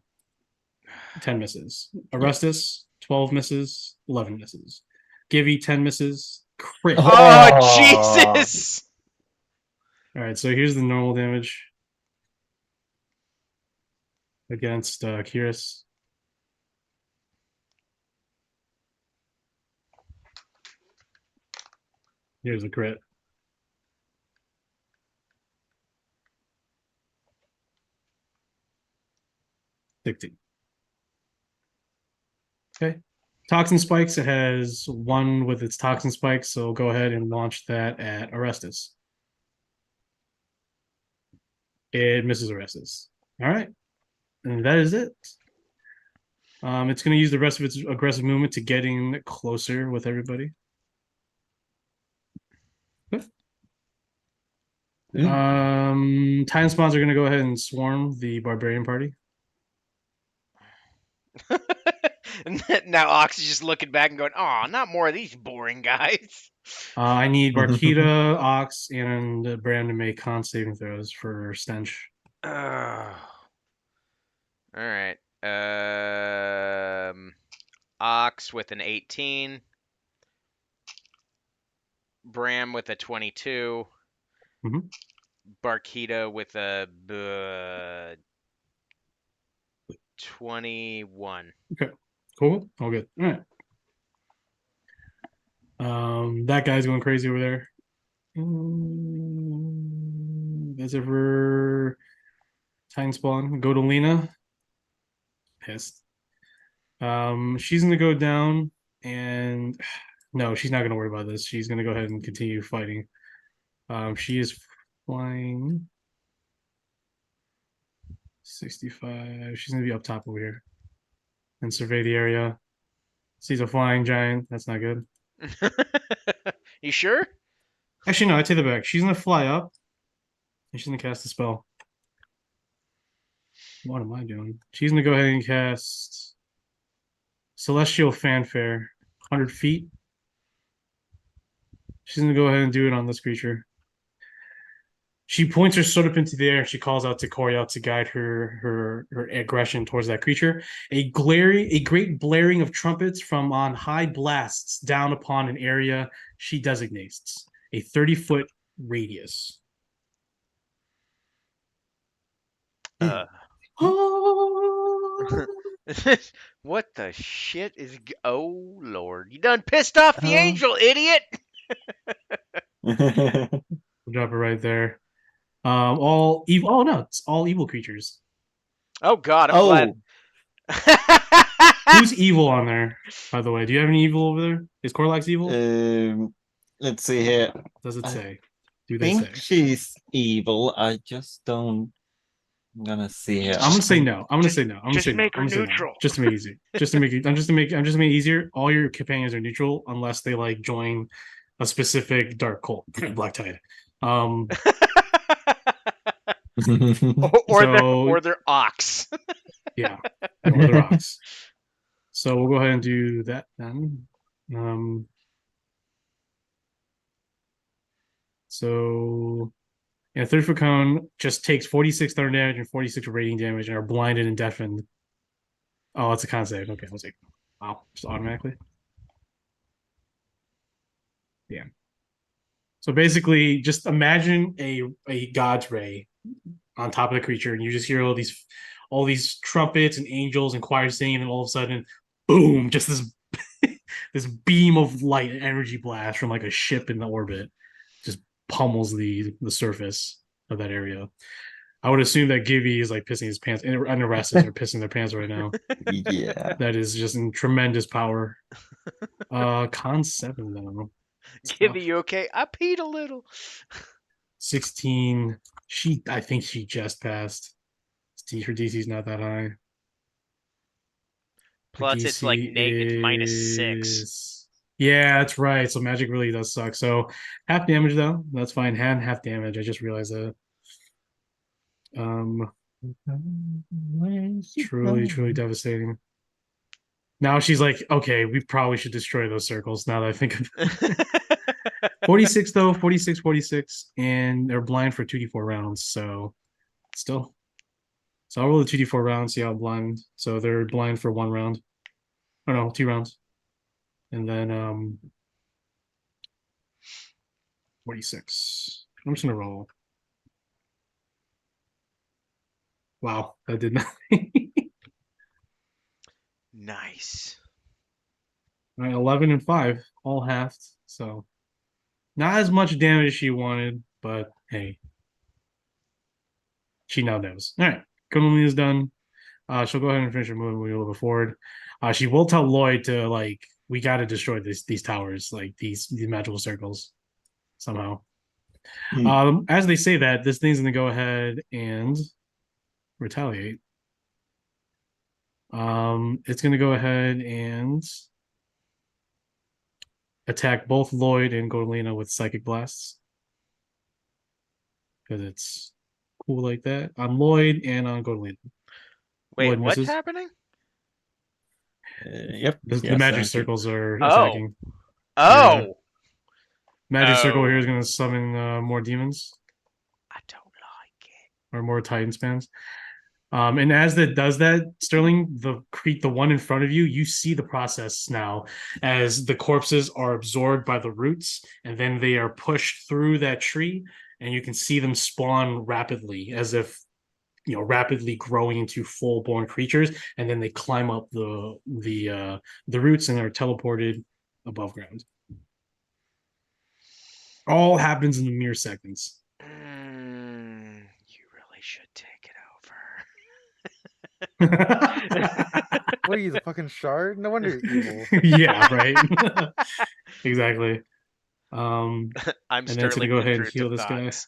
S2: 10 misses. Orestes, 12 misses, 11 misses. Givi, 10 misses. Crit.
S3: Oh.
S1: Oh, Jesus!
S2: All right, so here's the normal damage against Kiris. Here's a crit. $60. Okay. Toxin spikes. It has one with its toxin spikes, so go ahead and launch that at Orestes. It misses Orestes. All right, and that is it. It's going to use the rest of its aggressive movement to getting closer with everybody. Time spawns are going to go ahead and swarm the barbarian party.
S1: And now Ox is just looking back and going, "Oh, not more of these boring guys."
S2: I need Barkita, Ox, and Bram to make con saving throws for Stench.
S1: Oh. All right. Ox with an 18. Bram with a 22.
S2: Mhm.
S1: Barkita with a 21.
S2: Cool. All good. All right. That guy's going crazy over there. That's it for Titan Spawn. Go to Lena. Pissed. She's gonna go down and no, she's not gonna worry about this. She's gonna go ahead and continue fighting. She is flying 65. She's gonna be up top over here and survey the area. Sees a flying giant. That's not good.
S1: You sure?
S2: Actually, no, I take that back. She's gonna fly up and she's gonna cast a spell. What am I doing? She's gonna go ahead and cast Celestial Fanfare, 100 feet. She's gonna go ahead and do it on this creature. She points her sword up into the air and she calls out to Coriel to guide her aggression towards that creature. A great blaring of trumpets from on high blasts down upon an area she designates. A 30-foot radius.
S1: Uh, what the shit is? Oh Lord! You done pissed off the angel, idiot!
S2: We'll drop it right there. All evil. Oh no, it's all evil creatures.
S1: Oh God! I'm glad.
S2: Who's evil on there? By the way, do you have any evil over there? Is Corlax evil?
S3: Let's see here.
S2: Does it
S3: I
S2: say? Do they
S3: think
S2: say?
S3: she's evil. I just don't. I'm gonna see here.
S2: I'm gonna say no. I'm gonna say no. I'm gonna
S1: Just
S2: say no.
S1: make
S2: I'm
S1: her
S2: gonna say no.
S1: neutral.
S2: Just to make it easier. Just to make it. I'm just to make it easier. All your companions are neutral unless they like join a specific dark cult, Black Tide.
S1: or
S2: So-
S1: they're ox.
S2: Yeah, or the rocks. So we'll go ahead and do that then. So yeah, 30-foot cone just takes 46 thunder damage and 46 rating damage and are blinded and deafened. Oh, it's a con save. Okay, I was like, wow, just automatically. Yeah. So basically, just imagine a god's ray on top of the creature, and you just hear all these trumpets and angels and choirs singing, and all of a sudden, boom, just this this beam of light and energy blast from like a ship in the orbit just pummels the surface of that area. I would assume that Gibby is like pissing his pants, and Orestes are pissing their pants right now.
S3: Yeah.
S2: That is just in tremendous power. Con 7 though.
S1: Gibby, you okay? I peed a little.
S2: 16. I think she just passed. Her DC's not that high. Her
S1: Plus, it's like it's -6.
S2: is- Yeah, that's right. So magic really does suck. So half damage though. That's fine. Half damage. I just realized that. Truly devastating. Now she's like, okay, we probably should destroy those circles now that I think of it. 46 though, 46, and they're blind for 2d4 rounds, so still. So I'll roll the 2d4 rounds, see how blind. So they're blind for 1 round. Oh no, 2 rounds. And then 46. I'm just gonna roll. Wow, that did nothing.
S1: Nice.
S2: All right, 11 and 5, all halved. So not as much damage as she wanted, but hey, she now knows. All right, Kunalini is done. She'll go ahead and finish her move and we will move forward. She will tell Lloyd to like, we got to destroy these towers, like these magical circles somehow. As they say that, this thing's gonna go ahead and retaliate. It's gonna go ahead and attack both Lloyd and Gorlina with psychic blasts because it's cool like that on Lloyd and on Gorlina.
S1: Wait,
S2: Lloyd
S1: what's
S2: misses.
S1: happening?
S3: Yep.
S2: The magic circles are
S1: Oh.
S2: attacking.
S1: Oh,
S2: Magic circle here is
S1: Oh.
S2: going to summon more demons
S1: I don't like it.
S2: or more Titan spans. And as it does that, Sterling, the one in front of you, you see the process now as the corpses are absorbed by the roots, and then they are pushed through that tree, and you can see them spawn rapidly, as if rapidly growing into full-born creatures, and then they climb up the roots and are teleported above ground. All happens in mere seconds.
S1: You really should take it
S4: What are you, the fucking shard? No wonder you're evil.
S2: Yeah, right. Exactly.
S1: I'm
S2: And then it's gonna
S1: Sterling
S2: go ahead and
S1: Winters
S2: heal
S1: of
S2: this guy.
S1: Thoughts.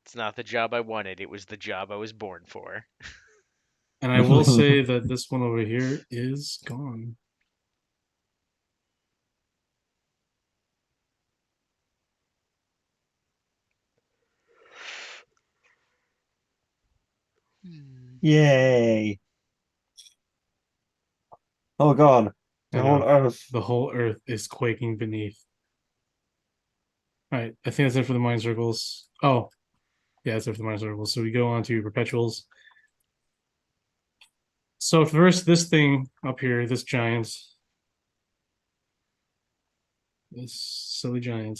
S1: It's not the job I wanted. It was the job I was born for.
S2: And I will say that this one over here is gone.
S5: Yay. Oh god. The
S2: I
S5: whole
S2: know.
S5: earth.
S2: The whole earth is quaking beneath. All right, I think that's it for the mind circles. Oh, yeah, that's it for the mind circles. So we go on to perpetuals. So first, this thing up here, this giant, this silly giant.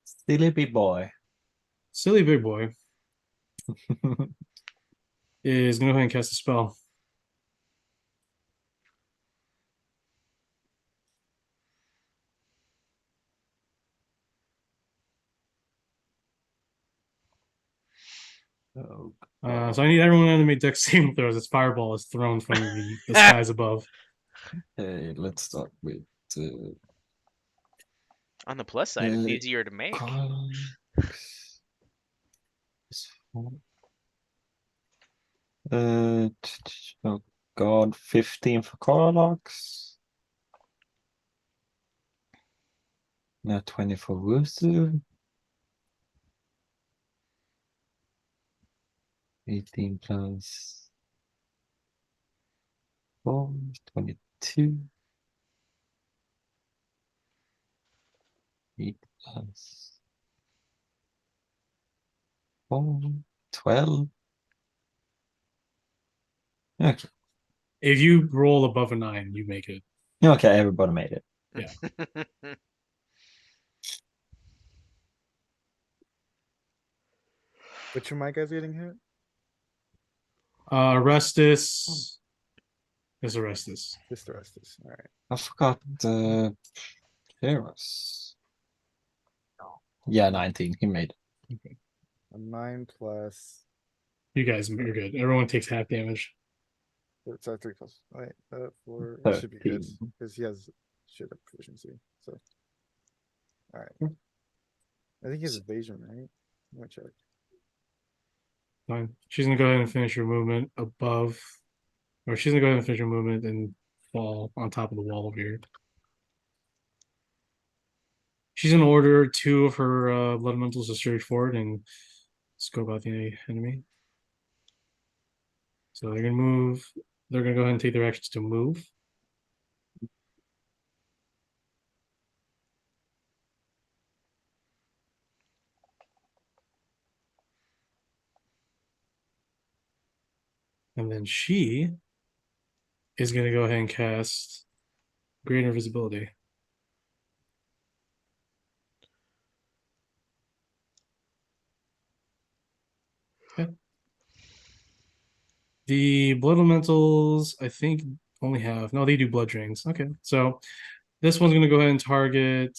S5: Silly big boy.
S2: Silly big boy is gonna go ahead and cast a spell.
S5: Oh,
S2: So I need everyone to make dex saving throws. This fireball is thrown from the skies above.
S3: Okay, let's start with
S1: On the plus side, it's
S3: Uh,
S1: easier to make.
S3: Oh god, 15 for Coralox. Now 20 for Wusu. 18 plus 4, 22. 8 plus 4, 12. Okay.
S2: If you roll above a 9, you make it.
S3: Okay, everybody made it.
S2: Yeah.
S4: Which of my guys getting hit?
S2: Arestus. Is Arestus.
S4: Just the rest is all right.
S3: I forgot Heroes. Yeah, 19. He made it.
S4: A 9 plus.
S2: You guys, you're good. Everyone takes half damage.
S4: Sorry, 3 plus. Wait, 4. It should be good
S3: 13.
S4: because he has shit of proficiency. So, all right. I think he has evasion, right? Let me check.
S2: Fine. She's gonna go ahead and finish her movement above, or she's gonna go ahead and finish her movement and fall on top of the wall over here. She's gonna order 2 of her blood elementals to surge forward and scope out the enemy. So they're gonna move. They're gonna go ahead and take their actions to move. And then she is going to go ahead and cast Greater Invisibility. Okay. The Blood Elementals, I think, only have... No, they do Blood Drains. Okay, so this one's going to go ahead and target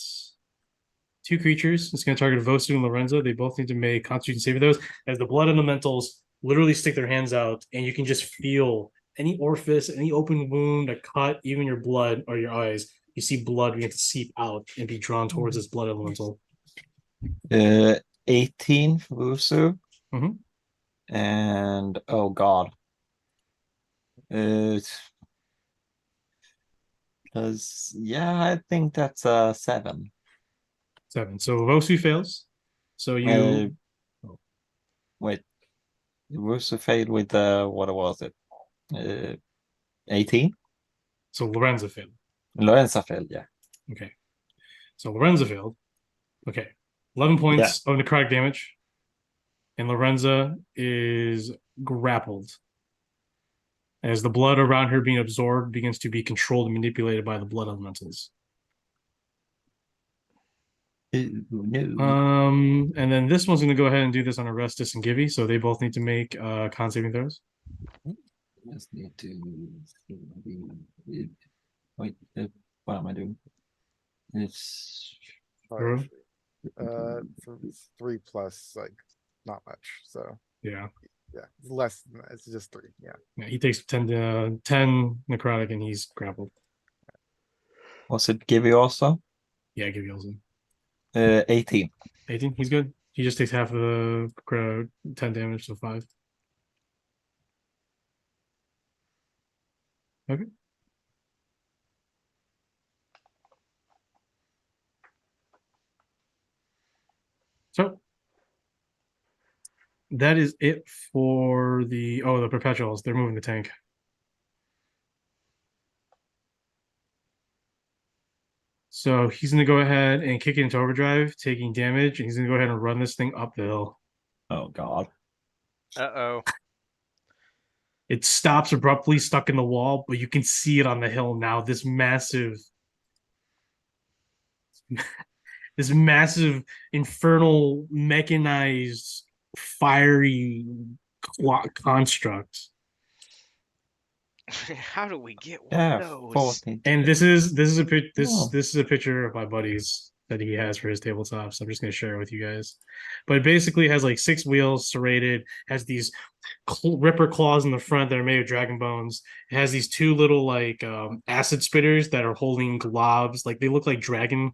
S2: 2 creatures. It's going to target Vosu and Lorenzo. They both need to make Constitution saving throws, as the Blood Elementals literally stick their hands out, and you can just feel any orifice, any open wound, a cut, even your blood or your eyes. You see blood begin to seep out and be drawn towards this Blood Elemental.
S3: 18 for Wusu.
S2: Mhm.
S3: And oh god. Because yeah, I think that's 7.
S2: 7. So Vosu fails. So you
S3: Wait, Wusu failed with what was it? 18?
S2: so Lorenzo failed.
S3: Lorenza failed, yeah.
S2: Okay. So Lorenzo failed. Okay. 11 points of necrotic damage. And Lorenza is grappled, as the blood around her being absorbed begins to be controlled and manipulated by the Blood Elementals.
S3: No.
S2: And then this one's going to go ahead and do this on Arestus and Givy, so they both need to make con saving throws.
S3: Just need to wait. What am I doing? It's
S2: True.
S4: So it's 3 plus, like, not much. So
S2: Yeah.
S4: yeah, it's less than that. It's just 3. Yeah.
S2: Yeah, he takes 10 necrotic and he's grappled.
S3: was it Gibby also?
S2: Yeah, Givy also.
S3: 18.
S2: 18, he's good. He just takes half of the 10 damage, so 5. Okay. So that is it for the perpetuals. They're moving the tank. So he's gonna go ahead and kick it into overdrive, taking damage, and he's gonna go ahead and run this thing up the hill.
S3: Oh god.
S1: Uh-oh.
S2: It stops abruptly, stuck in the wall, but you can see it on the hill now. This massive infernal mechanized fiery construct.
S1: How do we get one
S3: Yeah,
S1: of those?
S3: 14.
S2: And this is a
S3: Oh.
S2: this is a picture of my buddies that he has for his tabletops. So I'm just gonna share it with you guys. But it basically has like 6 wheels serrated, has these ripper claws in the front that are made of dragon bones. It has these 2 little like acid spitters that are holding globs, like they look like dragon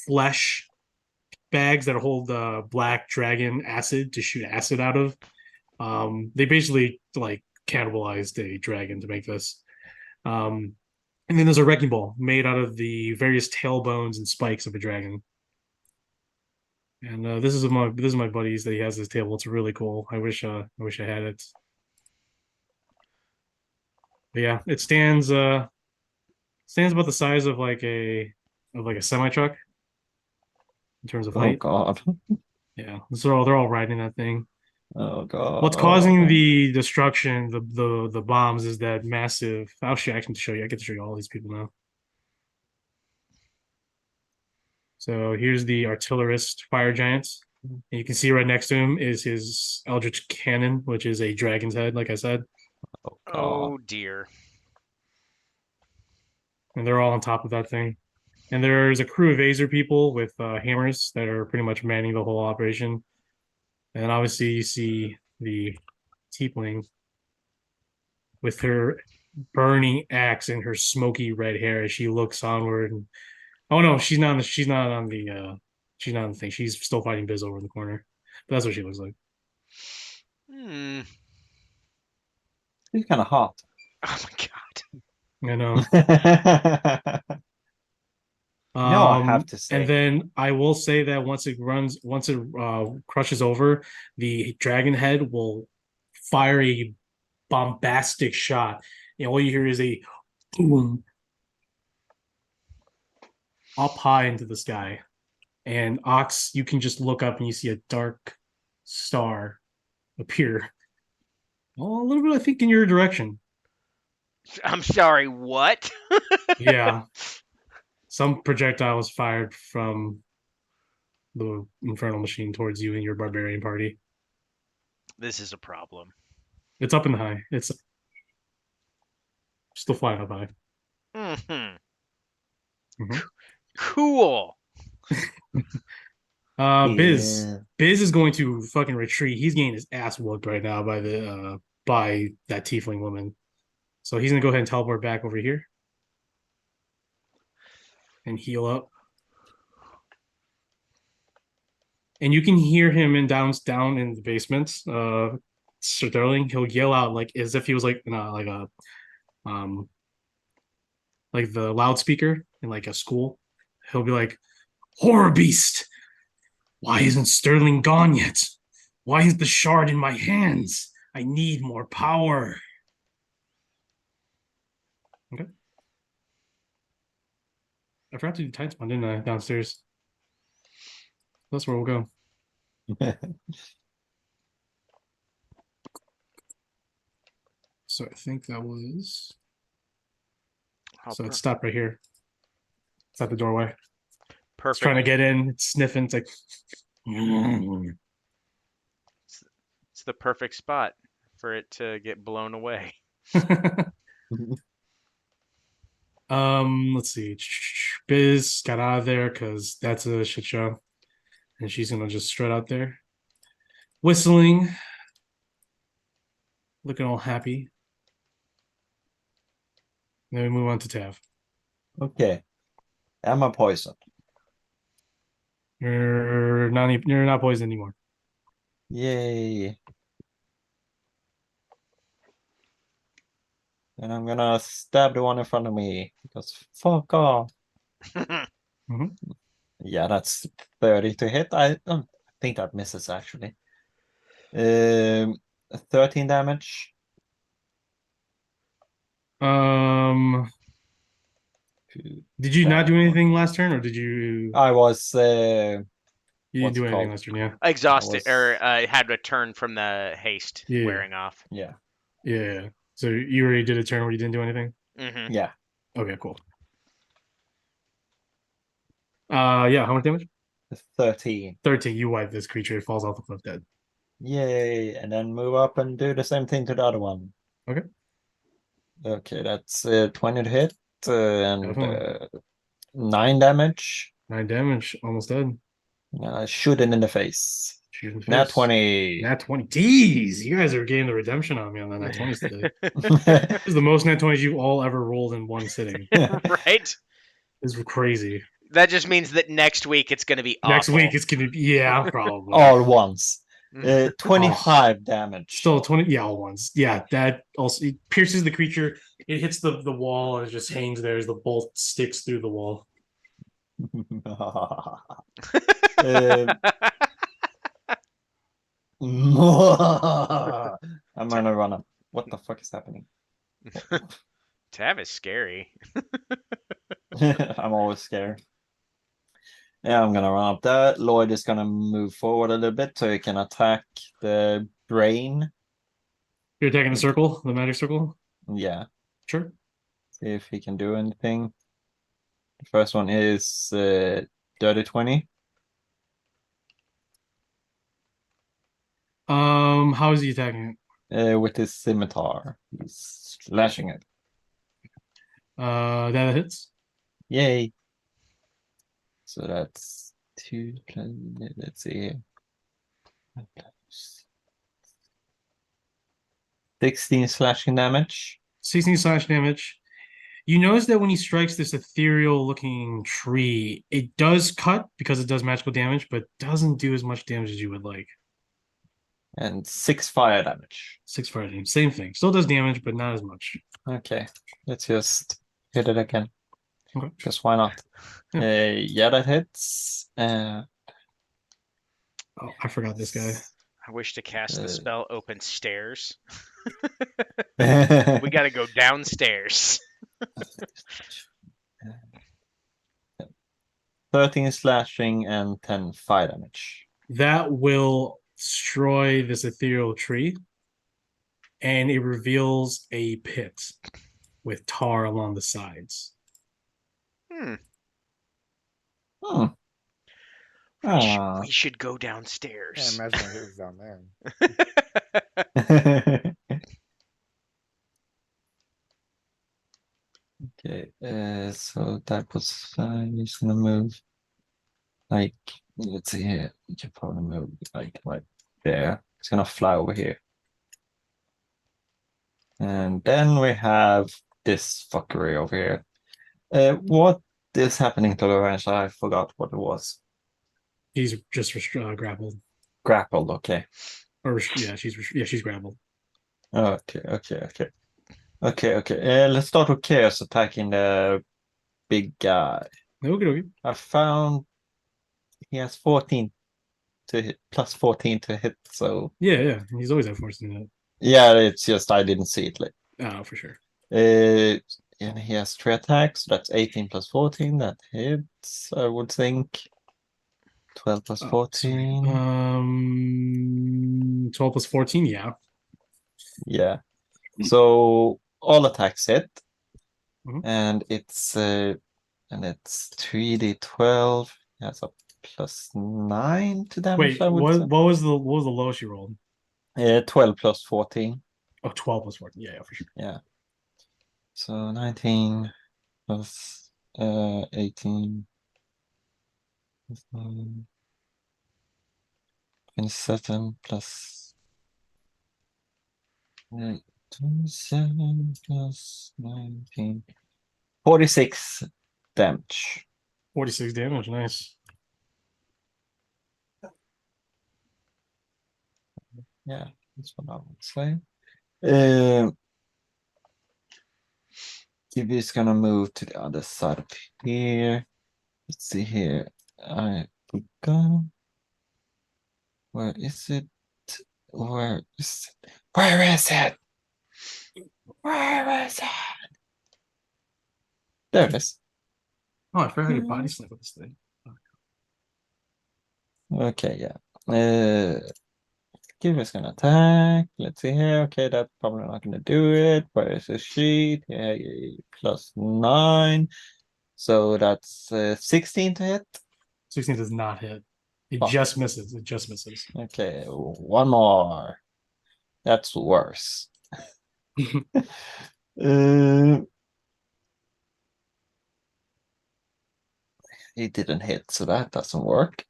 S2: flesh bags that hold black dragon acid to shoot acid out of. They basically like cannibalized a dragon to make this. And then there's a wrecking ball made out of the various tailbones and spikes of a dragon. And this is my buddies that he has this table. It's really cool. I wish I had it. But yeah, it stands about the size of like a semi truck in terms of
S3: Oh
S2: height.
S3: god.
S2: Yeah, so they're all riding that thing.
S3: Oh god.
S2: What's causing the destruction, the bombs, is that massive. I'll show I can show you. I get to show you all these people now. So here's the artillerist fire giant. And you can see right next to him is his Eldritch Cannon, which is a dragon's head, like I said.
S3: Oh god.
S1: Oh dear.
S2: And they're all on top of that thing. And there's a crew of Azer people with hammers that are pretty much manning the whole operation. And obviously you see the tiefling with her burning axe and her smoky red hair as she looks onward. And, oh no, she's not on the thing. She's still fighting Biz over in the corner. But that's what she looks like.
S1: Hmm.
S3: He's kind of hot.
S1: Oh my god.
S2: I know.
S3: No, I have to say.
S2: And then I will say that once it crushes over, the dragon head will fire a bombastic shot. And all you hear is a boom up high into the sky. And Ox, you can just look up and you see a dark star appear Well, a little bit, I think, in your direction.
S1: I'm sorry, what?
S2: Yeah. Some projectile was fired from the infernal machine towards you and your barbarian party.
S1: This is a problem.
S2: It's up in the high. It's still flying up high.
S1: Hmm.
S2: Mhm.
S1: Cool.
S2: Biz.
S5: Yeah.
S2: Biz is going to fucking retreat. He's getting his ass whooped right now by that tiefling woman. So he's gonna go ahead and teleport back over here and heal up. And you can hear him down in the basement. Sterling, he'll yell out like as if he was um like the loudspeaker in like a school. He'll be like, "Horror beast, why isn't Sterling gone yet? Why is the shard in my hands? I need more power." Okay. I forgot to do Titan Spawn, didn't I? Downstairs. That's where we'll go. So I think that was.
S1: Oh,
S2: So it stopped right here. It's at the doorway. It's trying to
S1: perfect.
S2: get in. It's sniffing. It's like.
S1: It's the perfect spot for it to get blown away.
S2: Let's see. Biz got out of there because that's a shit show, and she's gonna just strut out there, whistling, looking all happy. Then we move on to Tav.
S5: Okay. Am I poisoned?
S2: You're not poisoned anymore.
S5: Yay. And I'm gonna stab the one in front of me because fuck off.
S2: Mhm.
S5: Yeah, that's 30 to hit. I don't think that misses actually. 13 damage.
S2: Um, did you not
S5: Bad
S2: do anything
S5: one.
S2: last turn, or did you?
S5: I was
S2: You didn't
S5: what's
S2: do
S5: it
S2: anything
S5: called?
S2: last turn, yeah.
S1: Exhausted, or
S5: was
S1: had a turn from the haste
S2: Yeah.
S1: wearing off.
S5: yeah.
S2: Yeah. So you already did a turn where you didn't do anything.
S1: Hmm.
S5: Yeah.
S2: Okay, cool. Yeah. How much damage?
S5: 13.
S2: 13. You wipe this creature. It falls off the cliff dead.
S5: Yay. And then move up and do the same thing to the other one.
S2: Okay.
S5: Okay, that's 20 to hit and
S2: Definitely.
S5: 9 damage.
S2: 9 damage. Almost dead.
S5: Shooting in the face.
S2: Shoot in the
S5: Nat
S2: face.
S5: 20.
S2: Nat 20. Jeez, you guys are getting the redemption on me on the Nat 20s today. This is the most Nat 20s you've all ever rolled in one sitting.
S1: Right?
S2: This is crazy.
S1: That just means that next week it's going to be
S2: Next
S1: awful.
S2: week it's gonna be probably.
S5: All once.
S1: Mhm.
S5: 25 damage.
S2: Still 20, yeah, all ones. Yeah, that also it pierces the creature. It hits the wall and it just hangs there as the bolt sticks through the wall.
S5: I'm gonna run up. What the fuck is happening?
S1: Tav is scary.
S5: I'm always scared. Yeah, I'm gonna run up there. Lloyd is gonna move forward a little bit so he can attack the brain.
S2: You're attacking the circle, the magic circle?
S5: Yeah,
S2: Sure.
S5: see if he can do anything. The first one is dirty 20.
S2: How is he attacking
S5: With his scimitar. He's slashing it.
S2: it? That hits.
S5: Yay. So that's 2. Let's see here. 16 slashing damage.
S2: 16 slash damage. You notice that when he strikes this ethereal looking tree, it does cut because it does magical damage, but doesn't do as much damage as you would like.
S5: And 6 fire damage.
S2: 6 fire damage. Same thing. Still does damage, but not as much.
S5: Okay, let's just hit it again.
S2: Okay.
S5: Just why not? Yeah, that hits.
S2: Oh, I forgot this guy.
S1: I wish to cast the spell open stairs.
S5: We
S1: We got to go downstairs.
S5: 13 slashing and 10 fire damage.
S2: That will destroy this ethereal tree. and it reveals a pit with tar along the sides.
S1: Hmm.
S5: Hmm.
S1: We should go
S4: Can't
S1: downstairs.
S4: imagine what it was down there.
S5: Okay, so that was he's gonna move like let's see here. You can probably move like right there. It's gonna fly over here. And then we have this fuckery over here. What is happening to Lorenz? I forgot what it was.
S2: She's just grappled,
S5: Grappled, okay.
S2: or yeah, she's grappled.
S5: Okay. Let's start with Chaos attacking the big guy.
S2: Okay.
S5: I found he has 14 to hit, plus 14 to hit, so
S2: Yeah. He's always had force in
S5: yeah, it's just I didn't see it. Like,
S2: that. Oh, for sure.
S5: and he has 3 attacks, so that's 18 plus 14. That hits, I would think. 12 plus
S2: Oh,
S5: 14.
S2: 12 plus 14. Yeah.
S5: Yeah. So all attacks hit.
S2: Mhm.
S5: And it's 3d12. That's a plus 9 to damage,
S2: Wait,
S5: I would say.
S2: what was the lowest you rolled?
S5: 12 plus 14.
S2: Oh, 12 plus 14. Yeah, for sure.
S5: Yeah. So 19 plus 18 plus 9, 27 plus 27 plus 19. 46 damage.
S2: 46 damage. Nice.
S5: Yeah, that's what I would say. Um, Gibby is gonna move to the other side of here. Let's see here. I would go. Where is it? Where is it? Where is it? Where is it? There it is.
S2: Oh, I forgot your body slam with this thing.
S5: Okay, yeah. Gibby's gonna attack. Let's see here. Okay, that's probably not gonna do it. Where is the sheet? Yeah, plus 9. So that's 16 to hit.
S2: 16 does not hit. It
S5: Fuck.
S2: just misses. It just misses.
S5: Okay, one more. That's worse. He didn't hit, so that doesn't work.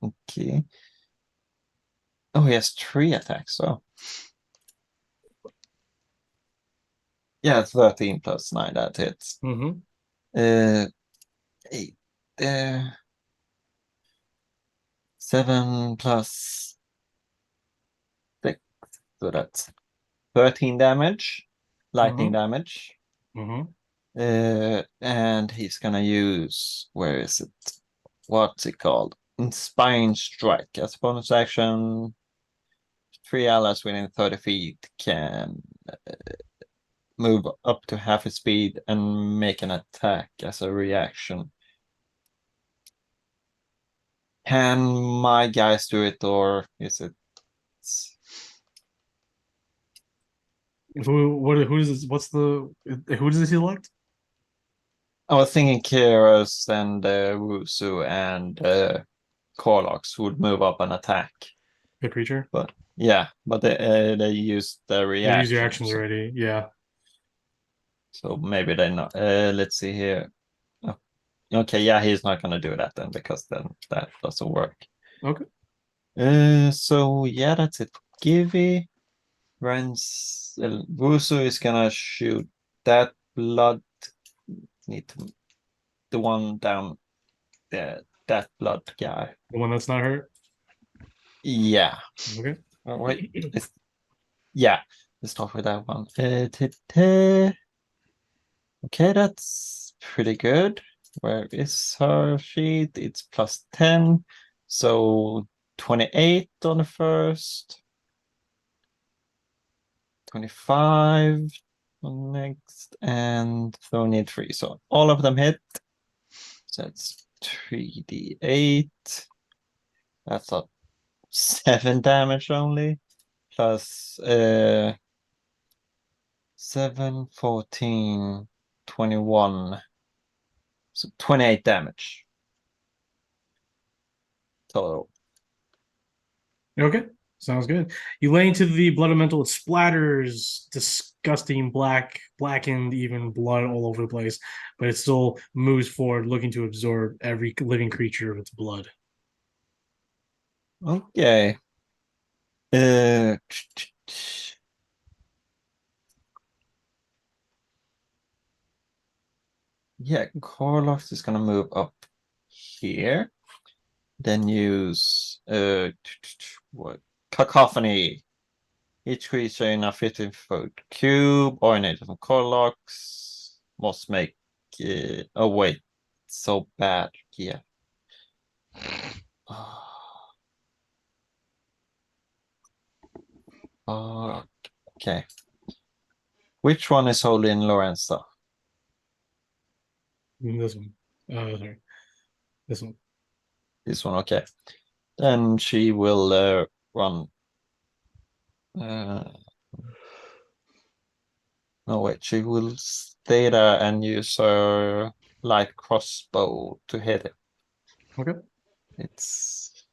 S5: Okay. Oh, he has 3 attacks, so. Yeah, 13 plus 9, that hits.
S2: Mm-hmm.
S5: 8 there. 7 plus 6, so that's 13 damage, lightning damage.
S2: Mm-hmm.
S5: And he's gonna use, where is it? What's it called? Inspiring Strike. As a bonus action, 3 allies within 30 feet can move up to half its speed and make an attack as a reaction. Can my guys do it, or is it?
S2: Who does this? Who does this elect?
S5: I was thinking Kyrus and Wusu and Korlox would move up and attack.
S2: The creature?
S5: But yeah, but they used the
S2: They
S5: reaction.
S2: use your actions already. Yeah.
S5: So maybe they not. Let's see here. Oh, okay, yeah, he's not gonna do that then, because then that doesn't work.
S2: Okay.
S5: So yeah, that's it for Givy. Wusu is gonna shoot that blood. Need to the one down there, that blood guy.
S2: The one that's not hurt.
S5: Yeah.
S2: Okay.
S5: Oh, wait. Yeah. Let's start with that one. Okay, that's pretty good. Where is her sheet? It's plus 10. So 28 on the first. 25. next, and so need 3. So all of them hit. So it's 3d8. That's a 7 damage only. Plus 7, 14, 21. So 28 damage. Total.
S2: Okay, sounds good. You lay into the blood elemental. It splatters disgusting blackened, even blood all over the place, but it still moves forward, looking to absorb every living creature of its blood.
S5: Okay. Uh, yeah, Corlox is gonna move up here. Then use what cacophony. Each creature in a 15-foot cube originated from Corlox must make oh wait, so bad. Yeah. Oh, okay. Which one is holding Lorenzo?
S2: This one. Sorry. This one.
S5: This one, okay. Then she will run. No, wait, she will stay there and use her light crossbow to hit it.
S2: Okay.
S5: It's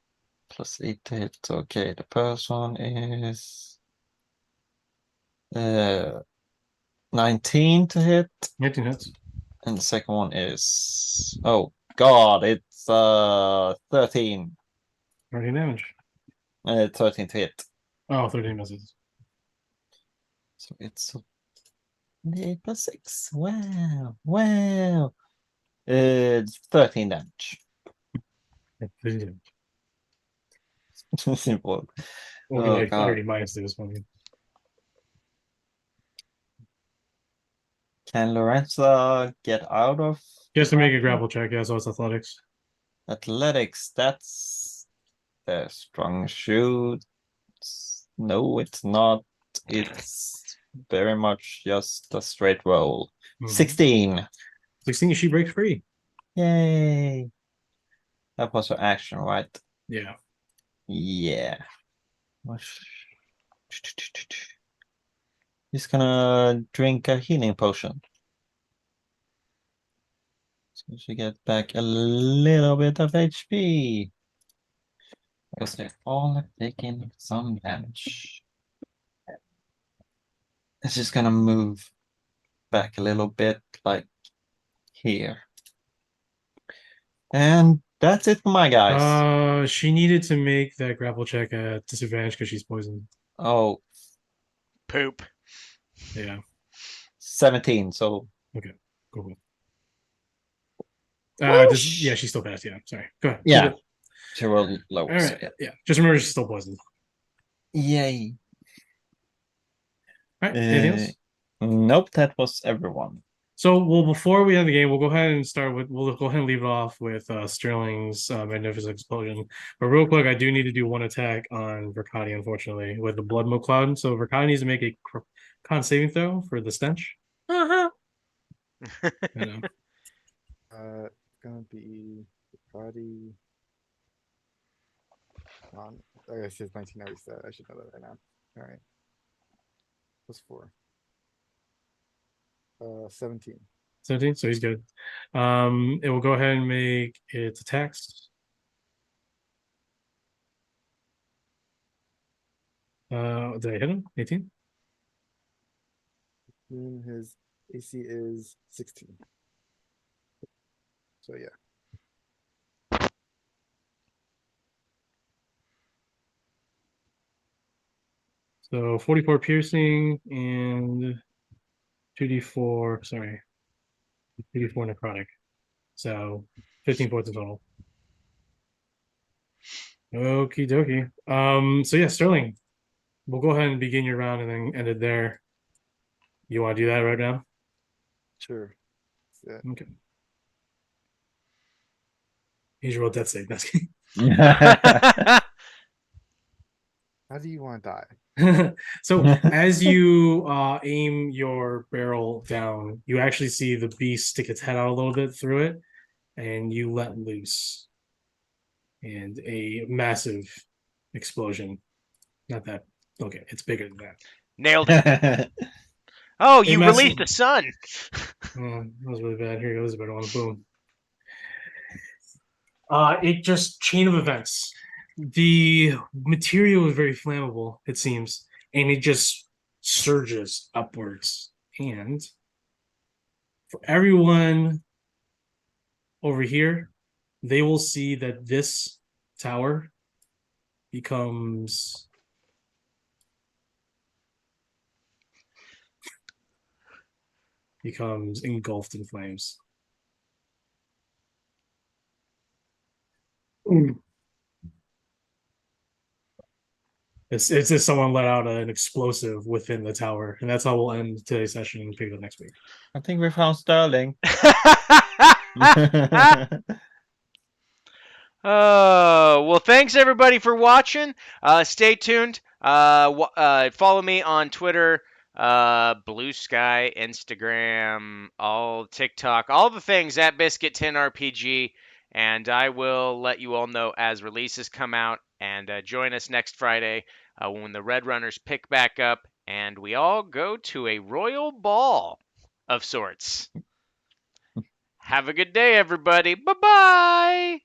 S5: +8 to hit. Okay, the first one is 19 to hit,
S2: 18 hits.
S5: and the second one is oh god, it's 13.
S2: 13 damage.
S5: 13 to hit.
S2: Oh, 13 misses.
S5: So it's 8 + 6. Wow, wow. It's 13 damage.
S2: Yeah, 13 damage.
S5: Simple.
S2: Well,
S5: Oh,
S2: I
S5: God.
S2: already minus this one.
S5: Can Lorenza get out of
S2: He has to make a grapple check. Yeah, so it's athletics.
S5: athletics? That's their strong shoot. No, it's not. It's very much just a straight roll.
S2: Mhm.
S5: 16.
S2: 16, she breaks free.
S5: Yay. That was her action, right?
S2: Yeah.
S5: Yeah. He's gonna drink a healing potion. So she gets back a little bit of HP. Because they're all taking some damage. It's just gonna move back a little bit, like here. And that's it for my guys.
S2: She needed to make that grapple check at disadvantage because she's poisoned.
S5: Oh,
S1: Poop.
S2: Yeah.
S5: 17, so
S2: Cool.
S5: Whoosh!
S2: Yeah, she's still fast. Yeah, sorry. Go ahead.
S5: Yeah.
S2: Keep it.
S5: she rolled low.
S2: All
S5: So
S2: right. Yeah. Just remember she's still poisoned.
S5: Yay.
S2: All right. Anything else?
S5: Nope, that was everyone.
S2: So, well, before we end the game, we'll go ahead and start with. We'll go ahead and leave it off with Sterling's magnificent explosion. But real quick, I do need to do one attack on Verkadi, unfortunately, with the blood mo cloud. So Verkadi needs to make a con saving throw for the stench.
S1: Uh-huh.
S2: You know.
S4: It's gonna be body. On. Oh, it says 19 already said. I should know that right now. All right. +4. 17.
S2: 17, so he's good. It will go ahead and make its attacks. Did I hit him? 18?
S4: His AC is 16. So yeah.
S2: So 44 piercing and 2d4, sorry, 2d4 necrotic. So 15 points in total. Okie dokie. So yeah, Sterling, we'll go ahead and begin your round and then end it there. You want to do that right now?
S4: Sure. Yeah.
S2: Okay. He's rolled death save. That's
S4: How do you want to die?
S2: So as you aim your barrel down, you actually see the beast stick its head out a little bit through it, and you let loose, and a massive explosion. Not that okay, it's bigger than that.
S1: Nailed it. Oh, you
S2: massive-
S1: released the sun.
S2: Oh, that was really bad. Here goes a better one. Boom. It just chain of events. The material is very flammable, it seems, and it just surges upwards. And for everyone over here, they will see that this tower becomes engulfed in flames. It's just someone let out an explosive within the tower, and that's how we'll end today's session and pick it up next week.
S3: I think we found Sterling.
S1: Oh, well, thanks everybody for watching. Stay tuned. Follow me on Twitter, Blue Sky, Instagram, all TikTok, all the things at Biscuit10RPG. And I will let you all know as releases come out. And join us next Friday when the Red Runners pick back up and we all go to a royal ball of sorts. Have a good day, everybody. Bye bye.